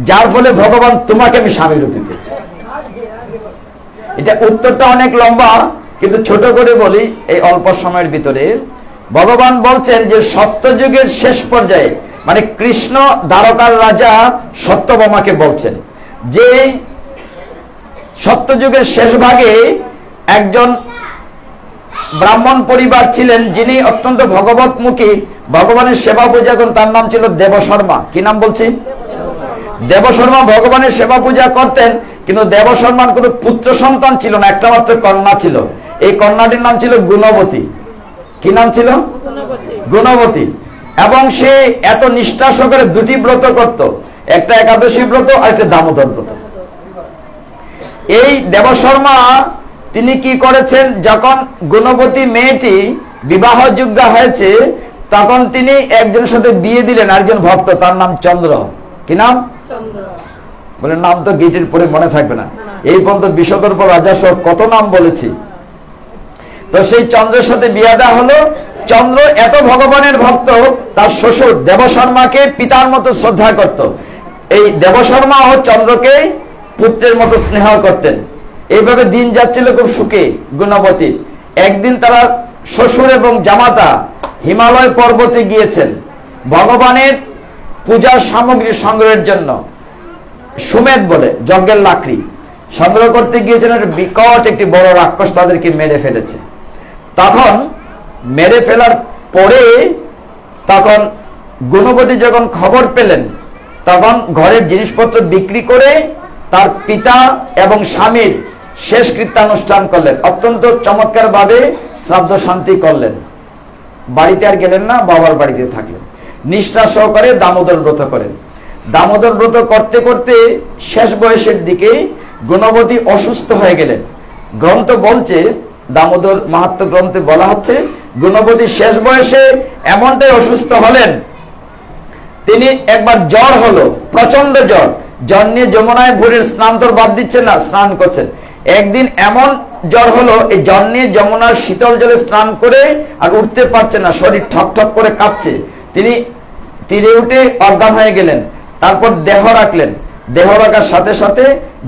যার ফলে ভগবান তোমাকে আমি স্বামী রূপে পেয়েছি। এটা উত্তরটা অনেক লম্বা, কিন্তু ছোট করে বলি এই অল্প সময়ের ভিতরে। ভগবান বলছেন যে সত্যযুগের শেষ পর্যায়ে, মানে কৃষ্ণ দ্বারকার রাজা সত্যভামাকে বলছেন যে সত্যযুগের শেষ ভাগে একজন ব্রাহ্মণ পরিবার ছিলেন যিনি অত্যন্ত ভগবতমুখী, ভগবানের সেবা পূজা করেন। তার নাম ছিল দেবশর্মা। কি নাম বলছি? দেবশর্মা ভগবানের সেবা পূজা করতেন, কিন্তু দেবশর্মার কোনো পুত্র সন্তান ছিল না, একটা মাত্র কন্যা ছিল। এই কন্যাটির নাম ছিল গুণবতী। কি নাম ছিল? গুণবতী। এবং সে এত নিষ্ঠা সহকারে দুটি ব্রত করত, একটা একাদশী ব্রত আর একটা দামোদর ব্রত। এই দেবশর্মা তিনি কি করেছেন, যখন গুণবতী মেয়েটি বিবাহযোগ্য হয়েছে তখন তিনি একজনের সাথে বিয়ে দিলেন, একজন ভক্ত, তার নাম চন্দ্র। কি নাম? বলে নাম তো গীটের পরে মনে থাকবে না, এই পর্যন্ত বিষদর্প রাজা সহ কত নাম বলেছি। তো সেই চন্দ্রের সাথে বিয়ে দেওয়া হলো। চন্দ্র এত ভগবানের ভক্ত, তার শ্বশুর দেবশর্মাকে পিতার মতো শ্রদ্ধা করত। এই দেবশর্মা ও চন্দ্রকে পুত্রের মতো স্নেহ করতেন। এইভাবে দিন যাচ্ছিল খুব সুখে গুণবতী। একদিন তারা শ্বশুর এবং জামাতা হিমালয় পর্বতে গিয়েছেন ভগবানের পূজার সামগ্রী সংগ্রহের জন্য। সুমেধ বলে যজ্ঞের লাকড়ি সংগ্রহ করতে গিয়েছেন। বিকট একটি বড় রাক্ষস তাদেরকে মেরে ফেলেছে। তখন মেরে ফেলার পরে তখন গুণবতী যখন খবর পেলেন, তখন ঘরের জিনিসপত্র বিক্রি করে তার পিতা এবং স্বামীর শেষ কৃত্যানুষ্ঠান করলেন। অত্যন্ত চমৎকার ভাবে শ্রাদ্ধ শান্তি করলেন। বাড়িতে আর গেলেন না, বাবার বাড়িতে থাকলেন। নিষ্ঠা সহকারে দামোদর ব্রত করেন। দামোদর ব্রত করতে করতে শেষ বয়সের দিকে গুণবতী অসুস্থ হয়ে গেলেন। গ্রন্থ বলছে, দামোদর মাহাত্ম্য গ্রন্থে বলা হচ্ছে, গুণবতী শেষ বয়সে এমনটাই অসুস্থ হলেন, তিনি একবার জ্বর হলো, প্রচন্ড জ্বর। জ্বর নিয়ে যমুনায় ভোরের স্নান তো বাদ দিচ্ছেন না, স্নান করছেন। একদিন এমন জ্বর হলো, এই জ্বর নিয়ে যমুনার শীতল জলে স্নান করে আর উঠতে পারছেন না, শরীর ঠক ঠক করে কাঁপছে। তিনি তীরে উঠে অজ্ঞান হয়ে গেলেন। তারপর দেহ রাখলেন। দেহ রাখার সাথে সাথে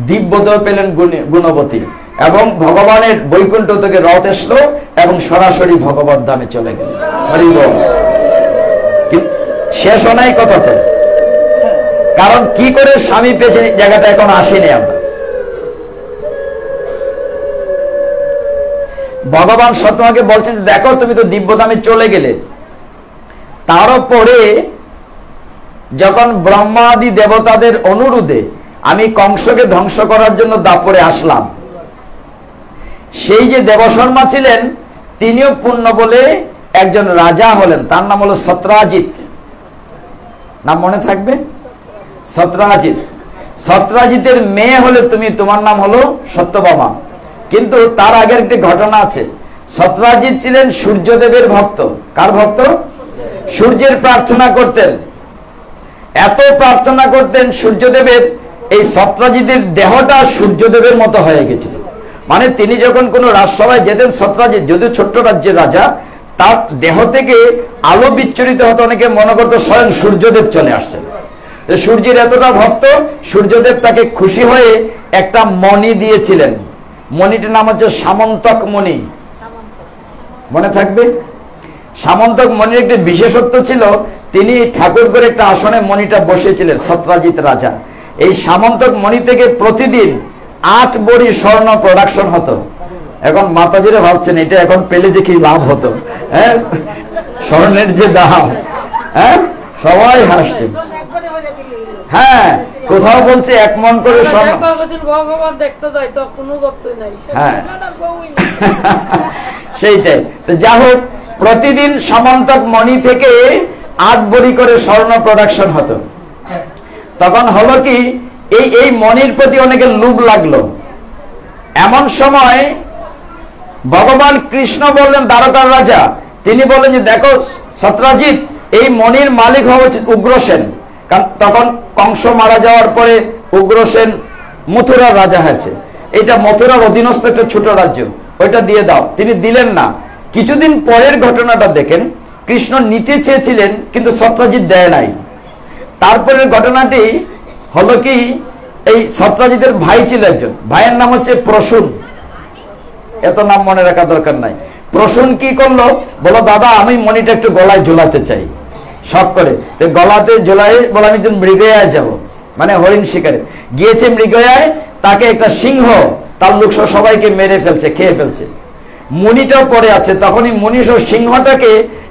দিব্যোদয় পেলেন গুণবতী, এবং ভগবানের বৈকুণ্ঠ থেকে রথ এসলো এবং সরাসরি ভগবত ধামে চলে গেল। শেষ নাই কথা তো, কারণ কি করে স্বামী পেয়েছে জায়গাটা এখন আসেনি আমরা। ভগবান সত্যমাকে বলছেন, দেখো তুমি তো দিব্যধামে চলে গেলে, তারও পরে যখন ব্রহ্মাদি দেবতাদের অনুরোধে আমি কংসকে ধ্বংস করার জন্য দাপরে আসলাম, সেই যে দেবশর্মা ছিলেন তিনিও পুণ্য বলে একজন রাজা হলেন। তার নাম হলো সত্রাজিৎ। নাম মনে থাকবে? সত্রাজিৎ। সত্রাজিতের মেয়ে হলে তুমি, তোমার নাম হলো সত্যভামা। কিন্তু তার আগের একটি ঘটনা আছে। সত্রাজিৎ ছিলেন সূর্যদেবের ভক্ত। কার ভক্ত? সূর্যের প্রার্থনা করতেন। এত প্রার্থনা করতেন সূর্যদেবের, এই সত্রাজিতের দেহটা সূর্যদেবের মতো হয়ে গেছিল। মানে তিনি যখন কোন রাজসভায় যেতেন, সত্রাজিৎ যদিও ছোট্ট রাজ্যের রাজা, তার দেহ থেকে আলো বিচ্ছুরিত হতো, অনেকে মনে করতো স্বয়ং সূর্যদেব চলে আসছেন। সূর্যের এতটা ভক্ত, সূর্যদেব তাকে খুশি হয়ে একটা মণি দিয়েছিলেন। মণিটির নাম হচ্ছে সামন্তক মণি। মনে থাকবে? সামন্তক মণির একটি বিশেষত্ব ছিল, তিনি ঠাকুর করে একটা আসনে মণিটা বসেছিলেন সত্রাজিৎ রাজা। এই সামন্তক মণি থেকে প্রতিদিন 8 বড়ি স্বর্ণ প্রোডাকশন হতো। এখন মাতাজিরা ভাবছেন এটা এখন পেলে যে কি লাভ হতো, হ্যাঁ, স্বর্ণের যে দাম, হ্যাঁ, সবাই হাসছে। হ্যাঁ, কোথাও বলছে 1 মণ করে স্বর্ণ। হ্যাঁ, সেইটাই। তো যা হোক, প্রতিদিন সামন্তক মণি থেকে 8 বড়ি করে স্বর্ণ প্রোডাকশন হতো। তখন হলো কি, এই মণির প্রতি অনেকের লোভ লাগলো। এমন সময় ভগবান কৃষ্ণ বললেন, দ্বারকার রাজা, তিনি বললেন যে দেখো সত্রাজিৎ, এই মণির মালিক হওয়া উচিত উগ্রসেন। কারণ তখন কংস মারা যাওয়ার পরে উগ্রসেন মথুরার রাজা হয়েছে। এটা মথুরার অধীনস্থ একটা ছোট রাজ্য, ওইটা দিয়ে দাও। তিনি দিলেন না। কিছুদিন পরের ঘটনাটা দেখেন, কৃষ্ণ নিতে চেয়েছিলেন কিন্তু সত্রাজিৎ দেয় নাই। তারপরের ঘটনাটি হলো কি, এই সত্রাজিতের ভাই ছিল একজন, ভাইয়ের নাম হচ্ছে প্রসূন। এত নাম মনে রাখা দরকার নাই। প্রসূন কি করলো, বলো দাদা আমি মণিটা একটু গলায় ঝোলাতে চাই, শখ করে। তো গলাতে ঝোলাই বলে আমি মৃগয়ায় যাব, মানে হরিণ শিকারে গিয়েছে। মৃগয়ায় তাকে একটা সিংহ তার লোক সবাইকে মেরে ফেলছে, খেয়ে ফেলছে। মুনিটাও পড়ে আছে, তখনই মুনি সহ সিংহটাকে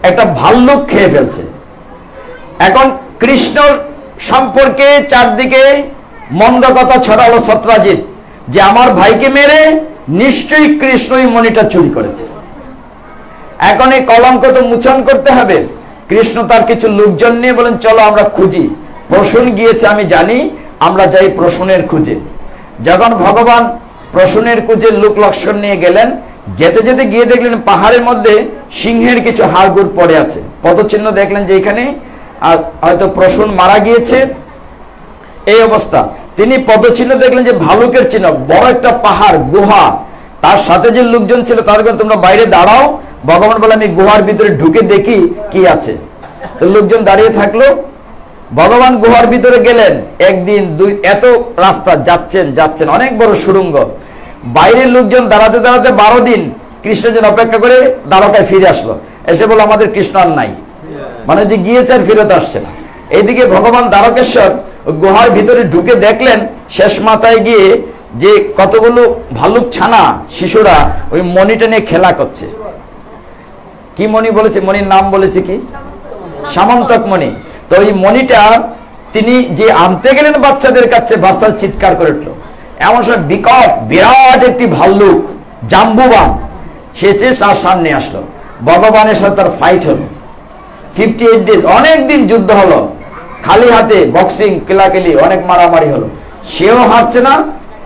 একটা ভাল্লুক খেয়ে ফেলছে। এখন কৃষ্ণর সম্পর্কে চারদিকে মন্দ কথা ছড়ালো সত্রাজিৎ, যে আমার ভাইকে মেরে নিশ্চয়ই কৃষ্ণই মণিটা চুরি করেছে। এখন এই কলঙ্ক তো মোচন করতে হবে। কৃষ্ণ তার কিছু লোকজন নিয়ে বলেন চলো আমরা খুঁজি। প্রসূন গিয়েছে আমি জানি, আমরা যাই প্রসূনের খুঁজে। যখন ভগবান প্রসূনের খুঁজে লোক লক্ষণ নিয়ে গেলেন, যেতে যেতে গিয়ে দেখলেন পাহাড়ের মধ্যে সিংহের কিছু হাড়গোড় পড়ে আছে, পদচিহ্ন দেখলেন যে এখানে হয়তো প্রসূন মারা গিয়েছে, এই অবস্থা। তিনি পদচিহ্ন দেখলেন যে ভালুকের চিহ্ন, বড় একটা পাহাড় গুহা, তার সাথে যে লোকজন ছিল তাদের তোমরা বাইরে দাঁড়াও। ভগবান বলে আমি গুহার ভিতরে ঢুকে দেখি কি আছে। তো লোকজন দাঁড়িয়ে থাকলো। ভগবান গুহার ভিতরে গেলেন, একদিন দুই, এত রাস্তা যাচ্ছেন, অনেক বড় সুড়ঙ্গ। বাইরের লোকজন দাঁড়াতে দাঁড়াতে 12 দিন কৃষ্ণ যেন অপেক্ষা করে দ্বারকায় ফিরে আসলো, এসে বলে আমাদের কৃষ্ণ আর নাই, মানে যে গিয়েছে আর ফেরত আসছে না। এইদিকে ভগবান দ্বারকেশ্বর গুহার ভিতরে ঢুকে দেখলেন শেষ মাথায় গিয়ে যে কতগুলো ভালুক ছানা শিশুরা ওই মণিটা নিয়ে খেলা করছে। কি মণি বলেছে, মণির নাম বলেছে কি, সামন্তক মণি। তো ওই মণিটা তিনি যে আনতে গেলেন বাচ্চাদের কাছে, বাচ্চা চিৎকার করে উঠলো। এমন সময় বিরাট একটি ভাল্লুক জাম্বুবান সে তার সামনে আসলো। ভগবানের সাথে তার ফাইট হলো। 58 ডেজ, অনেক দিন যুদ্ধ হলো, খালি হাতে বক্সিং, কেলাকেলি, অনেক মারামারি হলো। সেও হারছে না,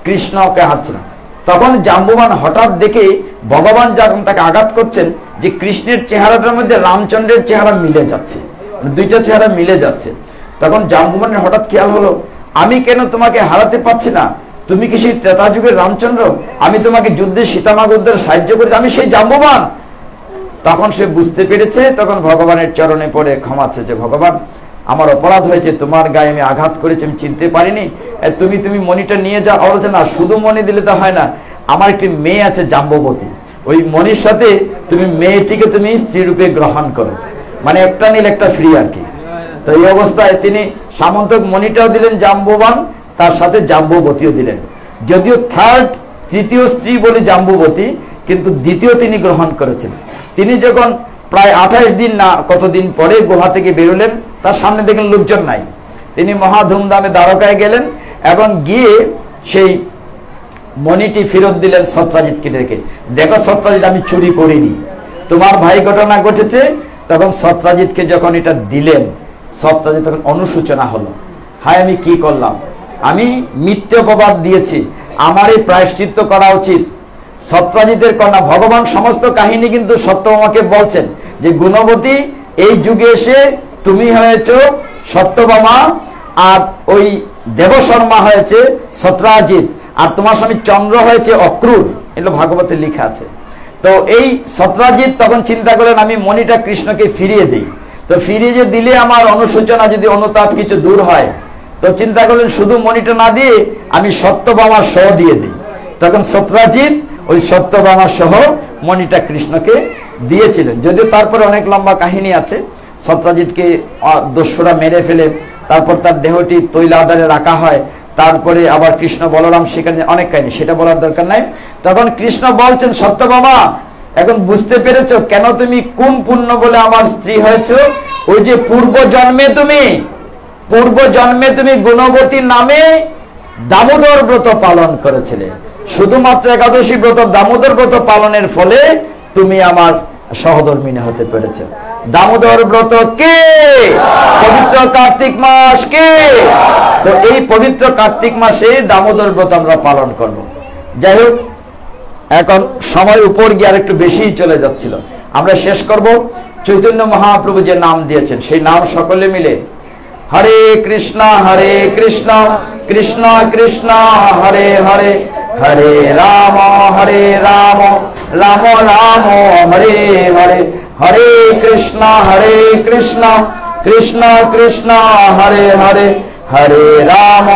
কৃষ্ণকে হারছে না। তখন জাম্বুবান হঠাৎ দেখে ভগবান যখন তাকে আঘাত করছেন যে কৃষ্ণের চেহারাটার মধ্যে রামচন্দ্রের চেহারা মিলে যাচ্ছে, দুইটা চেহারা মিলে যাচ্ছে। তখন জাম্বুবানের হঠাৎ খেয়াল হলো আমি কেন তোমাকে হারাতে পারছি না, তুমি কি সেই ত্রেতা যুগের রামচন্দ্র? আমি তোমাকে যুদ্ধে সীতামাগোদ্ধারে সাহায্য করেছি, আমি সেই জাম্বুবান। তখন সে বুঝতে পেরেছে, তখন ভগবানের চরণে পড়ে ক্ষমা চেয়েছে, ভগবান আমার অপরাধ হয়েছে, তোমার গায়ে আমি আঘাত করেছি, আমি চিনতে পারিনি, তুমি মণিটা নিয়ে যাও। বলছে না, শুধু মণি দিলে তো হয় না, আমার একটি মেয়ে আছে জাম্ববতী, ওই মণির সাথে তুমি মেয়েটিকে তুমি স্ত্রী রূপে গ্রহণ করো, মানে একটা নিলে একটা ফ্রি আর কি। তো এই অবস্থায় তিনি সামন্তক মণিটাও দিলেন জাম্ববান, তার সাথে জাম্ববতীও দিলেন। যদিও তৃতীয় স্ত্রী বলি জাম্ববতী, কিন্তু দ্বিতীয় তিনি গ্রহণ করেছেন। তিনি যখন প্রায় 28 দিন না কতদিন পরে গুহা থেকে বেরোলেন, তার সামনে দেখলেন লোকজন নাই। তিনি মহা ধুমধামে দ্বারকায় গেলেন এবং গিয়ে সেই মণিটি ফেরত দিলেন সত্রাজিৎকে ডেকে, দেখো সত্রাজিৎ আমি চুরি করিনি, তোমার ভাই ঘটনা ঘটেছে। তখন সত্রাজিৎকে যখন এটা দিলেন, সত্রাজিৎ তখন অনুশোচনা হলো, হায় আমি কি করলাম, আমি মিথ্যে অপবাদ দিয়েছি, আমার এই প্রায়শ্চিত্ত করা উচিত। সত্রাজিতের কন্যা, ভগবান সমস্ত কাহিনী কিন্তু সত্যভামাকে বলছেন যে গুণবতী এই যুগে এসে তুমি হয়েছো সত্যভামা, আর ওই দেবশর্মা হয়েছে সত্রাজিৎ, আর তোমার স্বামী চন্দ্র হয়েছে অক্রূর, এগুলো ভাগবতে লেখা আছে। তো এই সত্রাজিৎ তখন চিন্তা করলেন আমি মণিটা কৃষ্ণকে ফিরিয়ে দিই, তো ফিরিয়ে যে দিলে আমার অনুশোচনা যদি অনুতাপ কিছু দূর হয়, তো চিন্তা করলেন শুধু মণিটা না দিয়ে আমি সত্যভামা সহ দিয়ে দিই। তখন সত্রাজিৎ ওই সত্যভামা সহ মণিটা কৃষ্ণকে দিয়েছিলেন। যদিও তারপরে অনেক লম্বা কাহিনী আছে, সত্রাজিৎকে দস্যুরা মেরে ফেলে, তারপর তার দেহটি তৈল আধারে রাখা হয়, তারপরে আবার কৃষ্ণ বলরাম সেখানে অনেক কাহিনী, সেটা বলার দরকার নাই। তখন কৃষ্ণ বলছেন সত্যভামা এখন বুঝতে পেরেছো কেন তুমি কোন পুণ্য বলে আমার স্ত্রী হয়েছো, ওই যে পূর্ব জন্মে তুমি গুণবতী নামে দামোদর ব্রত পালন করেছিলে, শুধুমাত্র একাদশী ব্রত দামোদর ব্রত পালনের ফলে তুমি আমার সহধর্মিনী হতে পেরেছে। দামোদর ব্রত কে? পবিত্র কার্তিক মাস কে? তো এই পবিত্র কার্তিক মাসে দামোদর ব্রত আমরা পালন করব। যাই হোক, এখন সময় উপর গিয়ে আর একটু বেশি চলে যাচ্ছিল, আমরা শেষ করব। চৈতন্য মহাপ্রভু যে নাম দিয়েছেন সেই নাম সকলে মিলে হরে কৃষ্ণ কৃষ্ণ কৃষ্ণ হরে হরে, হরে রাম রাম রাম হরে হরে, হরে কৃষ্ণ কৃষ্ণ কৃষ্ণ হরে হরে, হরে রাম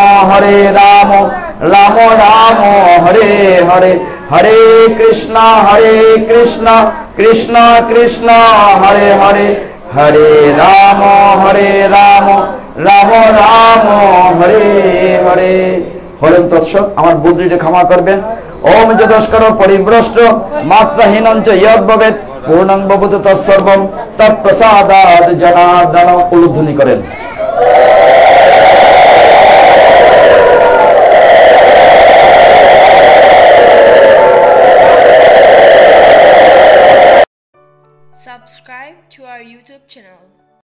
রাম রাম হরে হরে, হরে কৃষ্ণ কৃষ্ণ কৃষ্ণ হরে হরে, হরে রাম রাম রাম হরে হরে। হরেন তৎসৎ। আমার বুদ্ধিকে ক্ষমা করবেন। ওম যদস্কর পরিভ্রষ্ট মাত্রাহীনং চ ইয়ৎ ভবেৎ পূর্ণং ভবতু তৎসর্বং তৎপ্রসাদাৎ জনার্দন। উলুধ্বনি করেন। Subscribe to our YouTube channel.